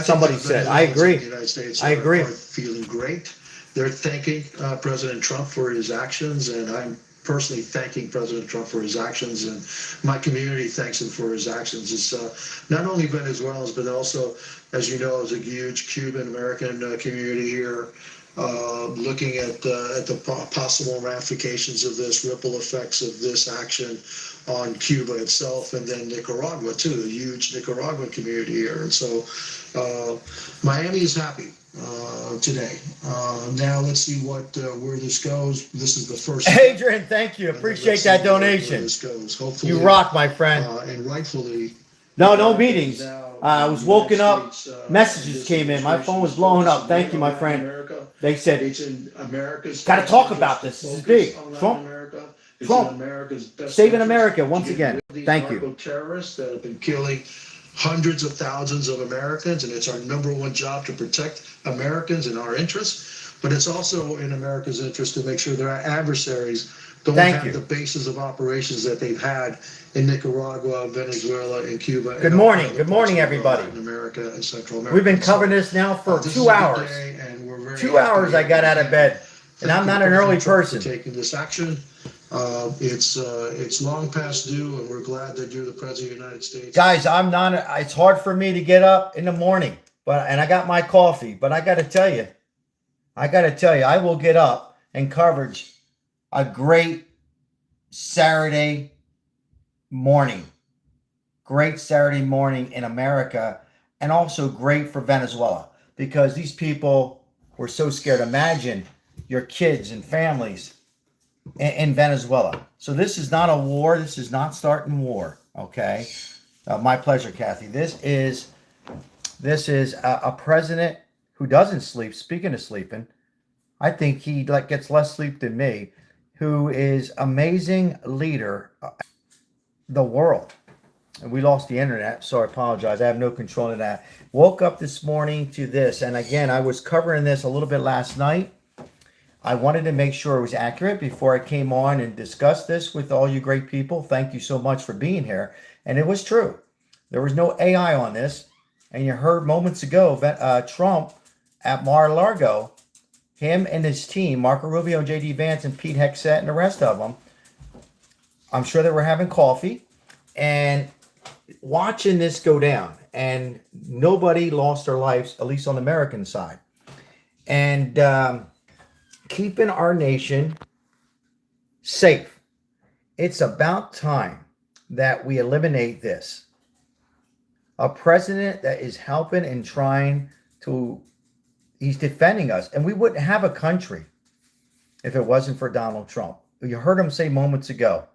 Somebody said. I agree.
The United States
I agree.
Are feeling great. They're thanking President Trump for his actions, and I'm personally thanking President Trump for his actions, and my community thanks him for his actions. It's not only Venezuelans, but also, as you know, there's a huge Cuban-American community here looking at the possible ramifications of this, ripple effects of this action on Cuba itself, and then Nicaragua too, a huge Nicaraguan community here. And so Miami is happy today. Now let's see where this goes. This is the first.
Adrian, thank you. Appreciate that donation.
This goes. Hopefully,
you rock, my friend.
And rightfully.
No meetings. I was woken up. Messages came in. My phone was blowing up. Thank you, my friend. They said, got to talk about this. This is big. Trump, saving America once again. Thank you.
Terrorists that have been killing hundreds of thousands of Americans, and it's our number one job to protect Americans and our interests. But it's also in America's interest to make sure that our adversaries don't have the bases of operations that they've had in Nicaragua, Venezuela, and Cuba.
Good morning. Good morning, everybody.
Latin America and Central America.
We've been covering this now for 2 hours. 2 hours I got out of bed, and I'm not an early person.
Taking this action. It's long past due, and we're glad that you're the President of the United States.
Guys, it's hard for me to get up in the morning, and I got my coffee, but I got to tell you, I will get up and coverage a great Saturday morning. Great Saturday morning in America, and also great for Venezuela, because these people were so scared. Imagine your kids and families in Venezuela. So this is not a war. This is not starting war. Okay. My pleasure, Kathy. This is a president who doesn't sleep. Speaking of sleeping, I think he gets less sleep than me, who is amazing leader the world. And we lost the internet, so I apologize. I have no control of that. Woke up this morning to this, and again, I was covering this a little bit last night. I wanted to make sure it was accurate before I came on and discussed this with all you great people. Thank you so much for being here. And it was true. There was no AI on this. And you heard moments ago that Trump at Mar-a-Lago, him and his team, Marco Rubio, J.D. Vance, and Pete Hegseth, and the rest of them, I'm sure they were having coffee and watching this go down. And nobody lost their lives, at least on the American side. And keeping our nation safe. It's about time that we eliminate this. A president that is helping and trying to, he's defending us. And we wouldn't have a country if it wasn't for Donald Trump. You heard him say moments ago.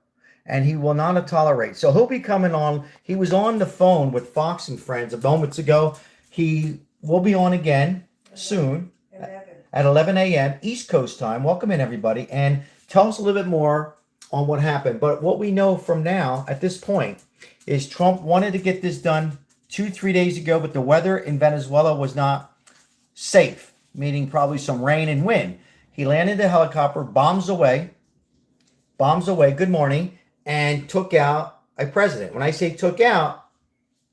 And he will not tolerate. So he'll be coming on. He was on the phone with Fox and Friends moments ago. He will be on again soon at 11 a.m. East Coast time. Welcome in, everybody. And tell us a little bit more on what happened. But what we know from now at this point is Trump wanted to get this done 2-3 days ago, but the weather in Venezuela was not safe, meaning probably some rain and wind. He landed the helicopter, bombs away, good morning, and took out a president. When I say took out,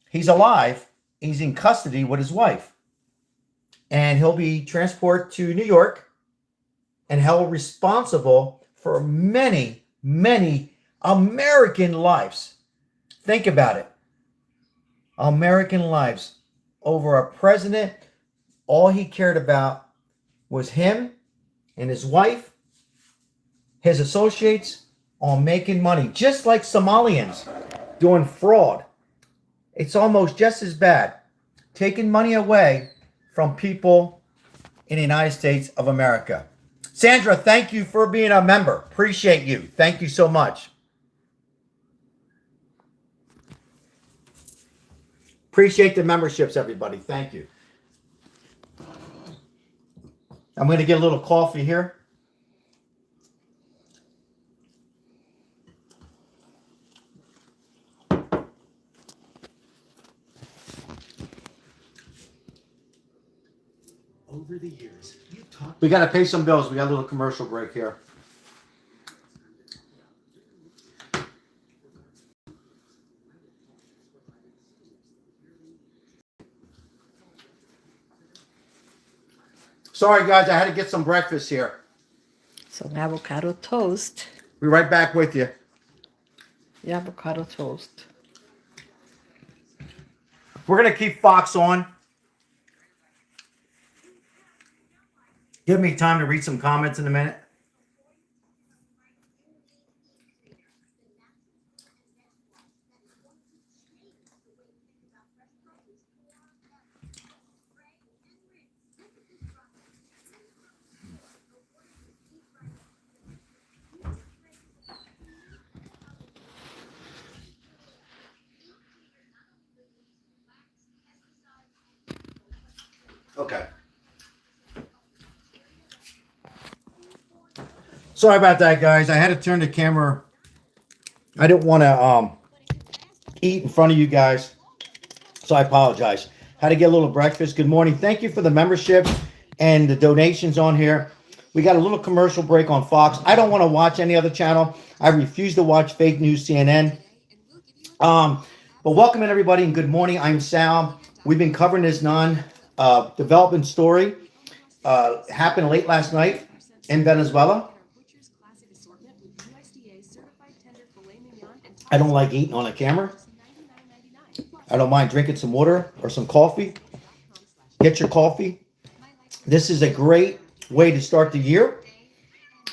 he's alive. He's in custody with his wife. And he'll be transported to New York and held responsible for many, many American lives. Think about it. American lives over a president. All he cared about was him and his wife, his associates, on making money. Just like Somalians doing fraud. It's almost just as bad. Taking money away from people in the United States of America. Sandra, thank you for being a member. Appreciate you. Thank you so much. Appreciate the memberships, everybody. Thank you. I'm going to get a little coffee here. Over the years, you've talked. We got to pay some bills. We got a little commercial break here. Sorry, guys, I had to get some breakfast here.
Some avocado toast.
Be right back with you.
The avocado toast.
We're going to keep Fox on. Give me time to read some comments in a minute. Okay. Sorry about that, guys. I had to turn the camera. I didn't want to eat in front of you guys, so I apologize. Had to get a little breakfast. Good morning. Thank you for the membership and the donations on here. We got a little commercial break on Fox. I don't want to watch any other channel. I refuse to watch fake news CNN. But welcome in, everybody, and good morning. I'm Sal. We've been covering this non-development story. Happened late last night in Venezuela. I don't like eating on a camera. I don't mind drinking some water or some coffee. Get your coffee. This is a great way to start the year.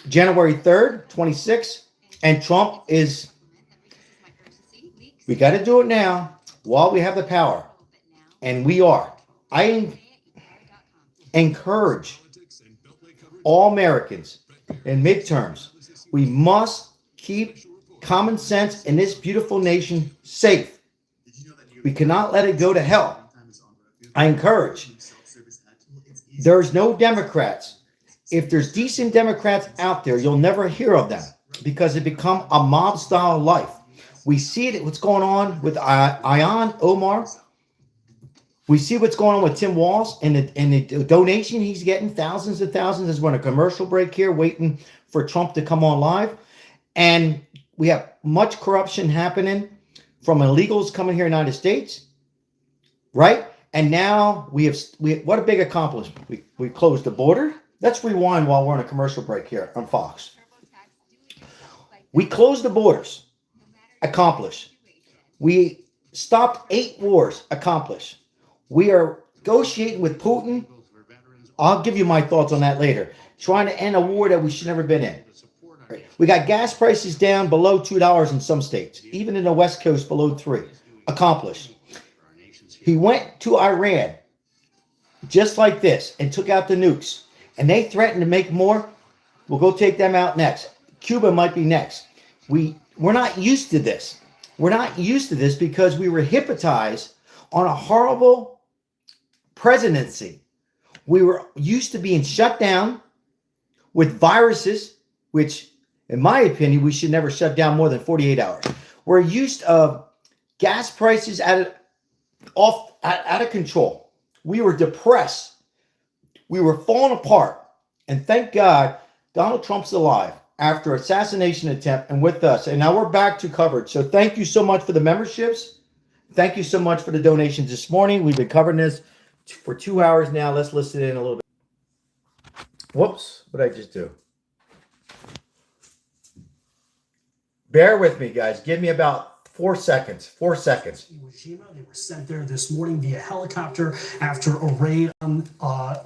January 3rd, 26th. And Trump is, we got to do it now while we have the power. And we are. I encourage all Americans in midterms. We must keep common sense in this beautiful nation safe. We cannot let it go to hell. I encourage. There's no Democrats. If there's decent Democrats out there, you'll never hear of them because it become a mob-style life. We see it. What's going on with Ian Omar. We see what's going on with Tim Walz and the donation he's getting, thousands and thousands. As we're on a commercial break here, waiting for Trump to come on live. And we have much corruption happening from illegals coming here in the United States, right? And now we have what a big accomplishment. We closed the border. Let's rewind while we're on a commercial break here on Fox. We closed the borders. Accomplished. We stopped 8 wars. Accomplished. We are negotiating with Putin. I'll give you my thoughts on that later. Trying to end a war that we should never been in. We got gas prices down below $2 in some states, even in the West Coast below $3. Accomplished. He went to Iran just like this and took out the nukes. And they threatened to make more. We'll go take them out next. Cuba might be next. We're not used to this. We're not used to this because we were hypnotized on a horrible presidency. We were used to being shut down with viruses, which, in my opinion, we should never shut down more than 48 hours. We're used of gas prices out of control. We were depressed. We were falling apart. And thank God Donald Trump's alive after assassination attempt and with us. And now we're back to coverage. So thank you so much for the memberships. Thank you so much for the donations this morning. We've been covering this for 2 hours now. Let's listen in a little bit. Whoops, what did I just do? Bear with me, guys. Give me about 4 seconds. 4 seconds.
Jenna, they were sent there this morning via helicopter after a raid on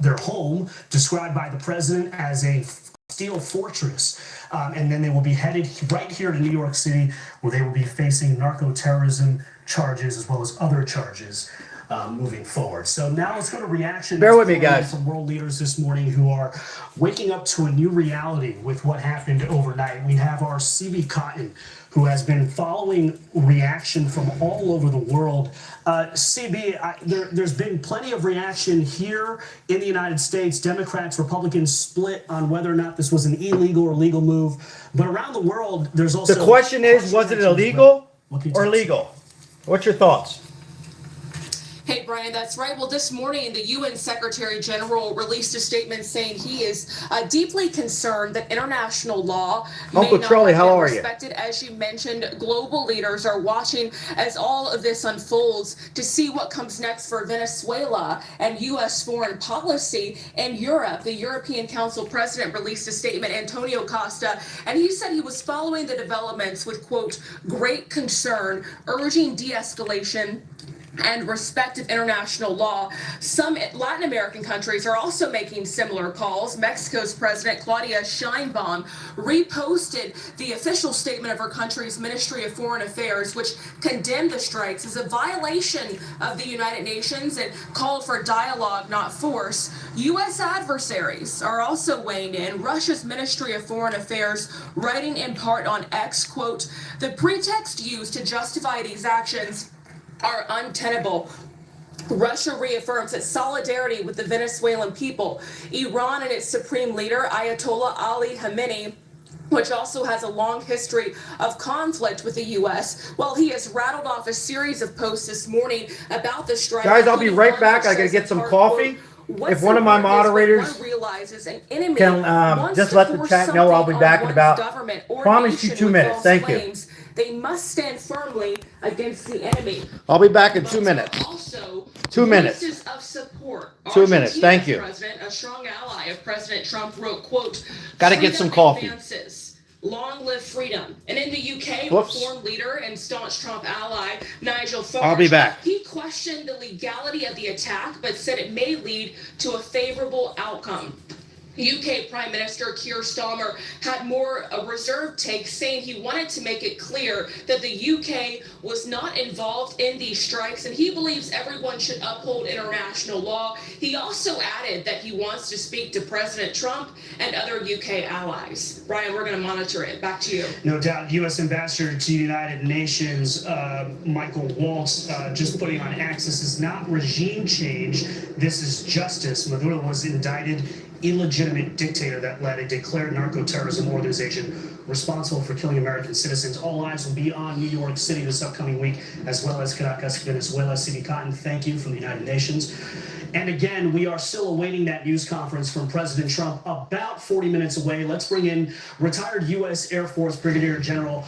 their home, described by the president as a steel fortress. And then they will be headed right here to New York City, where they will be facing narco-terrorism charges as well as other charges moving forward. So now let's go to reaction.
Bear with me, guys.
From world leaders this morning who are waking up to a new reality with what happened overnight. We have our CB Cotton, who has been following reaction from all over the world. CB, there's been plenty of reaction here in the United States. Democrats, Republicans split on whether or not this was an illegal or legal move. But around the world, there's also...
The question is, was it illegal or legal? What's your thoughts?
Hey, Brian, that's right. Well, this morning, the UN Secretary General released a statement saying he is deeply concerned that international law
Uncle
may
Charlie,
not
how
have been
are you?
respected. As you mentioned, global leaders are watching as all of this unfolds to see what comes next for Venezuela and U.S. foreign policy. And Europe, the European Council president released a statement, Antonio Costa, and he said he was following the developments with, quote, great concern, urging de-escalation and respect of international law. Some Latin American countries are also making similar calls. Mexico's President Claudia Sheinbaum reposted the official statement of her country's Ministry of Foreign Affairs, which condemned the strikes as a violation of the United Nations and called for dialogue, not force. U.S. adversaries are also weighing in. Russia's Ministry of Foreign Affairs writing in part on X, quote, the pretext used to justify these actions are untenable. Russia reaffirms its solidarity with the Venezuelan people. Iran and its supreme leader, Ayatollah Ali Khamenei, which also has a long history of conflict with the U.S. Well, he has rattled off a series of posts this morning about the strike.
Guys, I'll be right back. I gotta get some coffee. If one of my moderators can just let the chat know, I'll be back in about, promise you 2 minutes. Thank you.
They must stand firmly against the enemy.
I'll be back in 2 minutes.
Also,
2 minutes.
Voices of support.
2 minutes. Thank you.
President, a strong ally of President Trump, wrote, quote,
gotta get some coffee.
Advances. Long live freedom. And in the UK, reform leader and staunch Trump ally, Nigel Farage,
I'll be back.
He questioned the legality of the attack, but said it may lead to a favorable outcome. UK Prime Minister Keir Starmer had more a reserved take, saying he wanted to make it clear that the UK was not involved in these strikes, and he believes everyone should uphold international law. He also added that he wants to speak to President Trump and other UK allies. Brian, we're going to monitor it. Back to you.
No doubt. U.S. Ambassador to the United Nations, Michael Waltz, just putting on X, this is not regime change. This is justice. Maduro was indicted, illegitimate dictator that led a declared narco-terrorism organization responsible for killing American citizens. All eyes will be on New York City this upcoming week, as well as Caracas, Venezuela. CB Cotton, thank you from the United Nations. And again, we are still awaiting that news conference from President Trump, about 40 minutes away. Let's bring in retired U.S. Air Force Brigadier General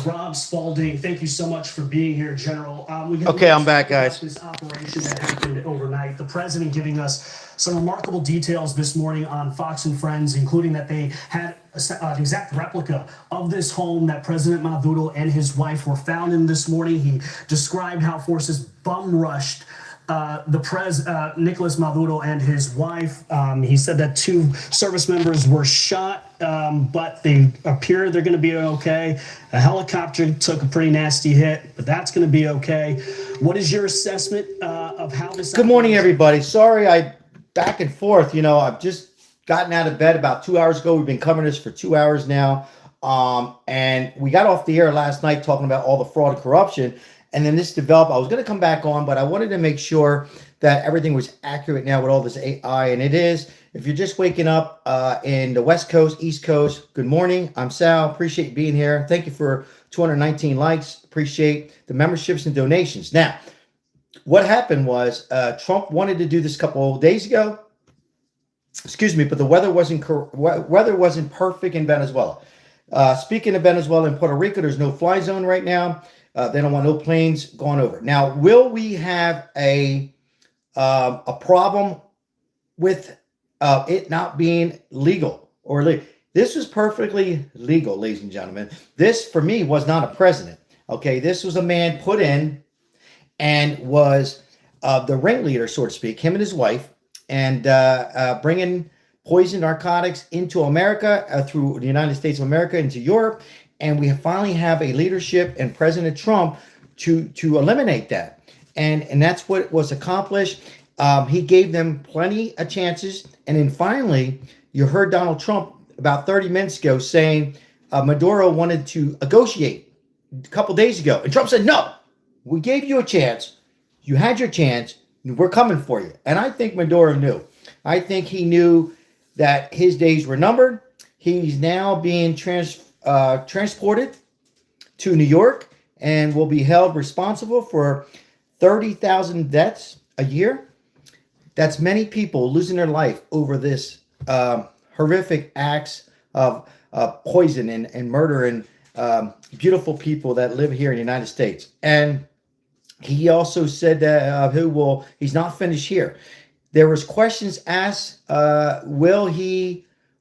Rob Spalding. Thank you so much for being here, General.
Okay, I'm back, guys.
This operation that happened overnight. The president giving us some remarkable details this morning on Fox and Friends, including that they had an exact replica of this home that President Maduro and his wife were found in this morning. He described how forces bum rushed Nicolas Maduro and his wife. He said that 2 service members were shot, but they appear they're going to be okay. A helicopter took a pretty nasty hit, but that's going to be okay. What is your assessment of how this?
Good morning, everybody. Sorry, I back and forth. I've just gotten out of bed about 2 hours ago. We've been covering this for 2 hours now. And we got off the air last night talking about all the fraud and corruption. And then this developed. I was going to come back on, but I wanted to make sure that everything was accurate now with all this AI. And it is. If you're just waking up in the West Coast, East Coast, good morning. I'm Sal. Appreciate you being here. Thank you for 219 likes. Appreciate the memberships and donations. Now, what happened was Trump wanted to do this a couple of days ago. Excuse me, but the weather wasn't perfect in Venezuela. Speaking of Venezuela and Puerto Rico, there's no fly zone right now. They don't want no planes going over. Now, will we have a problem with it not being legal or legal? This was perfectly legal, ladies and gentlemen. This, for me, was not a president. Okay, this was a man put in and was the ringleader, so to speak, him and his wife, and bringing poison narcotics into America through the United States of America into Europe. And we finally have a leadership and President Trump to eliminate that. And that's what was accomplished. He gave them plenty of chances. And then finally, you heard Donald Trump about 30 minutes ago saying Maduro wanted to negotiate a couple days ago. And Trump said, no, we gave you a chance. You had your chance. We're coming for you. And I think Maduro knew. I think he knew that his days were numbered. He's now being transported to New York and will be held responsible for 30,000 deaths a year. That's many people losing their life over this horrific acts of poison and murder and beautiful people that live here in the United States. And he also said that he's not finished here. There was questions asked,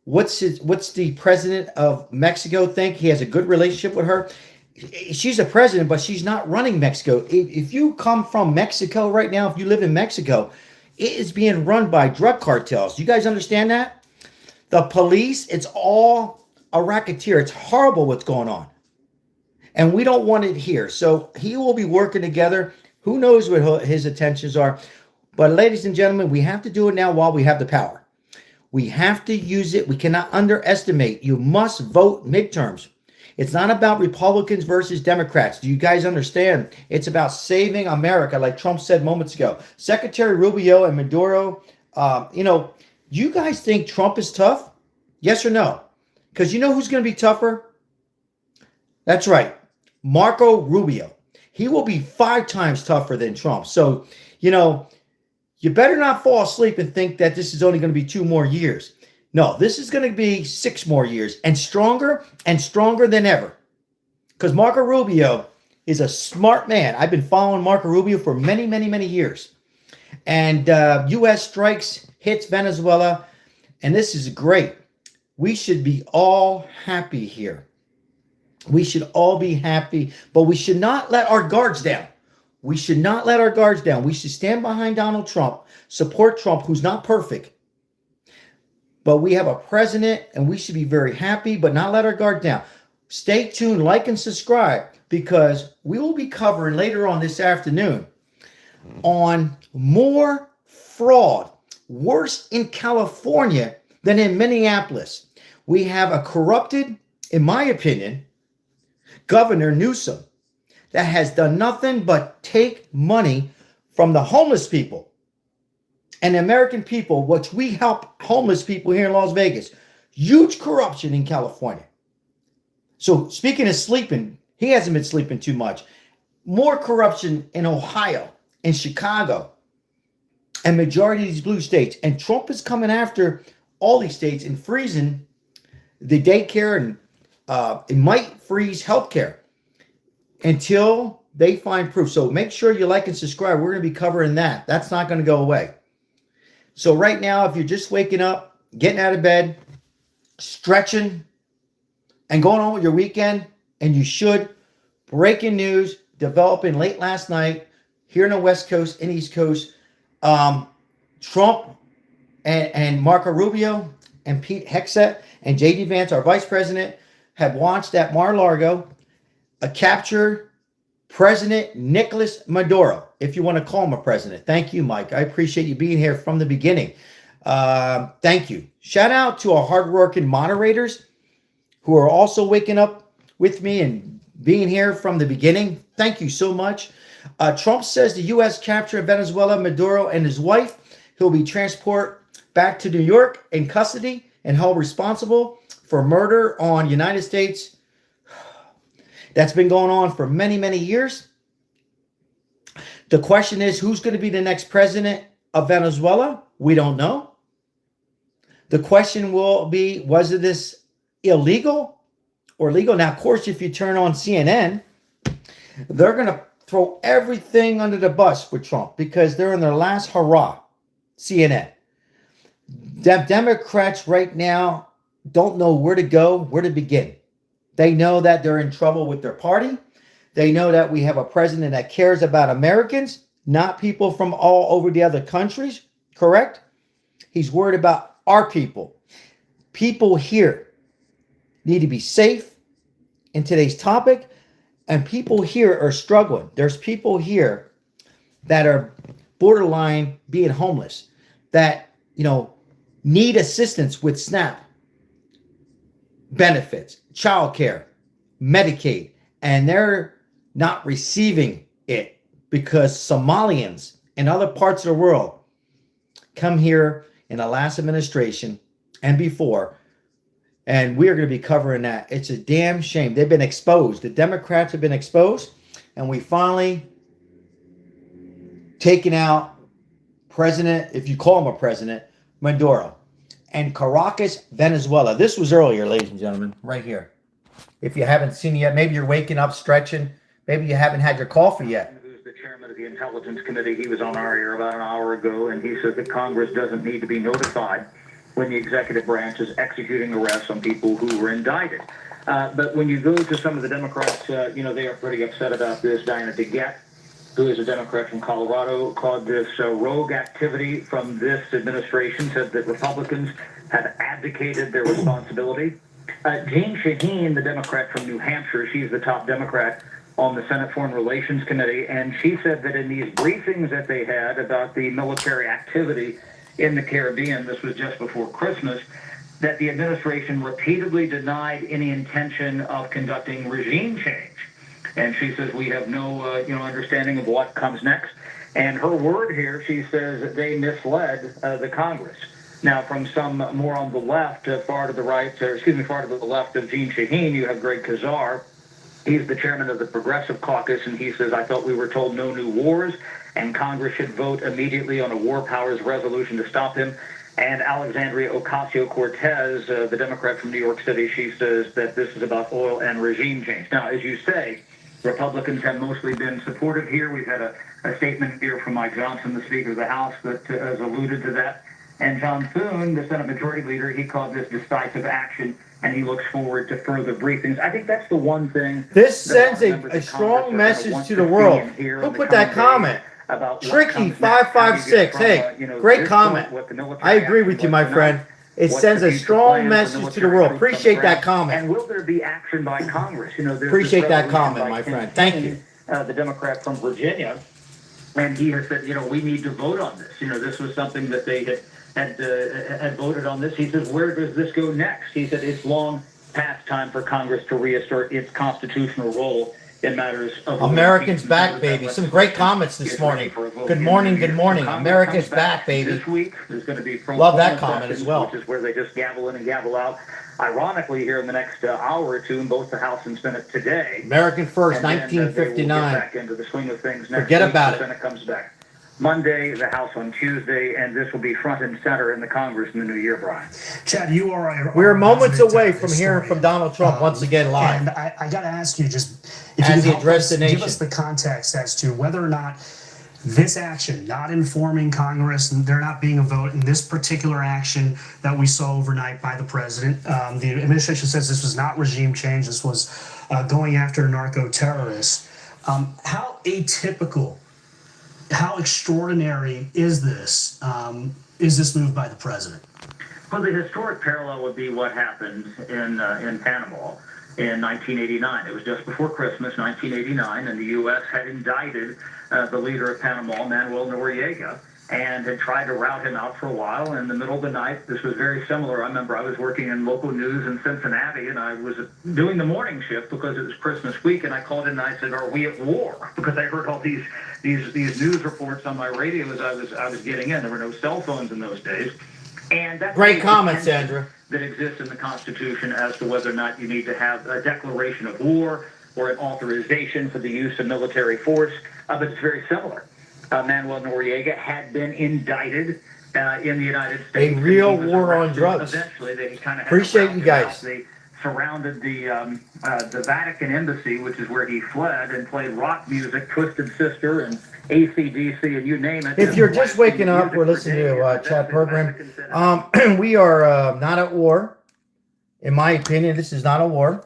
what's the president of Mexico think? He has a good relationship with her. She's a president, but she's not running Mexico. If you come from Mexico right now, if you live in Mexico, it is being run by drug cartels. You guys understand that? The police, it's all a racketeer. It's horrible what's going on. And we don't want it here. So he will be working together. Who knows what his intentions are? But ladies and gentlemen, we have to do it now while we have the power. We have to use it. We cannot underestimate. You must vote midterms. It's not about Republicans versus Democrats. Do you guys understand? It's about saving America, like Trump said moments ago. Secretary Rubio and Maduro, you guys think Trump is tough? Yes or no? Because you know who's going to be tougher? That's right. Marco Rubio. He will be 5 times tougher than Trump. So, you better not fall asleep and think that this is only going to be 2 more years. No, this is going to be 6 more years and stronger than ever. Because Marco Rubio is a smart man. I've been following Marco Rubio for many, many, many years. And U.S. strikes, hits Venezuela. And this is great. We should be all happy here. We should all be happy. But we should not let our guards down. We should not let our guards down. We should stand behind Donald Trump, support Trump, who's not perfect. But we have a president, and we should be very happy, but not let our guard down. Stay tuned, like and subscribe, because we will be covering later on this afternoon on more fraud, worse in California than in Minneapolis. We have a corrupted, in my opinion, Governor Newsom, that has done nothing but take money from the homeless people and the American people, which we help homeless people here in Las Vegas. Huge corruption in California. So speaking of sleeping, he hasn't been sleeping too much. More corruption in Ohio, in Chicago, and majority of these blue states. And Trump is coming after all these states and freezing the daycare, and it might freeze healthcare until they find proof. So make sure you like and subscribe. We're going to be covering that. That's not going to go away. So right now, if you're just waking up, getting out of bed, stretching, and going on with your weekend, and you should, breaking news developing late last night, here in the West Coast and East Coast, Trump and Marco Rubio and Pete Hegseth and J.D. Vance, our vice president, have launched at Mar-a-Lago a capture President Nicolas Maduro, if you want to call him a president. Thank you, Mike. I appreciate you being here from the beginning. Thank you. Shout out to our hardworking moderators who are also waking up with me and being here from the beginning. Thank you so much. Trump says the U.S. captured Venezuela, Maduro, and his wife. He'll be transported back to New York in custody and held responsible for murder on United States. That's been going on for many, many years. The question is, who's going to be the next president of Venezuela? We don't know. The question will be, was this illegal or legal? Now, of course, if you turn on CNN, they're going to throw everything under the bus with Trump because they're in their last hurrah. CNN. The Democrats right now don't know where to go, where to begin. They know that they're in trouble with their party. They know that we have a president that cares about Americans, not people from all over the other countries, correct? He's worried about our people. People here need to be safe in today's topic, and people here are struggling. There's people here that are borderline being homeless, that, need assistance with SNAP benefits, childcare, Medicaid, and they're not receiving it because Somalians and other parts of the world come here in the last administration and before, and we are going to be covering that. It's a damn shame. They've been exposed. The Democrats have been exposed, and we finally taken out President, if you call him a president, Maduro, and Caracas, Venezuela. This was earlier, ladies and gentlemen, right here. If you haven't seen it yet, maybe you're waking up, stretching. Maybe you haven't had your coffee yet.
Who's the chairman of the Intelligence Committee? He was on our air about an hour ago, and he said that Congress doesn't need to be notified when the executive branch is executing arrests on people who were indicted. But when you go to some of the Democrats, they are pretty upset about this. Diana DeGette, who is a Democrat from Colorado, called this rogue activity from this administration, said that Republicans have abdicated their responsibility. Jean Shaheen, the Democrat from New Hampshire, she's the top Democrat on the Senate Foreign Relations Committee, and she said that in these briefings that they had about the military activity in the Caribbean, this was just before Christmas, that the administration repeatedly denied any intention of conducting regime change. And she says we have no, understanding of what comes next. And her word here, she says that they misled the Congress. Now, from some more on the left, far to the left of Jean Shaheen, you have Greg Kazar. He's the chairman of the Progressive Caucus, and he says, I thought we were told no new wars, and Congress should vote immediately on a war powers resolution to stop him. And Alexandria Ocasio-Cortez, the Democrat from New York City, she says that this is about oil and regime change. Now, as you say, Republicans have mostly been supportive here. We've had a statement here from Mike Johnson, the Speaker of the House, that has alluded to that. And John Thune, the Senate Majority Leader, he called this decisive action, and he looks forward to further briefings. I think that's the one thing.
This sends a strong message to the world. Who put that comment? Tricky 556. Hey, great comment. I agree with you, my friend. It sends a strong message to the world. Appreciate that comment.
And will there be action by Congress?
Appreciate that comment, my friend. Thank you.
The Democrat from Virginia, and he has said, we need to vote on this. This was something that they had voted on this. He says, where does this go next? He said, it's long past time for Congress to reassert its constitutional role in matters of
Americans back, baby. Some great comments this morning. Good morning, good morning. America's back, baby.
This week there's going to be
love that comment as well.
Which is where they just gavel in and gavel out. Ironically, here in the next hour or two in both the House and Senate today.
American first,
and
1959.
Then, back into the swing of things next
Forget
week.
about
The
it.
Senate comes back Monday, the House on Tuesday, and this will be front and center in the Congress in the new year, Brian.
Chad, you are
We're moments away from hearing from Donald Trump once again live.
And I got to ask you, just if
As
you
he
could
addressed the
give
nation.
us the context as to whether or not this action, not informing Congress, and there not being a vote in this particular action that we saw overnight by the president, the administration says this was not regime change. This was going after narco terrorists. How atypical How extraordinary is this? Is this move by the president?
Well, the historic parallel would be what happened in Panama in 1989. It was just before Christmas, 1989, and the U.S. had indicted the leader of Panama, Manuel Noriega, and had tried to rout him out for a while. In the middle of the night, this was very similar. I remember I was working in local news in Cincinnati, and I was doing the morning shift because it was Christmas week, and I called in and I said, "Are we at war?" Because I heard all these news reports on my radio as I was getting in. There were no cell phones in those days. And that's
Great comment, Sandra.
That exists in the Constitution as to whether or not you need to have a declaration of war or an authorization for the use of military force, but it's very similar. Manuel Noriega had been indicted in the United States.
A real war on drugs.
Eventually, they kind of
Appreciate you guys.
They surrounded the Vatican embassy, which is where he fled, and played rock music, Twisted Sister, and AC/DC, and you name it.
If you're just waking up, we're listening to Chat Program. We are not at war. In my opinion, this is not a war.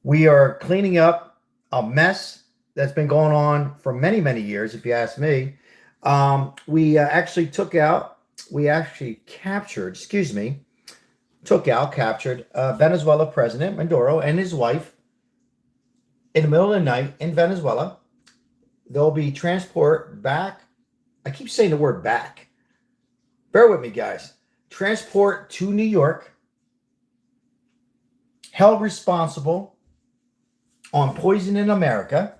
We are cleaning up a mess that's been going on for many, many years, if you ask me. We actually captured Venezuela President Maduro and his wife in the middle of the night in Venezuela. They'll be transport back. I keep saying the word back. Bear with me, guys. Transport to New York. Held responsible on Poison in America.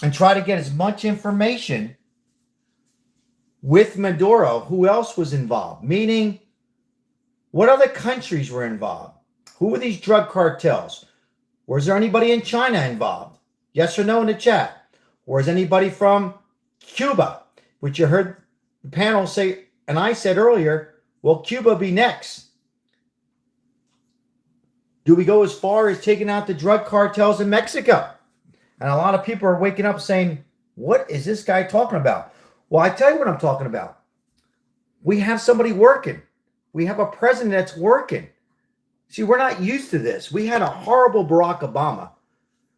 And try to get as much information with Maduro. Who else was involved? Meaning, what other countries were involved? Who were these drug cartels? Was there anybody in China involved? Yes or no in the chat. Was anybody from Cuba? Which you heard the panel say, and I said earlier, will Cuba be next? Do we go as far as taking out the drug cartels in Mexico? And a lot of people are waking up saying, what is this guy talking about? Well, I tell you what I'm talking about. We have somebody working. We have a president that's working. See, we're not used to this. We had a horrible Barack Obama.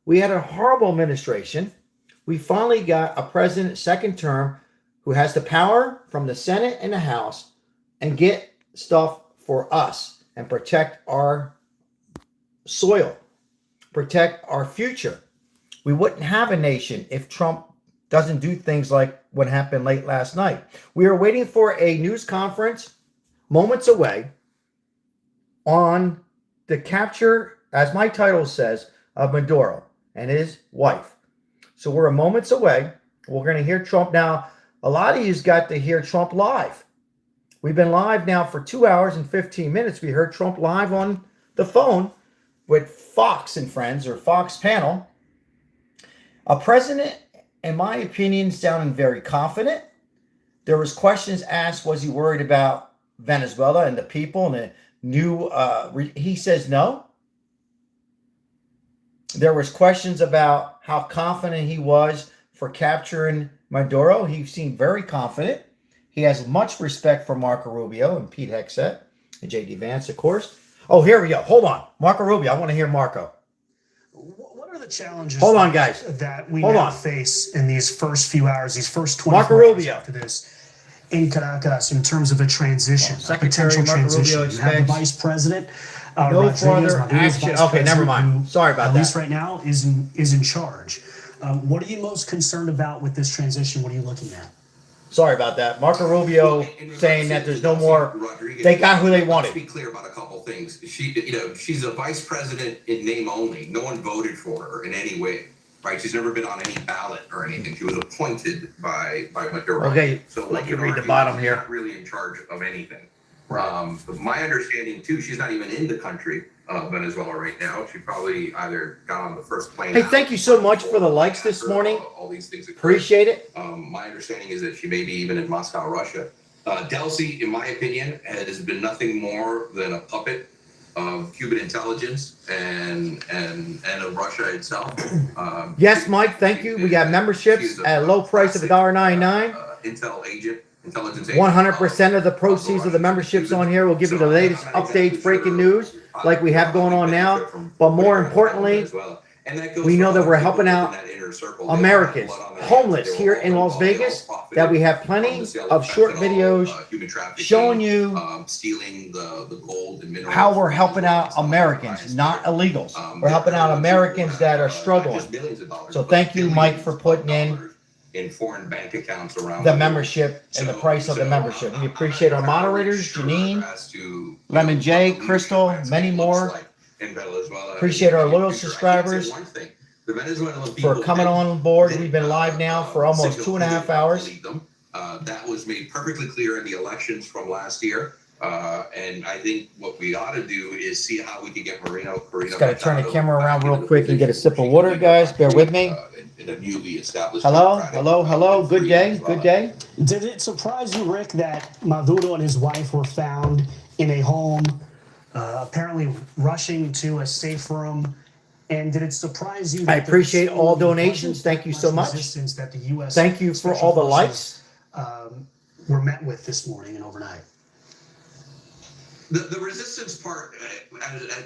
We had a horrible administration. We finally got a president, second term, who has the power from the Senate and the House and get stuff for us and protect our soil, protect our future. We wouldn't have a nation if Trump doesn't do things like what happened late last night. We are waiting for a news conference moments away on the capture, as my title says, of Maduro and his wife. So we're a moments away. We're going to hear Trump now. A lot of you's got to hear Trump live. We've been live now for 2 hours and 15 minutes. We heard Trump live on the phone with Fox and Friends, or Fox panel. A president, in my opinion, sounding very confident. There was questions asked, was he worried about Venezuela and the people and the new, he says no. There was questions about how confident he was for capturing Maduro. He seemed very confident. He has much respect for Marco Rubio and Pete Hegseth and J.D. Vance, of course. Oh, here we go. Hold on. Marco Rubio. I want to hear Marco.
What are the challenges
Hold on, guys.
that we
Hold
now
on.
face in these first few hours, these first 24
Marco
hours
Rubio.
after this in Caracas in terms of a transition, a
Secretary
potential
Marco
transition?
Rubio
You have the
expects
vice president,
no
Rodriguez,
further
Maduro,
action.
vice
Okay, never
president,
mind.
who,
Sorry about
at least
that.
right now, is in charge. What are you most concerned about with this transition? What are you looking at?
Sorry about that. Marco Rubio saying that there's no more. They got who they wanted.
Let's be clear about a couple things. She's a vice president in name only. No one voted for her in any way, right? She's never been on any ballot or anything. She was appointed by Maduro.
Okay,
so
let you read the bottom
she's
here.
not really in charge of anything. But my understanding too, she's not even in the country of Venezuela right now. She probably either got on the first plane.
Hey, thank you so much for the likes this morning.
All these things.
Appreciate it.
My understanding is that she may be even in Moscow, Russia. Delcy, in my opinion, has been nothing more than a puppet of Cuban intelligence and of Russia itself.
Yes, Mike, thank you. We got memberships at a low price of $1.99.
Intel agent, intelligence agent.
100% of the proceeds of the memberships on here will give you the latest updates, breaking news, like we have going on now. But more importantly,
And that goes
We
for
know that
other
we're
people
helping out
within that inner circle. They
Americans,
don't have blood on their
homeless
hands. They
here
were
in Las
all involved. They all
Vegas,
profited
that we have
from
plenty
the sale
of short
fentanyl,
videos
human trafficking,
showing you
stealing the gold and minerals.
how we're
from
helping
Venezuela.
out
It's not
Americans, not illegals. We're
There
helping
are
out
those
Americans
who
that are
have,
struggling.
just millions of dollars,
So
but
thank you, Mike, for
billions
putting
of
in
dollars in foreign bank accounts around
the
world.
membership and the price of the membership. We appreciate our moderators, Janine,
As to
Lemon
what
J,
the
Crystal,
leadership
many
landscape looks
more.
like in Venezuela
Appreciate
in
our
the near
loyal
future. I can
subscribers
say one thing. The Venezuelan
for
people
coming on board. We've been live now for almost
signal
2.5
who
hours.
lead them. That was made perfectly clear in the elections from last year. And I think what we ought to do is see how we can get Corina
Just got to turn the
Machado
camera around
back
real
into the
quick and get a
position
sip of
she
water,
can
guys. Bear with
lead,
me.
in a newly established
Hello,
democratic,
hello, hello. Good
free
day,
Venezuela.
good day.
Did it surprise you, Rick, that Maduro and his wife were found in a home, apparently rushing to a safe room? And did it surprise you? That
I appreciate all donations. Thank you so much.
Resistance that the U.S.
Thank you for all the likes.
Were met with this morning and overnight.
The resistance part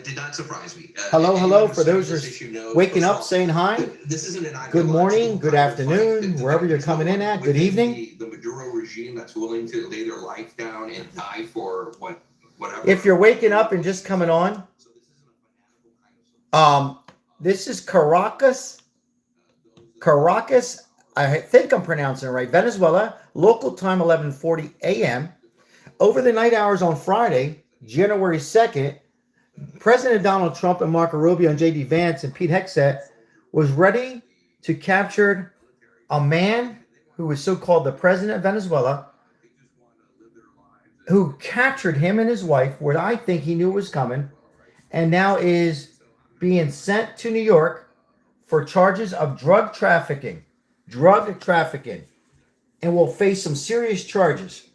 did not surprise me.
Hello, hello. For those who
are
are waking up, saying hi.
This isn't an
Good morning, good
ideological
afternoon, wherever you're coming in at. Good evening.
The Maduro regime that's willing to lay their life down and die for whatever.
If you're waking up and just coming on, this is Caracas. I think I'm pronouncing it right. Venezuela, local time 11:40 a.m. Over the night hours on Friday, January 2nd, President Donald Trump and Marco Rubio and J.D. Vance and Pete Hegseth was ready to capture a man who was so-called the president of Venezuela, who captured him and his wife, where I think he knew was coming, and now is being sent to New York for charges of drug trafficking, and will face some serious charges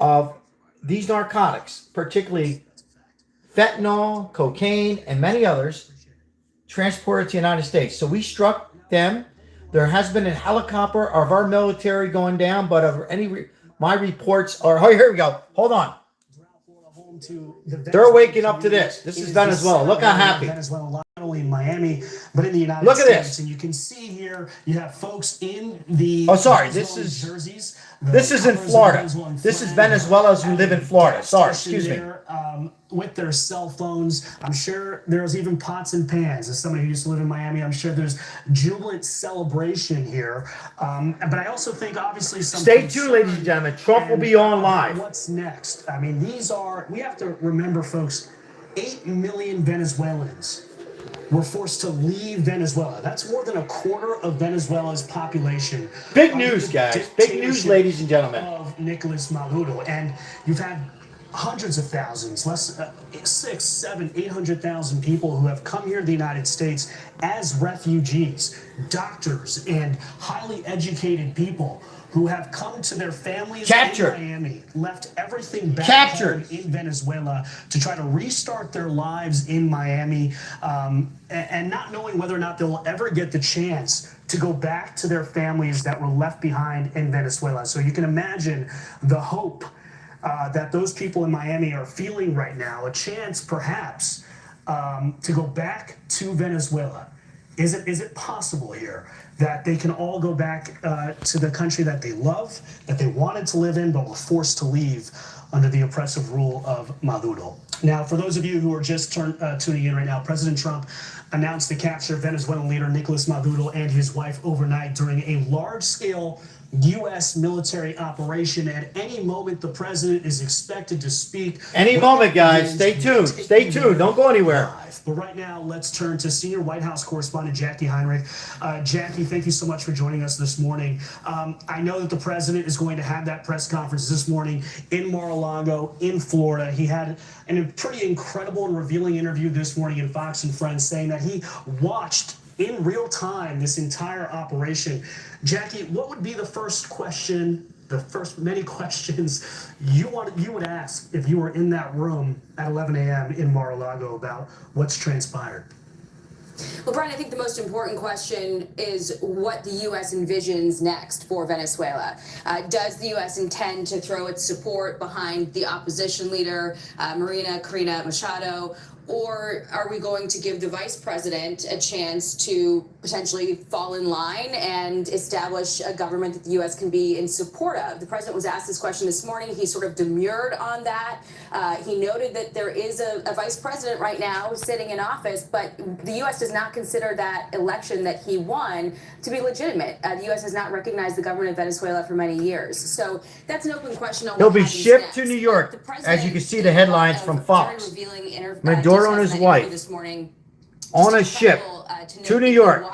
of these narcotics, particularly fentanyl, cocaine, and many others, transported to the United States. So we struck them. There has been a helicopter of our military going down, but of my reports are, oh, here we go. Hold on. They're waking up to this. This is Venezuela. Look how happy.
Venezuela, not only in Miami, but in the United
Look at
States.
this.
And you can see here, you have folks in the
Oh, sorry.
Venezuelan
This is
jerseys.
this is in
Colors of
Florida.
Venezuelan
This is
flag.
Venezuelans who live in Florida.
Gas
Sorry,
station
excuse me.
there, with their cell phones. I'm sure there's even pots and pans. As somebody who used to live in Miami, I'm sure there's jubilant celebration here. But I also think, obviously, some
Stay tuned, ladies and gentlemen. Trump will be on live.
What's next? I mean, we have to remember, folks, 8 million Venezuelans were forced to leave Venezuela. That's more than a quarter of Venezuela's population.
Big news, guys. Big news, ladies and gentlemen.
Of Nicolas Maduro. And you've had hundreds of thousands, 600,000, 700,000, 800,000 people who have come here to the United States as refugees, doctors and highly educated people who have come to their families in Miami, left everything back home in Venezuela to try to restart their lives in Miami, and not knowing whether or not they'll ever get the chance to go back to their families that were left behind in Venezuela. So you can imagine the hope that those people in Miami are feeling right now, a chance perhaps to go back to Venezuela. Is it possible here that they can all go back to the country that they love, that they wanted to live in, but were forced to leave under the oppressive rule of Maduro? Now, for those of you who are just tuning in right now, President Trump announced the capture of Venezuelan leader Nicolas Maduro and his wife overnight during a large-scale U.S. military operation. At any moment, the president is expected to speak.
Any moment, guys. Stay tuned. Stay tuned. Don't go anywhere.
But right now, let's turn to senior White House correspondent Jackie Heinrich. Jackie, thank you so much for joining us this morning. I know that the president is going to have that press conference this morning in Mar-a-Lago, in Florida. He had a pretty incredible and revealing interview this morning in Fox and Friends, saying that he watched in real time this entire operation. Jackie, what would be the first question, the first many questions you would ask if you were in that room at 11 a.m. in Mar-a-Lago about what's transpired?
Well, Brian, I think the most important question is what the U.S. envisions next for Venezuela. Does the U.S. intend to throw its support behind the opposition leader, Corina Machado, Or are we going to give the vice president a chance to potentially fall in line and establish a government that the U.S. can be in support of? The president was asked this question this morning. He sort of demurred on that. He noted that there is a vice president right now sitting in office, but the U.S. does not consider that election that he won to be legitimate. The U.S. has not recognized the government of Venezuela for many years. So that's an open question on
He'll
what
be
happens
shipped
next.
to New York,
The president
as you can see the
gave a
headlines
lot of
from
very
Fox.
revealing
Maduro and his wife
this morning.
on a ship to New York.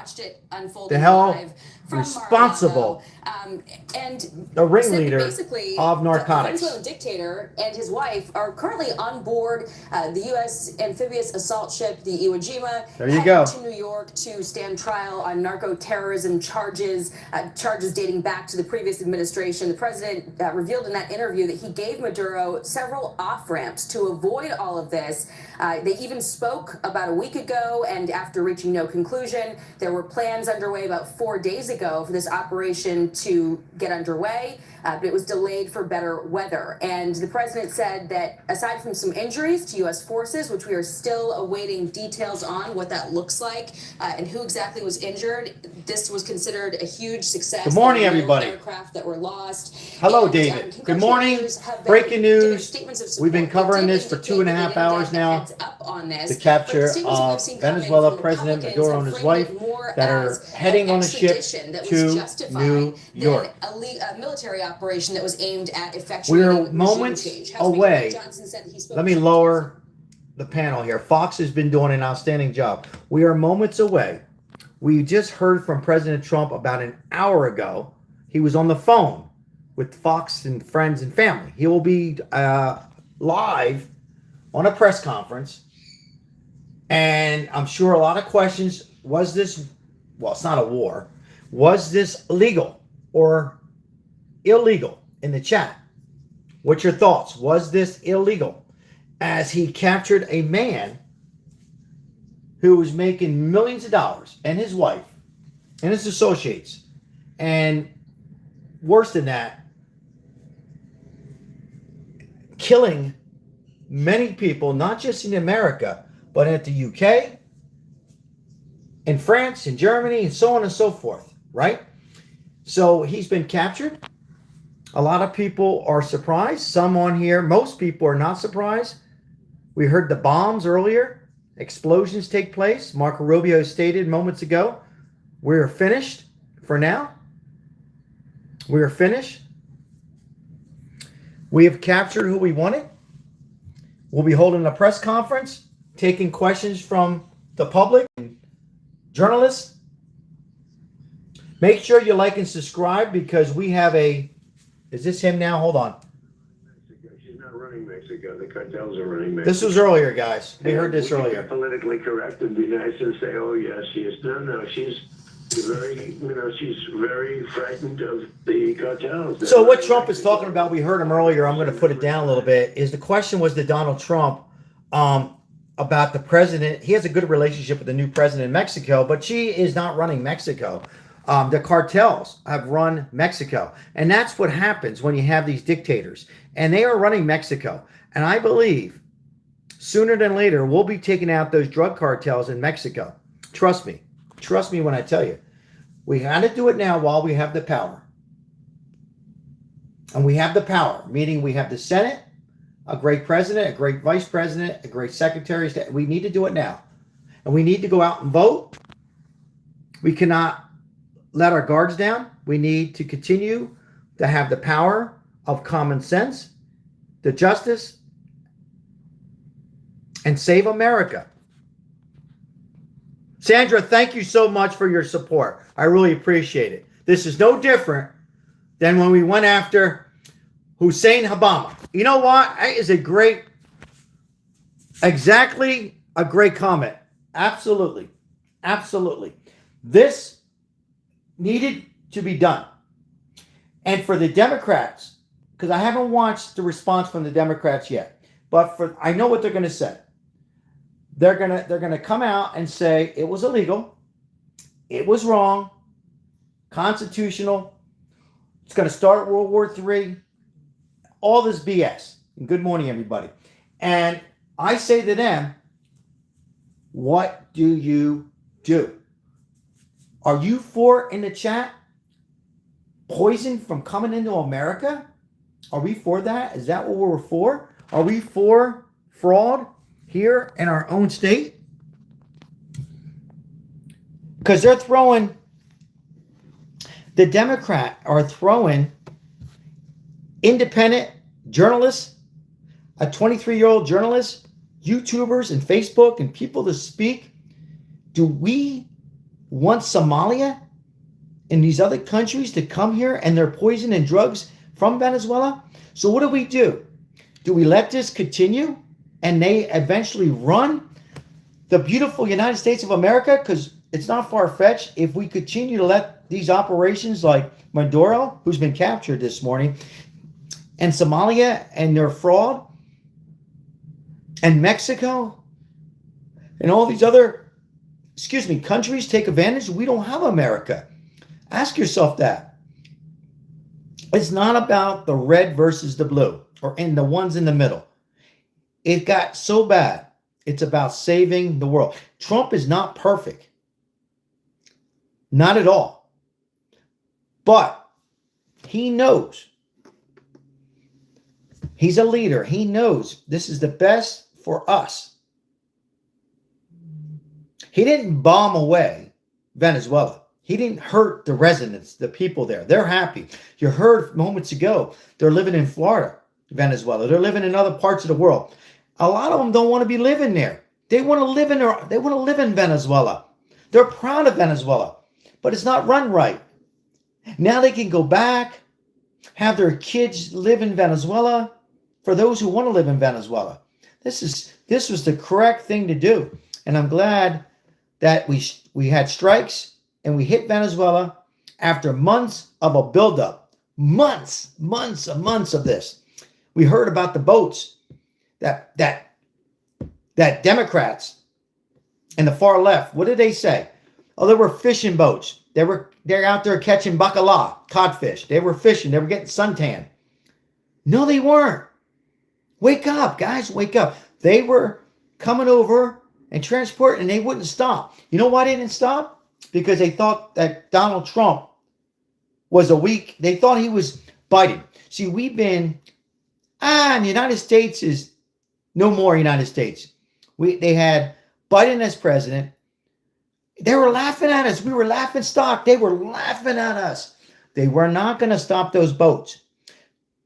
The hell responsible,
and
the ringleader
basically,
of
the
narcotics.
Venezuelan dictator and his wife are currently on board the U.S. amphibious assault ship, the Iwo Jima,
There you
headed
go.
to New York to stand trial on narco-terrorism charges, charges dating back to the previous administration. The president revealed in that interview that he gave Maduro several off-ramps to avoid all of this. They even spoke about a week ago, and after reaching no conclusion, there were plans underway about 4 days ago for this operation to get underway, but it was delayed for better weather. And the president said that aside from some injuries to U.S. forces, which we are still awaiting details on what that looks like and who exactly was injured, this was considered a huge success.
Good morning,
There were no
everybody.
aircraft that were lost.
Hello,
And,
David. Good
congressional
morning.
leaders have been
Breaking
giving
news.
statements of support.
We've been covering
They
this
did
for
indicate
2.5
that they didn't
hours
get the
now.
heads up on this,
The
but
capture
statements we've
of
seen coming
Venezuela
from
President
Republicans
Maduro
have
and his
framed
wife
it more
that are
as
heading
an
on a ship
extradition that was
to
justified
New York.
than a military operation that was aimed at effectuating
We're
regime
moments
change. House Speaker
away.
Mike Johnson said that he spoke
Let me lower the panel here. Fox has been doing an outstanding job. We are moments away. We just heard from President Trump about an hour ago. He was on the phone with Fox and friends and family. He will be live on a press conference. And I'm sure a lot of questions. Was this, well, it's not a war. Was this legal or illegal in the chat? What's your thoughts? Was this illegal? As he captured a man who was making millions of dollars, and his wife and his associates, and worse than that, killing many people, not just in America, but at the UK, in France, in Germany, and so on and so forth, right? So he's been captured. A lot of people are surprised. Some on here, most people are not surprised. We heard the bombs earlier. Explosions take place. Marco Rubio stated moments ago, we're finished for now. We're finished. We have captured who we wanted. We'll be holding a press conference, taking questions from the public and journalists. Make sure you like and subscribe because we have a... Is this him now? Hold on.
She's not running Mexico. The cartels are running Mexico.
This was earlier, guys. We heard this
We can
earlier.
be politically correct and be nice and say, "Oh yes, she is." No, she's very, she's very frightened of the cartels.
So what Trump is talking about, we heard him earlier. I'm going to put it down a little bit. Is the question was to Donald Trump about the president? He has a good relationship with the new president in Mexico, but she is not running Mexico. The cartels have run Mexico. And that's what happens when you have these dictators. And they are running Mexico. And I believe sooner than later, we'll be taking out those drug cartels in Mexico. Trust me. Trust me when I tell you. We got to do it now while we have the power. And we have the power, meaning we have the Senate, a great president, a great vice president, a great secretary. We need to do it now. And we need to go out and vote. We cannot let our guards down. We need to continue to have the power of common sense, the justice, and save America. Sandra, thank you so much for your support. I really appreciate it. This is no different than when we went after Hussein Habama. You know what? That is exactly a great comment. Absolutely. Absolutely. This needed to be done. And for the Democrats, because I haven't watched the response from the Democrats yet, but I know what they're going to say. They're going to come out and say it was illegal, it was wrong, constitutional, it's going to start World War III, all this BS. And good morning, everybody. And I say to them, What do you do? Are you for, in the chat, poison from coming into America? Are we for that? Is that what we're for? Are we for fraud here in our own state? Because they're throwing, the Democrat are throwing independent journalists, a 23-year-old journalist, YouTubers and Facebook and people to speak. Do we want Somalia and these other countries to come here and they're poison and drugs from Venezuela? So what do? Do we let this continue and they eventually run the beautiful United States of America? Because it's not far-fetched. If we continue to let these operations like Maduro, who's been captured this morning, and Somalia and their fraud, and Mexico, and all these other, countries take advantage, we don't have America. Ask yourself that. It's not about the red versus the blue, or in the ones in the middle. It got so bad. It's about saving the world. Trump is not perfect. Not at all. But he knows. He's a leader. He knows this is the best for us. He didn't bomb away Venezuela. He didn't hurt the residents, the people there. They're happy. You heard moments ago, they're living in Florida, Venezuela. They're living in other parts of the world. A lot of them don't want to be living there. They want to live in Venezuela. They're proud of Venezuela, but it's not run right. Now they can go back, have their kids live in Venezuela. For those who want to live in Venezuela, this was the correct thing to do, and I'm glad that we had strikes and we hit Venezuela after months of a buildup, months of this. We heard about the boats that Democrats and the far left. What did they say? Oh, there were fishing boats. They're out there catching bacala, codfish. They were fishing. They were getting suntan. No, they weren't. Wake up, guys, wake up. They were coming over and transporting, and they wouldn't stop. You know why they didn't stop? Because they thought that Donald Trump was they thought he was Biden. See, we've been, the United States is no more United States. They had Biden as president. They were laughing at us. We were laughing stock. They were laughing at us. They were not going to stop those boats.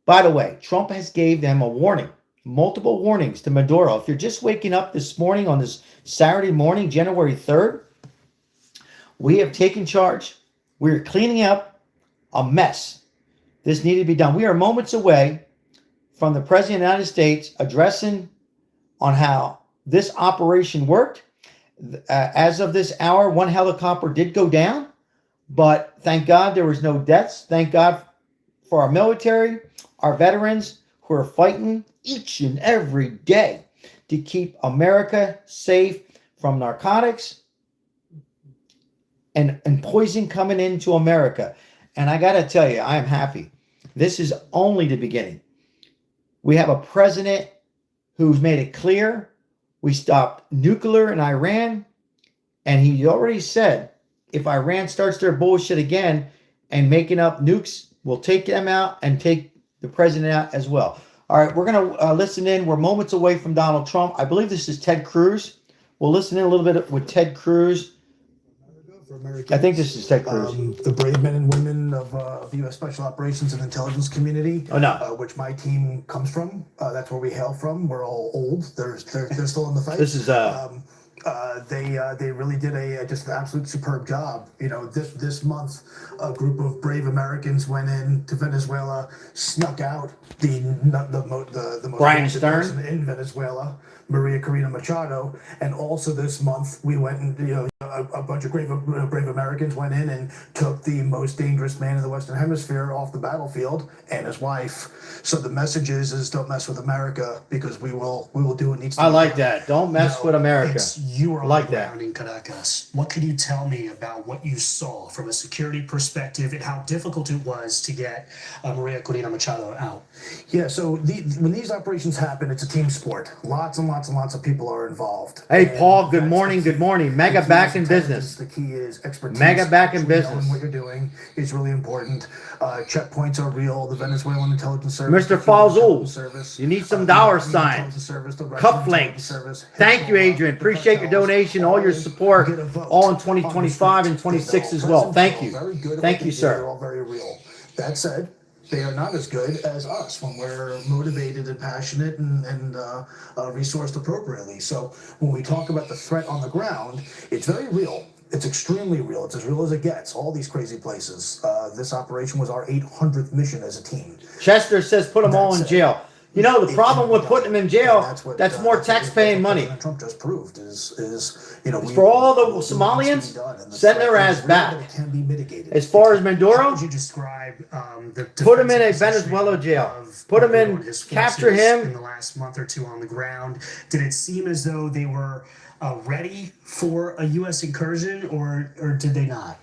By the way, Trump has gave them a warning. Multiple warnings to Maduro. If you're just waking up this morning on this Saturday morning, January 3rd, we have taken charge. We're cleaning up a mess. This needed to be done. We are moments away from the President of the United States addressing on how this operation worked. As of this hour, one helicopter did go down, but thank God there was no deaths. Thank God for our military, our veterans who are fighting each and every day to keep America safe from narcotics and poison coming into America. And I got to tell you, I am happy. This is only the beginning. We have a president who's made it clear we stopped nuclear in Iran. And he already said, if Iran starts their bullshit again and making up nukes, we'll take them out and take the president out as well. All right, we're going to listen in. We're moments away from Donald Trump. I believe this is Ted Cruz. We'll listen in a little bit with Ted Cruz. I think this is Ted Cruz.
The brave men and women of the U.S. Special Operations and Intelligence Community, which my team comes from. That's where we hail from. We're all old. They're still in the fight.
This is
they really did just an absolute superb job. You know, this month, a group of brave Americans went into Venezuela, snuck out the most
Brian
wanted
Stern
person in Venezuela, Maria Corina Machado, and also this month we went and
A bunch of brave Americans went in and took the most dangerous man in the Western Hemisphere off the battlefield and his wife. So the message is don't mess with America, because we will do what needs to be
I like
done.
that. Don't mess with America.
You were on
Like
the
that.
ground in Caracas. What can you tell me about what you saw from a security perspective and how difficult it was to get Maria Corina Machado out?
Yeah, so when these operations happen, it's a team sport. Lots and lots and lots of people are involved.
Hey,
And
Paul, good
that's
morning.
the
Good morning. Mega
key
back
is
in
intelligence.
business.
The key is expertise.
Mega back in
Actually
business.
knowing what you're doing is really important. Checkpoints are real. The Venezuelan intelligence service.
Mr.
the Cuban intelligence
Falzul,
service,
you need some
the
dollar
Iranian
signs.
intelligence service, the Russian intelligence
Cufflinks.
service,
Thank you,
Hezbollah,
Adrian.
the
Appreciate your
cartels,
donation, all your
all
support,
get a vote
all in
on the
2025 and
street.
26
They're
as
all
well. Thank
present,
you.
they're all very good at
Thank
what
you,
they do. They're
sir.
all very real. That said, they are not as good as us when we're motivated and passionate and resourced appropriately. So when we talk about the threat on the ground, it's very real. It's extremely real. It's as real as it gets. All these crazy places. This operation was our 800th mission as a team.
Chester says put them all in jail. You know, the problem with putting them in jail, that's more tax-paying money.
President Trump just proved is you know,
It's for all the Somalians, send their ass back.
It can be mitigated.
As far as
How
Maduro,
would you describe the
put him in a
defensive
Venezuela
positioning
jail.
of
Put him
Maduro
in,
and his
capture
forces in
him.
the last month or two on the ground? Did it seem as though they were ready for a U.S. incursion, or did they not?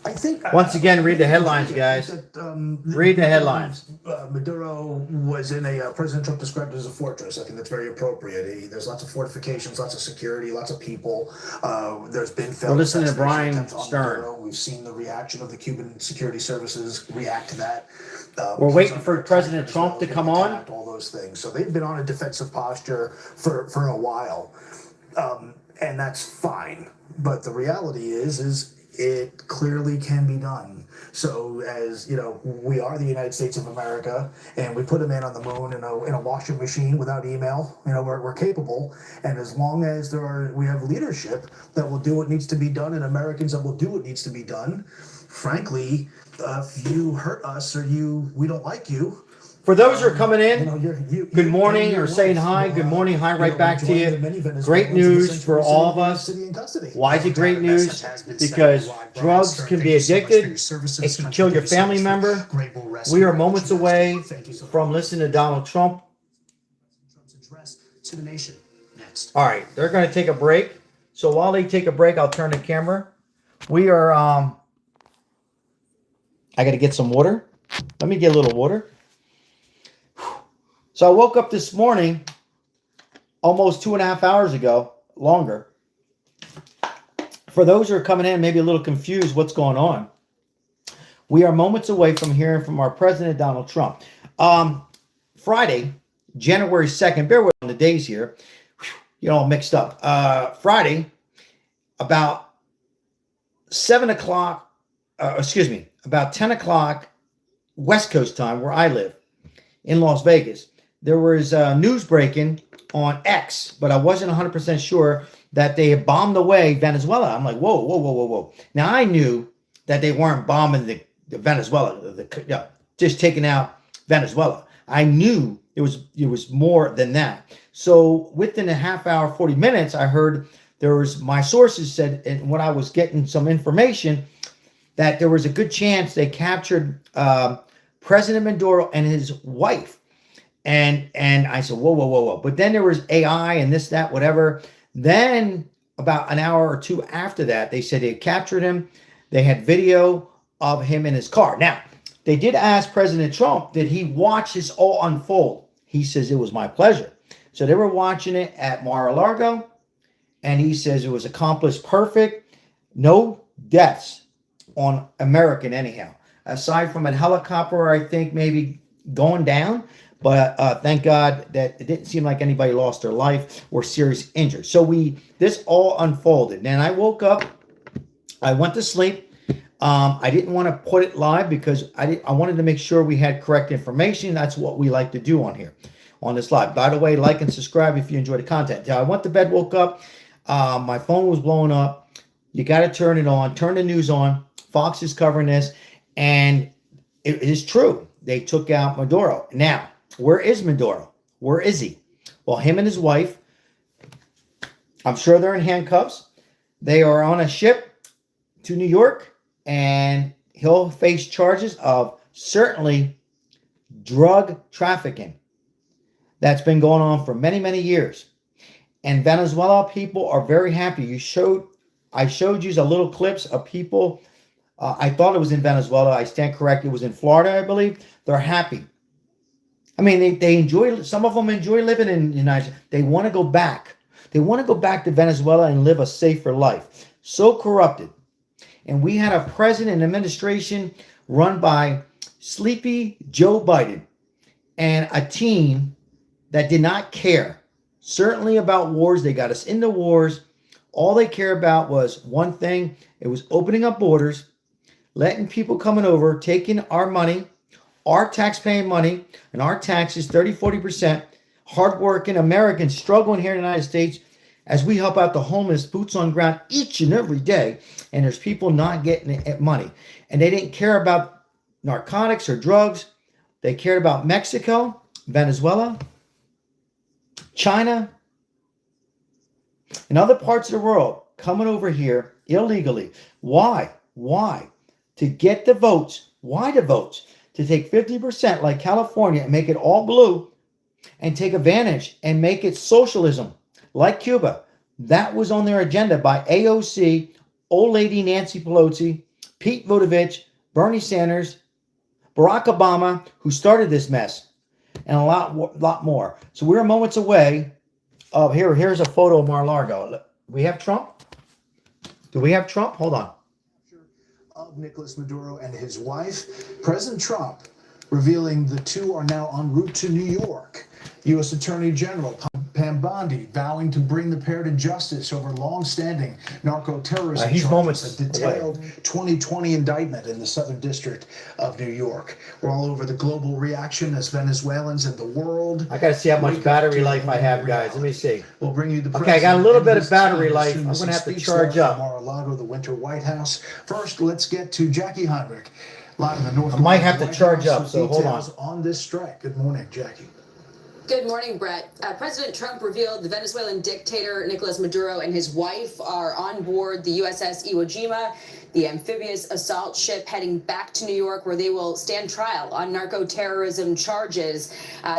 I think
Once again, read the headlines, guys. Read the headlines.
Maduro was in a President Trump described it as a fortress. I think that's very appropriate. There's lots of fortifications, lots of security, lots of people. There's been failed
listening to
assassination
Brian
attempts on
Stern.
Maduro. We've seen the reaction of the Cuban security services react to that.
We're waiting for President Trump to come on.
Attacked, all those things. So they've been on a defensive posture for a while, and that's fine. But the reality is it clearly can be done. So as you know, we are the United States of America, and we put a man on the moon in a washing machine without email. You know, we're capable, and as long as we have leadership that will do what needs to be done, and Americans that will do what needs to be done. Frankly, if you hurt us or we don't like you.
For those who are coming in,
You know,
good morning or saying hi. Good morning. Hi right back to you. Great news for all of us. Why is it great news? Because drugs can be addicted. It can kill your family member. We are moments away from listening to Donald Trump.
To the nation next.
All right, they're going to take a break. So while they take a break, I'll turn the camera. We are, I got to get some water. Let me get a little water. So I woke up this morning, almost 2.5 hours ago, longer. For those who are coming in, maybe a little confused what's going on. We are moments away from hearing from our president, Donald Trump. Friday, January 2nd, bear with me on the days here. You're all mixed up. Friday, about 7 o'clock, about 10 o'clock West Coast time, where I live in Las Vegas, there was news breaking on X, but I wasn't 100% sure that they had bombed away Venezuela. I'm like, whoa. Now, I knew that they weren't bombing the Venezuela, just taking out Venezuela. I knew it was more than that. So within a half hour, 40 minutes, I heard my sources said, and when I was getting some information, that there was a good chance they captured President Maduro and his wife. And I said, whoa. But then there was AI and this, that, whatever. Then about an hour or two after that, they said they had captured him. They had video of him in his car. Now, they did ask President Trump, did he watch this all unfold? He says, it was my pleasure. So they were watching it at Mar-a-Lago, and he says it was accomplished perfect. No deaths on American anyhow. Aside from a helicopter, I think maybe going down. But thank God that it didn't seem like anybody lost their life or serious injured. So this all unfolded. Then I woke up. I went to sleep. I didn't want to put it live because I wanted to make sure we had correct information. That's what we like to do on here, on this live. By the way, like and subscribe if you enjoy the content. Now, I went to bed, woke up. My phone was blowing up. You got to turn it on. Turn the news on. Fox is covering this. And it is true. They took out Maduro. Now, where is Maduro? Where is he? Well, him and his wife, I'm sure they're in handcuffs. They are on a ship to New York, and he'll face charges of certainly drug trafficking. That's been going on for many, many years. And Venezuela people are very happy. I showed you a little clips of people. I thought it was in Venezuela. I stand corrected. It was in Florida, I believe. They're happy. I mean, they enjoy, some of them enjoy living in the United States. They want to go back. They want to go back to Venezuela and live a safer life. So corrupted. And we had a president and administration run by sleepy Joe Biden and a team that did not care, certainly about wars. They got us into wars. All they care about was one thing. It was opening up borders, letting people coming over, taking our money, our tax-paying money, and our taxes, 30, 40%, hardworking Americans struggling here in the United States as we help out the homeless, boots on ground each and every day, and there's people not getting money. And they didn't care about narcotics or drugs. They cared about Mexico, Venezuela, China, and other parts of the world coming over here illegally. Why? Why? To get the votes. Why the votes? To take 50% like California and make it all blue and take advantage and make it socialism like Cuba. That was on their agenda by AOC, old lady Nancy Pelosi, Pete Buttigieg, Bernie Sanders, Barack Obama, who started this mess, and a lot more. So we're moments away of, here's a photo of Mar-a-Lago. We have Trump? Do we have Trump? Hold on.
Of Nicolas Maduro and his wife, President Trump revealing the two are now en route to New York. U.S. Attorney General Pam Bondi vowing to bring the pair to justice over long-standing narco-terrorism charges. A detailed 2020 indictment in the Southern District of New York. We're all over the global reaction as Venezuelans and the world.
I got to see how much battery life I have, guys. Let me see.
We'll bring you the
okay, I got a little bit of battery life. I'm going to have to charge up.
Mar-a-Lago, the Winter White House. First, let's get to Jackie Heinrich, live in the North.
I might have to charge up, so hold on.
On this strike. Good morning, Jackie.
Good morning, Brett. President Trump revealed the Venezuelan dictator Nicolas Maduro and his wife are on board the USS Iwo Jima, the amphibious assault ship heading back to New York, where they will stand trial on narco-terrorism charges,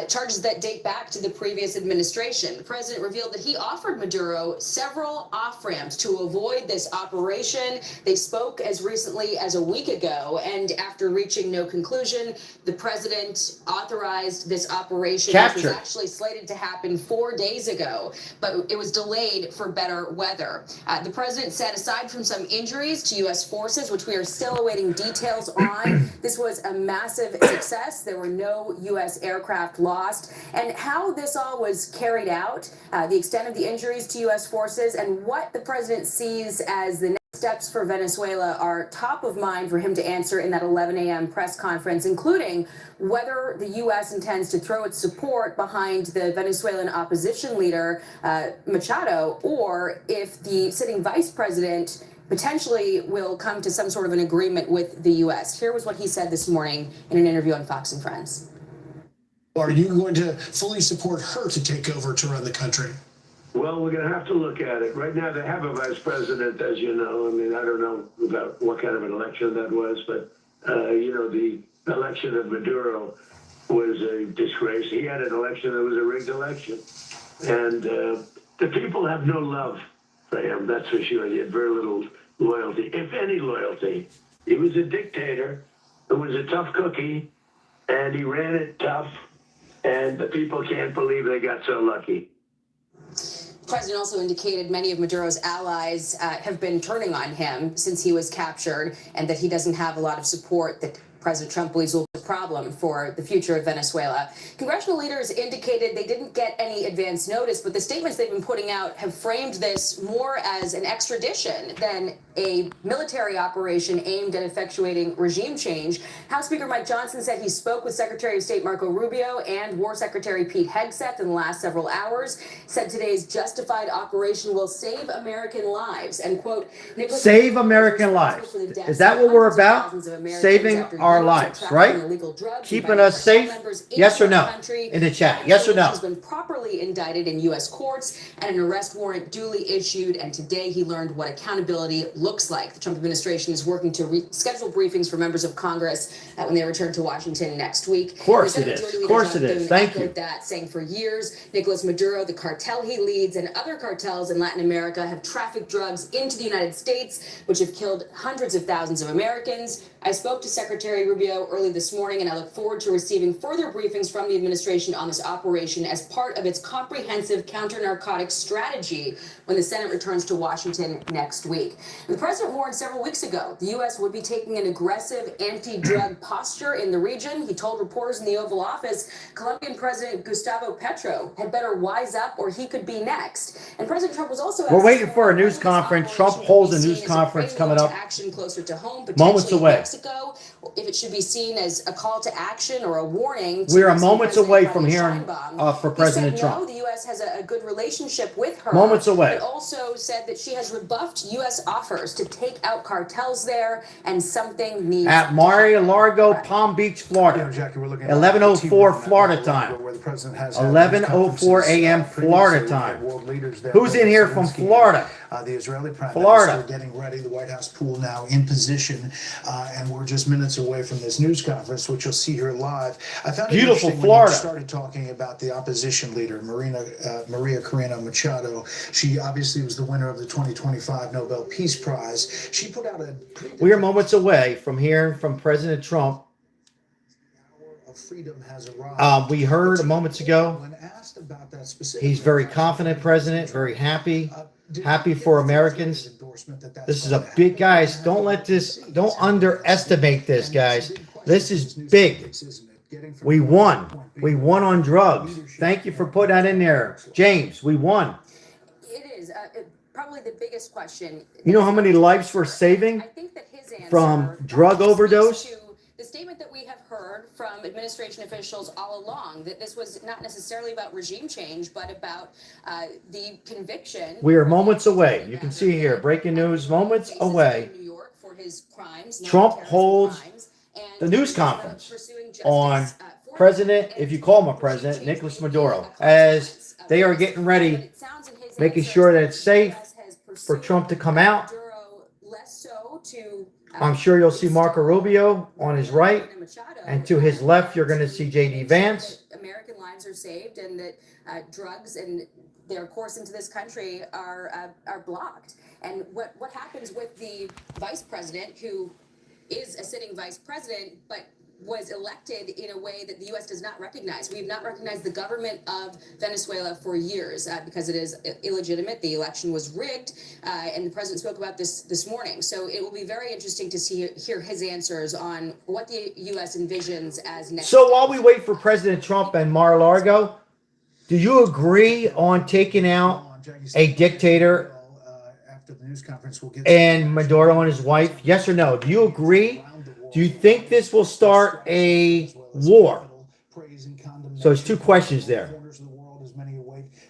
charges that date back to the previous administration. The president revealed that he offered Maduro several off-ramps to avoid this operation. They spoke as recently as a week ago, and after reaching no conclusion, the president authorized this operation, which was actually slated to happen 4 days ago, but it was delayed for better weather. The president said, aside from some injuries to U.S. forces, which we are still awaiting details on, this was a massive success. There were no U.S. aircraft lost. And how this all was carried out, the extent of the injuries to U.S. forces, and what the president sees as the next steps for Venezuela are top of mind for him to answer in that 11 a.m. press conference, including whether the U.S. intends to throw its support behind the Venezuelan opposition leader, Machado, or if the sitting vice president potentially will come to some sort of an agreement with the U.S. Here was what he said this morning in an interview on Fox and Friends.
Are you going to fully support her to take over to run the country?
Well, we're going to have to look at it. Right now, they have a vice president, as you know. I mean, I don't know about what kind of an election that was, but, the election of Maduro was a disgrace. He had an election that was a rigged election. And the people have no love for him, that's for sure. He had very little loyalty, if any loyalty. He was a dictator who was a tough cookie, and he ran it tough, and the people can't believe they got so lucky.
The president also indicated many of Maduro's allies have been turning on him since he was captured, and that he doesn't have a lot of support that President Trump believes will be a problem for the future of Venezuela. Congressional leaders indicated they didn't get any advance notice, but the statements they've been putting out have framed this more as an extradition than a military operation aimed at effectuating regime change. House Speaker Mike Johnson said he spoke with Secretary of State Marco Rubio and War Secretary Pete Hegseth in the last several hours, said today's justified operation will save American lives, and quote,
save American lives. Is that what we're about? Saving our lives, right?
illegal drugs.
keeping us safe? Yes or no?
Country.
In the chat. Yes or no?
He's been properly indicted in U.S. courts and an arrest warrant duly issued. And today he learned what accountability looks like. The Trump administration is working to schedule briefings for members of Congress when they return to Washington next week.
Of course it is. Of course it is. Thank you.
That, saying for years, Nicolas Maduro, the cartel he leads, and other cartels in Latin America have trafficked drugs into the United States, which have killed hundreds of thousands of Americans. I spoke to Secretary Rubio early this morning, and I look forward to receiving further briefings from the administration on this operation as part of its comprehensive counter-narcotics strategy when the Senate returns to Washington next week. And the president warned several weeks ago the U.S. would be taking an aggressive anti-drug posture in the region. He told reporters in the Oval Office Colombian President Gustavo Petro had better wise up or he could be next. And President Trump was also
We're waiting for a news conference. Trump holds a news conference coming up.
Action closer to home,
Moments away.
Mexico, if it should be seen as a call to action or a warning.
We are moments away from hearing for President Trump.
No, the U.S. has a good relationship with her.
Moments away.
But also said that she has rebuffed U.S. offers to take out cartels there, and something needs
At Mar-a-Lago, Palm Beach, Florida. 11:04 Florida time. 11:04 a.m. Florida time. Who's in here from Florida?
The Israeli Prime
Florida.
Minister getting ready, the White House pool now in position, and we're just minutes away from this news conference, which you'll see here live. I found it
Beautiful
interesting
Florida.
when you started talking about the opposition leader, Maria Corina Machado. She obviously was the winner of the 2025 Nobel Peace Prize. She put out a...
We are moments away from hearing from President Trump.
Freedom has arrived.
We heard moments ago.
When asked about that specific...
He's very confident president, very happy for Americans. This is a big, guys, don't underestimate this, guys. This is big. We won on drugs. Thank you for putting that in there, James. We won.
It is probably the biggest question.
You know how many lives we're saving
I think that his answer
from drug overdose?
to the statement that we have heard from administration officials all along, that this was not necessarily about regime change, but about the conviction.
We are moments away. You can see here, breaking news, moments away.
In New York for his crimes,
Trump holds the news conference on President, if you call him a president, Nicolas Maduro, as they are getting ready, making sure that it's safe for Trump to come out. I'm sure you'll see Marco Rubio on his right, and to his left, you're going to see J.D. Vance.
American lives are saved, and that drugs and their course into this country are blocked. And what happens with the vice president, who is a sitting vice president, but was elected in a way that the U.S. does not recognize. We have not recognized the government of Venezuela for years because it is illegitimate. The election was rigged, and the president spoke about this morning. So it will be very interesting to hear his answers on what the U.S. envisions as next.
So while we wait for President Trump and Mar-a-Lago, do you agree on taking out a dictator and Maduro and his wife? Yes or no? Do you agree? Do you think this will start a war? So it's two questions there.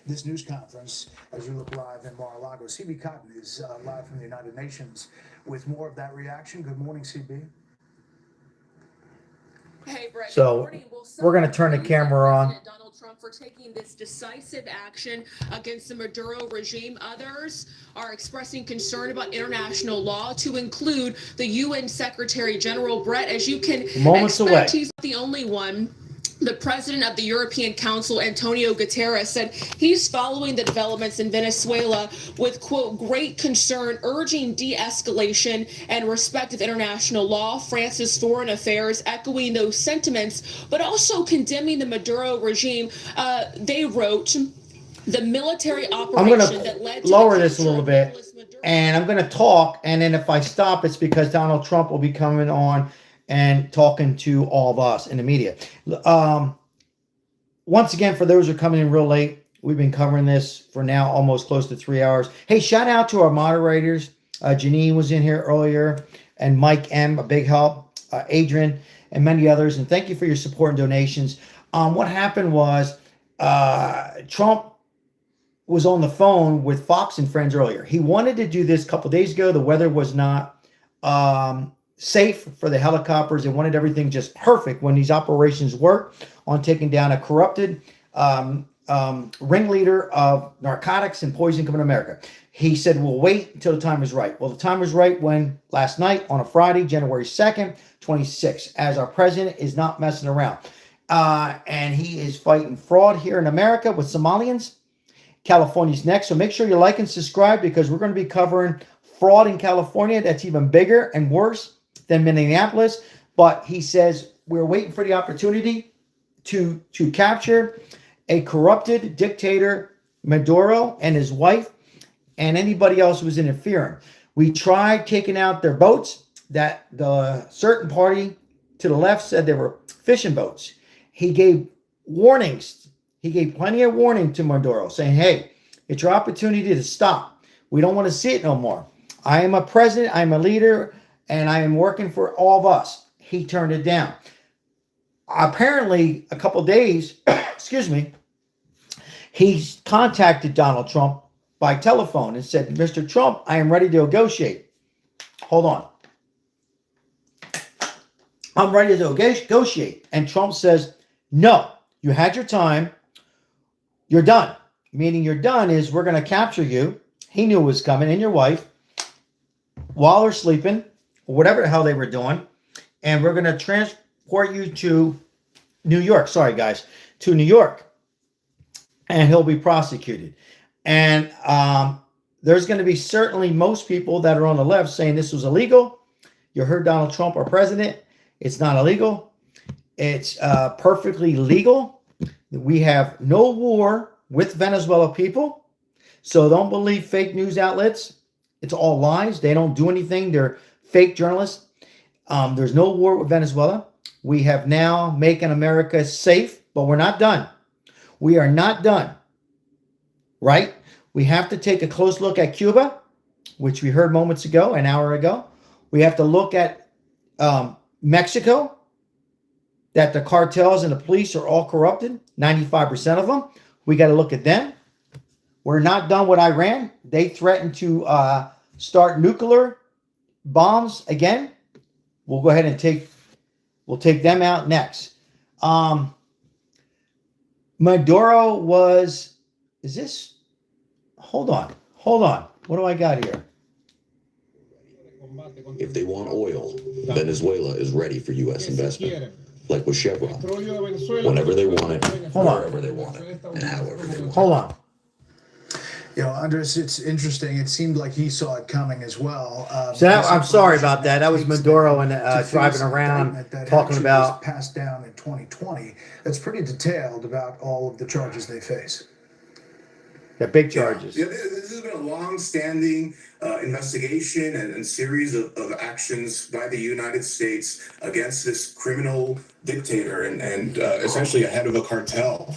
This news conference as you look live in Mar-a-Lago. CB Cotton is live from the United Nations with more of that reaction. Good morning, CB.
Hey, Brett.
So we're going to turn the camera on.
Donald Trump for taking this decisive action against the Maduro regime. Others are expressing concern about international law, to include the UN Secretary General. Brett, as you can expect, he's not the only one. The president of the European Council, Antonio Guterres, said he's following the developments in Venezuela with, quote, great concern, urging de-escalation and respect of international law. France's Foreign Affairs echoing those sentiments, but also condemning the Maduro regime. They wrote, the military operation that led to
lower this a little bit, and I'm going to talk, and then if I stop, it's because Donald Trump will be coming on and talking to all of us in the media. Once again, for those who are coming in real late, we've been covering this for now almost close to 3 hours. Hey, shout out to our moderators. Janine was in here earlier, and Mike M, a big help, Adrian, and many others. And thank you for your support and donations. What happened was Trump was on the phone with Fox and Friends earlier. He wanted to do this a couple days ago. The weather was not safe for the helicopters. They wanted everything just perfect when these operations worked on taking down a corrupted ringleader of narcotics and poison coming to America. He said, we'll wait until the time is right. Well, the time was right when last night on a Friday, January 2nd, 26, as our president is not messing around. And he is fighting fraud here in America with Somalians. California's next. So make sure you like and subscribe because we're going to be covering fraud in California. That's even bigger and worse than Minneapolis. But he says we're waiting for the opportunity to capture a corrupted dictator, Maduro, and his wife, and anybody else who was interfering. We tried taking out their boats that the certain party to the left said they were fishing boats. He gave warnings. He gave plenty of warning to Maduro saying, hey, it's your opportunity to stop. We don't want to see it no more. I am a president, I'm a leader, and I am working for all of us. He turned it down. Apparently, a couple days, excuse me, he contacted Donald Trump by telephone and said, Mr. Trump, I am ready to negotiate. Hold on. I'm ready to negotiate. And Trump says, no, you had your time. You're done. Meaning you're done is we're going to capture you. He knew it was coming, and your wife while they're sleeping, or whatever the hell they were doing. And we're going to transport you to New York. Sorry, guys. To New York. And he'll be prosecuted. And there's going to be certainly most people that are on the left saying this was illegal. You heard Donald Trump, our president. It's not illegal. It's perfectly legal. We have no war with Venezuela people. So don't believe fake news outlets. It's all lies. They don't do anything. They're fake journalists. There's no war with Venezuela. We have now making America safe, but we're not done. We are not done. Right? We have to take a close look at Cuba, which we heard moments ago, an hour ago. We have to look at Mexico, that the cartels and the police are all corrupted, 95% of them. We got to look at them. We're not done with Iran. They threatened to start nuclear bombs again. We'll go ahead and take them out next. Maduro was, is this? Hold on. What do I got here?
If they want oil, Venezuela is ready for U.S. investment. Like with Chevron. Whenever they want it, wherever they want it, and however they want it.
Hold on.
You know, Andres, it's interesting. It seemed like he saw it coming as well.
I'm sorry about that. That was Maduro and driving around talking about
passed down in 2020. That's pretty detailed about all of the charges they face.
Yeah, big charges.
Yeah, this has been a long-standing investigation and series of actions by the United States against this criminal dictator and essentially a head of a cartel.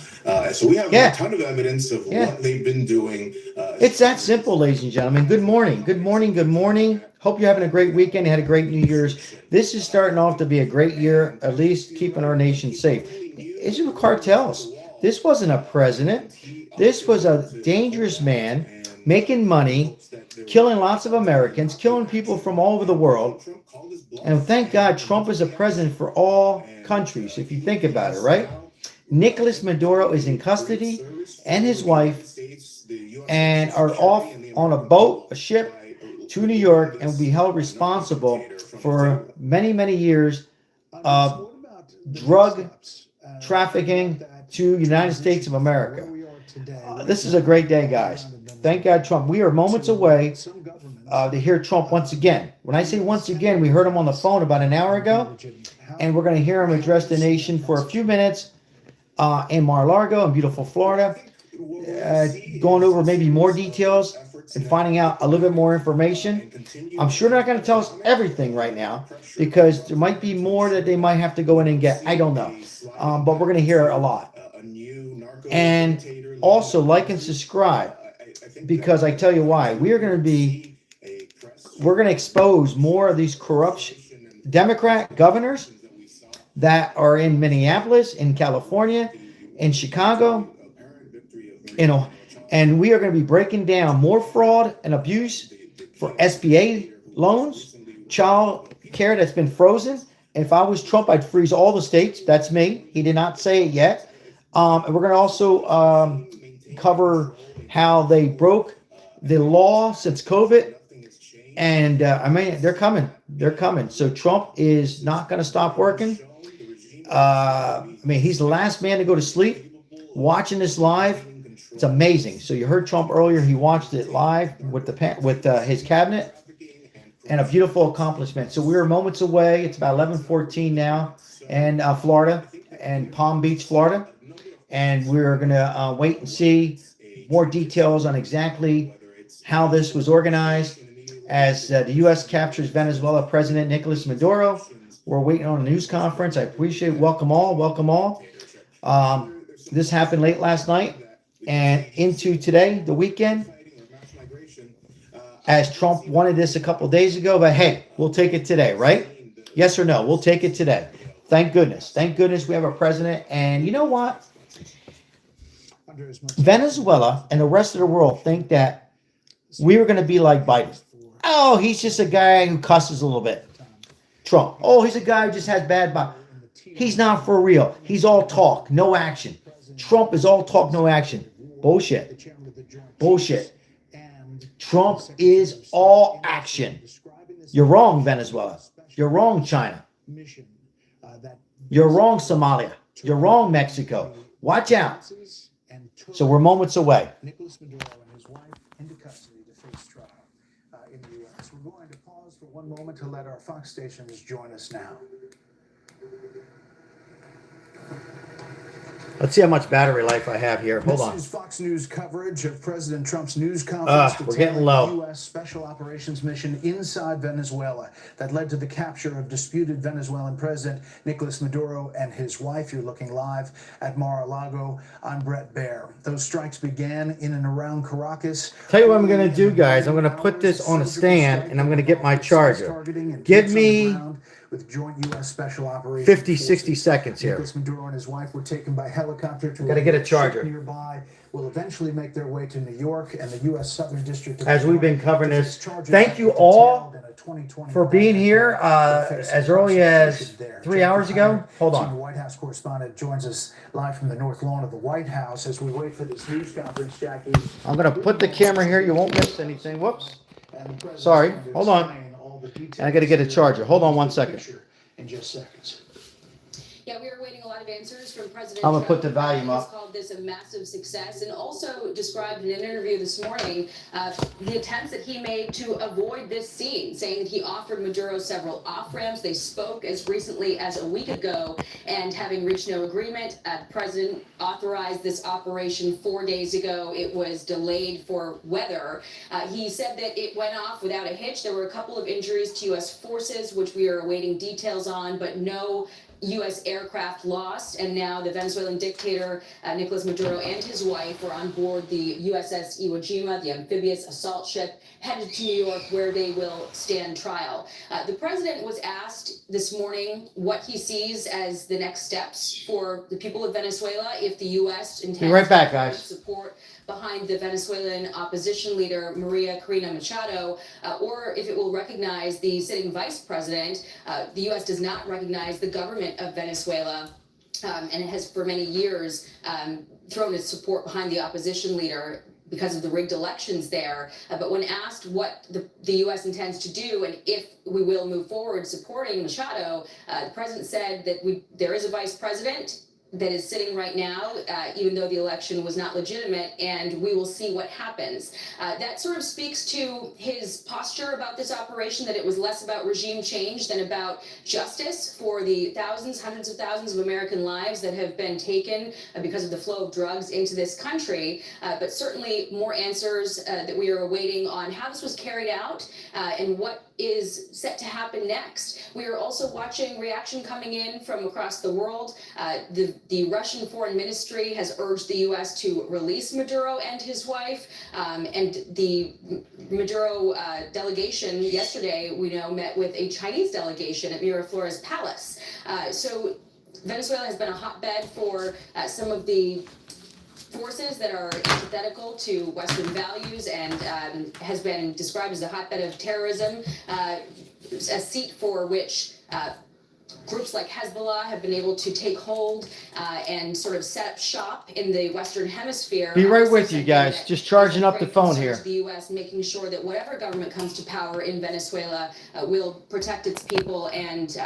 So we have a ton of evidence of what they've been doing.
It's that simple, ladies and gentlemen. Good morning. Good morning. Good morning. Hope you're having a great weekend. You had a great New Year's. This is starting off to be a great year, at least keeping our nation safe. It's the cartels. This wasn't a president. This was a dangerous man making money, killing lots of Americans, killing people from all over the world. And thank God Trump is a president for all countries, if you think about it, right? Nicolas Maduro is in custody, and his wife, and are off on a boat, a ship, to New York, and will be held responsible for many, many years of drug trafficking to United States of America. This is a great day, guys. Thank God Trump. We are moments away to hear Trump once again. When I say once again, we heard him on the phone about an hour ago, and we're going to hear him address the nation for a few minutes in Mar-a-Lago in beautiful Florida, going over maybe more details and finding out a little bit more information. I'm sure they're not going to tell us everything right now because there might be more that they might have to go in and get. I don't know. But we're going to hear a lot. And also like and subscribe because I tell you why. We're going to expose more of these corruption Democrat governors that are in Minneapolis, in California, in Chicago, and we are going to be breaking down more fraud and abuse for SBA loans, child care that's been frozen. If I was Trump, I'd freeze all the states. That's me. He did not say it yet. And we're going to also cover how they broke the law since COVID. And I mean, they're coming. They're coming. So Trump is not going to stop working. I mean, he's the last man to go to sleep. Watching this live, it's amazing. So you heard Trump earlier. He watched it live with his cabinet, and a beautiful accomplishment. So we're moments away. It's about 11:14 now, in Florida, and Palm Beach, Florida, and we're gonna wait and see more details on exactly how this was organized. As the U.S. captures Venezuela President Nicolas Maduro, we're waiting on a news conference. I appreciate it. Welcome all. Welcome all. This happened late last night and into today, the weekend, as Trump wanted this a couple days ago. But hey, we'll take it today, right? Yes or no? We'll take it today. Thank goodness. Thank goodness we have a president. And you know what? Venezuela and the rest of the world think that we were going to be like Biden. Oh, he's just a guy who cusses a little bit. Trump. Oh, he's a guy who just has bad body. He's not for real. He's all talk, no action. Trump is all talk, no action. Bullshit. Bullshit. Trump is all action. You're wrong, Venezuela. You're wrong, China. You're wrong, Somalia. You're wrong, Mexico. Watch out. So we're moments away.
Nicolas Maduro and his wife into custody to face trial in the U.S. We're going to pause for one moment to let our Fox stations join us now.
Let's see how much battery life I have here. Hold on.
This is Fox News coverage of President Trump's news conference
We're getting low.
the U.S. Special Operations Mission inside Venezuela that led to the capture of disputed Venezuelan President Nicolas Maduro and his wife. You're looking live at Mar-a-Lago. I'm Brett Baer. Those strikes began in and around Caracas.
Tell you what I'm going to do, guys. I'm going to put this on a stand, and I'm going to get my charger. Give me
with joint U.S. Special Operations
50, 60 seconds here.
Nicolas Maduro and his wife were taken by helicopter to
Gotta get a charger.
nearby. Will eventually make their way to New York and the U.S. Southern District of
As we've been covering this, thank you all for being here as early as 3 hours ago. Hold
Senior
on.
White House correspondent joins us live from the North Lawn of the White House as we wait for this news conference, Jackie.
I'm going to put the camera here. You won't miss anything. Whoops. Sorry. Hold on. And I got to get a charger. Hold on 1 second.
In just seconds.
Yeah, we are waiting a lot of answers from President
I'm gonna
Trump.
put the volume up.
He's called this a massive success and also described in an interview this morning the attempts that he made to avoid this scene, saying that he offered Maduro several off-ramps. They spoke as recently as a week ago, and having reached no agreement, the president authorized this operation 4 days ago. It was delayed for weather. He said that it went off without a hitch. There were a couple of injuries to U.S. forces, which we are awaiting details on, but no U.S. aircraft lost, and now the Venezuelan dictator Nicolas Maduro and his wife are on board the USS Iwo Jima, the amphibious assault ship, headed to New York, where they will stand trial. The president was asked this morning what he sees as the next steps for the people of Venezuela if the U.S. intends
Be right back, guys.
support behind the Venezuelan opposition leader Maria Corina Machado, or if it will recognize the sitting vice president. The U.S. does not recognize the government of Venezuela, and it has for many years thrown its support behind the opposition leader because of the rigged elections there. But when asked what the U.S. intends to do and if we will move forward supporting Machado, the president said that there is a vice president that is sitting right now, even though the election was not legitimate, and we will see what happens. That sort of speaks to his posture about this operation, that it was less about regime change than about justice for the thousands, hundreds of thousands of American lives that have been taken because of the flow of drugs into this country, but certainly more answers that we are awaiting on how this was carried out and what is set to happen next. We are also watching reaction coming in from across the world. The Russian Foreign Ministry has urged the U.S. to release Maduro and his wife, and the Maduro delegation yesterday, we know, met with a Chinese delegation at Miraflores Palace. So Venezuela has been a hotbed for some of the forces that are antithetical to Western values and has been described as a hotbed of terrorism. a seat for which groups like Hezbollah have been able to take hold and sort of set up shop in the Western Hemisphere.
Be right with you guys. Just charging up the phone here.
The U.S. making sure that whatever government comes to power in Venezuela will protect its people and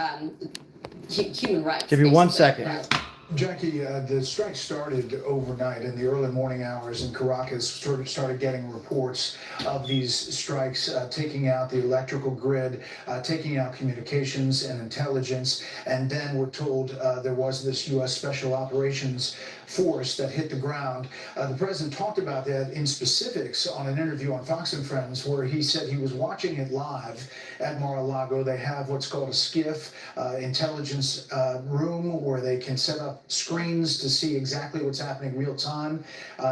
human rights.
Give me 1 second.
Jackie, the strike started overnight in the early morning hours in Caracas. Started getting reports of these strikes taking out the electrical grid, taking out communications and intelligence. And then we're told there was this U.S. Special Operations Force that hit the ground. The president talked about that in specifics on an interview on Fox and Friends, where he said he was watching it live at Mar-a-Lago. They have what's called a SCIF, intelligence room, where they can set up screens to see exactly what's happening real time.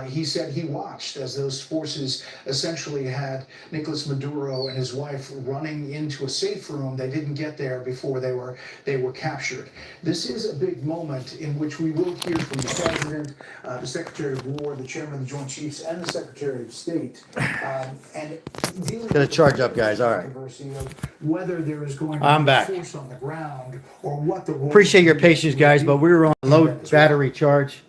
He said he watched as those forces essentially had Nicolas Maduro and his wife running into a safe room. They didn't get there before they were captured. This is a big moment in which we will hear from the president, the Secretary of War, the Chairman of the Joint Chiefs, and the Secretary of State. And
Gonna charge up, guys. All right.
Whether there is going to
I'm
be
back.
force on the ground or what the role
Appreciate your patience, guys, but we were on low battery charge.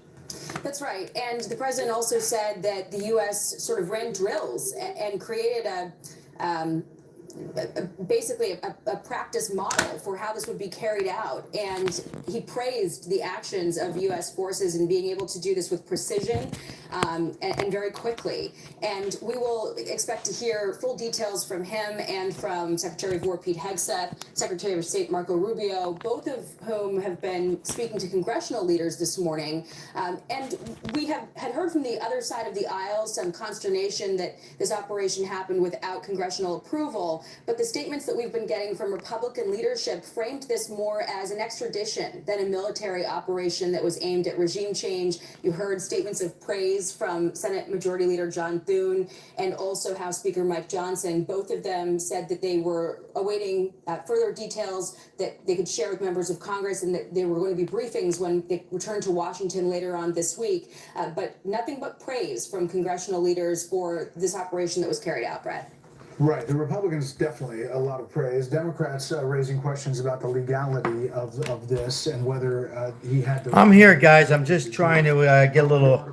That's right. And the president also said that the U.S. sort of ran drills and created basically a practice model for how this would be carried out. And he praised the actions of U.S. forces in being able to do this with precision and very quickly. And we will expect to hear full details from him and from Secretary of War Pete Hegseth, Secretary of State Marco Rubio, both of whom have been speaking to congressional leaders this morning. And we had heard from the other side of the aisle some consternation that this operation happened without congressional approval. But the statements that we've been getting from Republican leadership framed this more as an extradition than a military operation that was aimed at regime change. You heard statements of praise from Senate Majority Leader John Thune and also House Speaker Mike Johnson. Both of them said that they were awaiting further details that they could share with members of Congress, and that there were going to be briefings when they returned to Washington later on this week. But nothing but praise from congressional leaders for this operation that was carried out, Brett.
Right. The Republicans, definitely a lot of praise. Democrats raising questions about the legality of this and whether he had the...
I'm here, guys. I'm just trying to get a little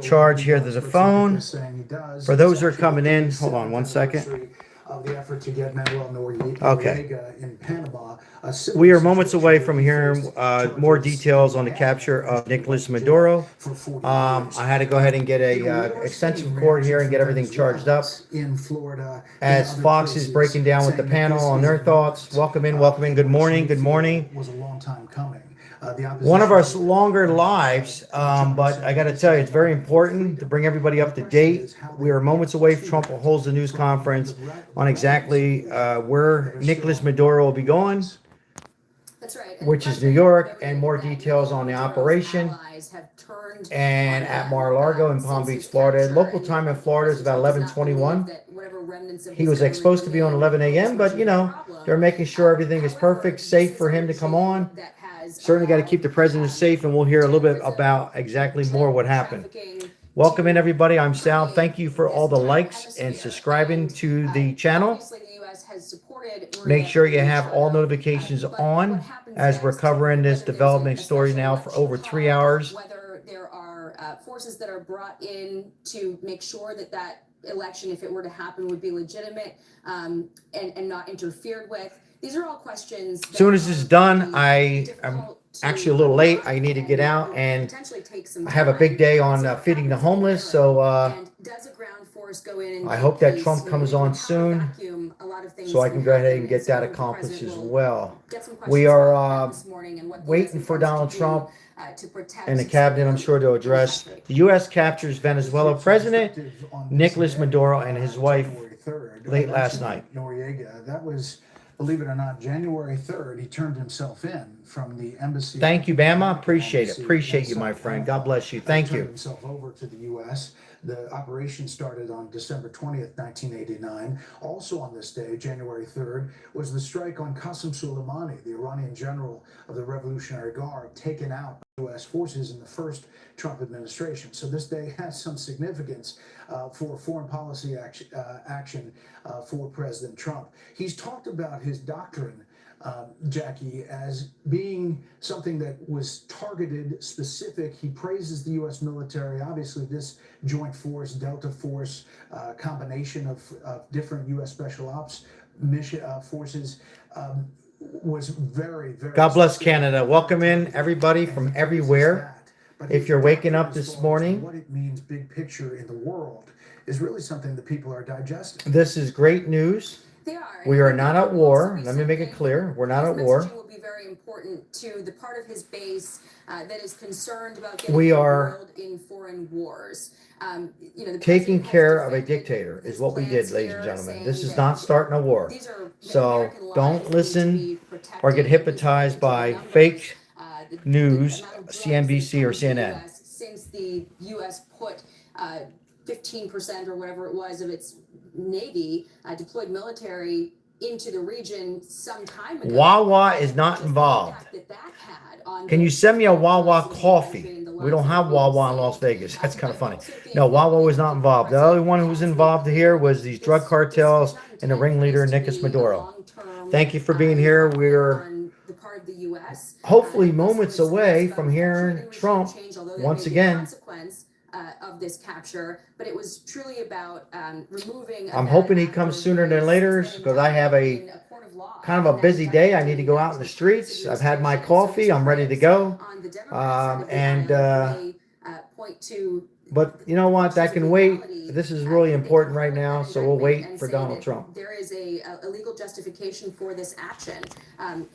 charge here. There's a phone. For those who are coming in, hold on 1 second.
Of the effort to get Manuel Noriega
Okay.
in Panama.
We are moments away from hearing more details on the capture of Nicolas Maduro. I had to go ahead and get a extension cord here and get everything charged up.
In Florida.
As Fox is breaking down with the panel on their thoughts. Welcome in, welcome in. Good morning, good morning.
Was a long time coming.
One of our longer lives, but I got to tell you, it's very important to bring everybody up to date. We are moments away from Trump will hold a news conference on exactly where Nicolas Maduro will be going, which is New York, and more details on the operation. And at Mar-a-Lago in Palm Beach, Florida. Local time in Florida is about 11:21. He was supposed to be on 11 a.m., but, you know, they're making sure everything is perfect, safe for him to come on. Certainly got to keep the president safe, and we'll hear a little bit about exactly more what happened. Welcome in, everybody. I'm Sal. Thank you for all the likes and subscribing to the channel. Make sure you have all notifications on as we're covering this development story now for over 3 hours.
Whether there are forces that are brought in to make sure that that election, if it were to happen, would be legitimate and not interfered with. These are all questions.
As soon as this is done, I'm actually a little late. I need to get out, and I have a big day on feeding the homeless. So I hope that Trump comes on soon, so I can go ahead and get that accomplished as well. We are waiting for Donald Trump and the cabinet, I'm sure, to address the U.S. captures Venezuela President Nicolas Maduro and his wife late last night.
Noriega, that was, believe it or not, January 3rd. He turned himself in from the embassy.
Thank you, Bama. Appreciate it. Appreciate you, my friend. God bless you. Thank you.
Turned himself over to the U.S. The operation started on December 20th, 1989. Also on this day, January 3rd, was the strike on Qasem Soleimani, the Iranian general of the Revolutionary Guard, taken out by U.S. forces in the first Trump administration. So this day has some significance for foreign policy action for President Trump. He's talked about his doctrine, Jackie, as being something that was targeted, specific. He praises the U.S. military. Obviously, this joint force, Delta Force, combination of different U.S. Special Ops mission forces, was very, very.
God bless Canada. Welcome in everybody from everywhere. If you're waking up this morning,
what it means, big picture in the world, is really something that people are digesting.
this is great news. We are not at war. Let me make it clear. We're not at war.
Will be very important to the part of his base that is concerned about getting
We are
embroiled in foreign wars. The
taking care of a dictator is what we did, ladies and gentlemen. This is not starting a war. So don't listen or get hypnotized by fake news, CNBC or CNN.
Since the U.S. put 15% or whatever it was of its Navy deployed military into the region some time ago.
Wawa is not involved. Can you send me a Wawa coffee? We don't have Wawa in Las Vegas. That's kind of funny. No, Wawa was not involved. The only one who was involved here was these drug cartels and the ringleader, Nicolas Maduro. Thank you for being here. We're hopefully moments away from hearing Trump once again.
Of this capture, but it was truly about removing.
I'm hoping he comes sooner than later because I have a kind of a busy day. I need to go out in the streets. I've had my coffee. I'm ready to go. But you know what? That can wait. This is really important right now, so we'll wait for Donald Trump.
There is a legal justification for this action,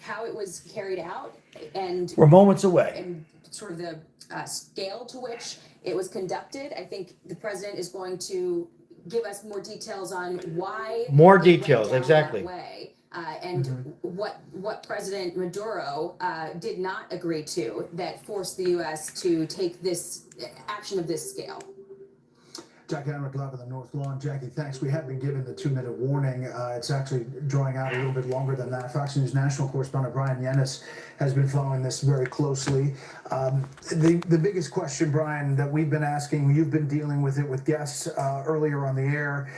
how it was carried out, and
we're moments away.
And sort of the scale to which it was conducted. I think the president is going to give us more details on why.
More details, exactly.
And what President Maduro did not agree to that forced the U.S. to take this action of this scale.
Jackie Heinrich live on the North Lawn. Jackie, thanks. We have been given the 2-minute warning. It's actually drawing out a little bit longer than that. Fox News national correspondent Brian Jenna has been following this very closely. The biggest question, Brian, that we've been asking, you've been dealing with it with guests earlier on the air,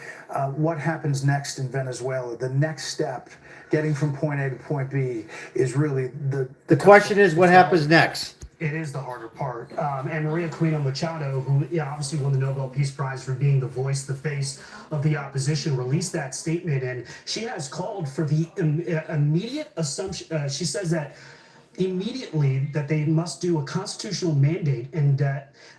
what happens next in Venezuela? The next step, getting from point A to point B, is really
the question is what happens next?
It is the harder part. And Maria Corina Machado, who obviously won the Nobel Peace Prize for being the voice, the face of the opposition, released that statement. And she has called for the immediate assumption. She says that immediately that they must do a constitutional mandate, and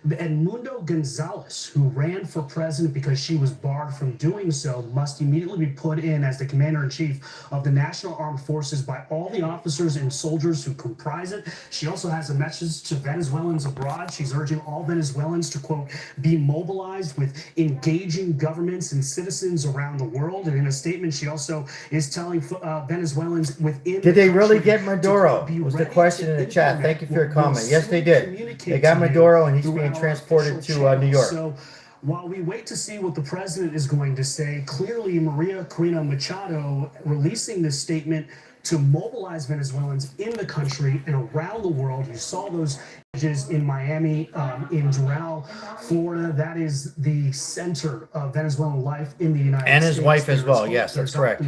Edmundo Gonzalez, who ran for president because she was barred from doing so, must immediately be put in as the commander-in-chief of the National Armed Forces by all the officers and soldiers who comprise it. She also has a message to Venezuelans abroad. She's urging all Venezuelans to, quote, be mobilized with engaging governments and citizens around the world. And in a statement, she also is telling Venezuelans within
Did they really get Maduro? Was the question in the chat. Thank you for your comment. Yes, they did. They got Maduro and he's being transported to New York.
So while we wait to see what the president is going to say, clearly Maria Corina Machado releasing this statement to mobilize Venezuelans in the country and around the world. You saw those images in Miami, in Doral, Florida. That is the center of Venezuelan life in the United States.
And his wife as well. Yes, that's correct.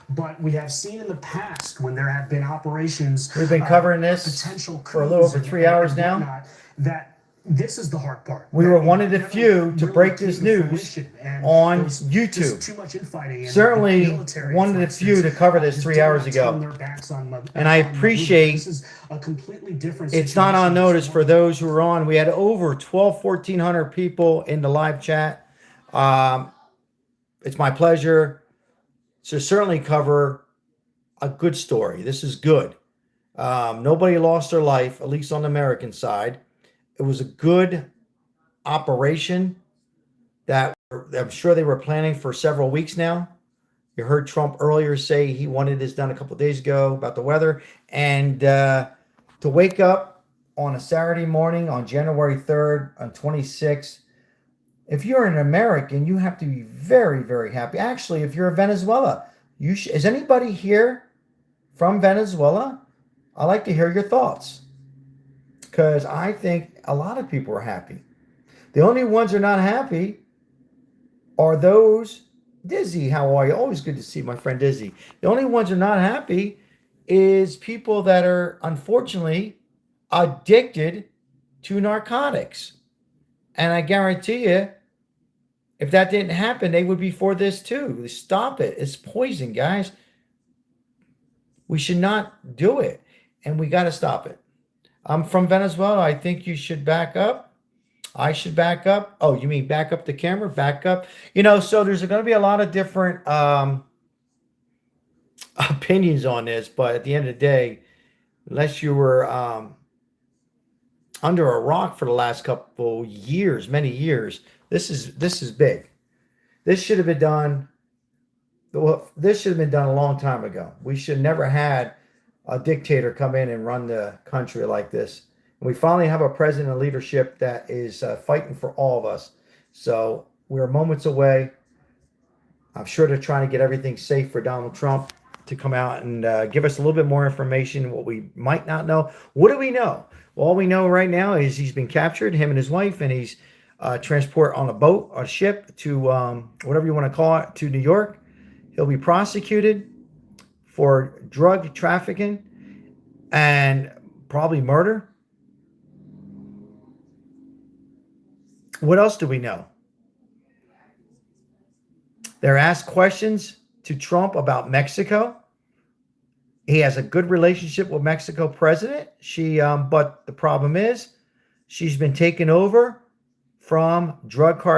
But we have seen in the past when there have been operations.
We've been covering this for a little over 3 hours now.
That this is the hard part.
We were one of the few to break this news on YouTube. Certainly one of the few to cover this 3 hours ago. And I appreciate it's not on notice for those who are on. We had over 1,400 people in the live chat. It's my pleasure to certainly cover a good story. This is good. Nobody lost their life, at least on the American side. It was a good operation that I'm sure they were planning for several weeks now. You heard Trump earlier say he wanted this done a couple of days ago about the weather. And to wake up on a Saturday morning on January 3rd, on 26th, If you're an American, you have to be very, very happy. Actually, if you're a Venezuela, is anybody here from Venezuela? I'd like to hear your thoughts, because I think a lot of people are happy. The only ones who are not happy are those. Dizzy, how are you? Always good to see my friend Dizzy. The only ones who are not happy is people that are unfortunately addicted to narcotics. And I guarantee you, if that didn't happen, they would be for this too. Stop it. It's poison, guys. We should not do it. And we got to stop it. I'm from Venezuela. I think you should back up. I should back up. Oh, you mean back up the camera? Back up. So there's going to be a lot of different opinions on this. But at the end of the day, unless you were under a rock for the last couple years, many years, this is big. This should have been done. Well, this should have been done a long time ago. We should never had a dictator come in and run the country like this. And we finally have a president and leadership that is fighting for all of us. So we're moments away. I'm sure they're trying to get everything safe for Donald Trump to come out and give us a little bit more information, what we might not know. What do we know? Well, all we know right now is he's been captured, him and his wife, and he's transported on a boat, a ship to whatever you want to call it, to New York. He'll be prosecuted for drug trafficking and probably murder. What else do we know? They're asked questions to Trump about Mexico. He has a good relationship with Mexico president. But the problem is she's been taken over from drug cartels.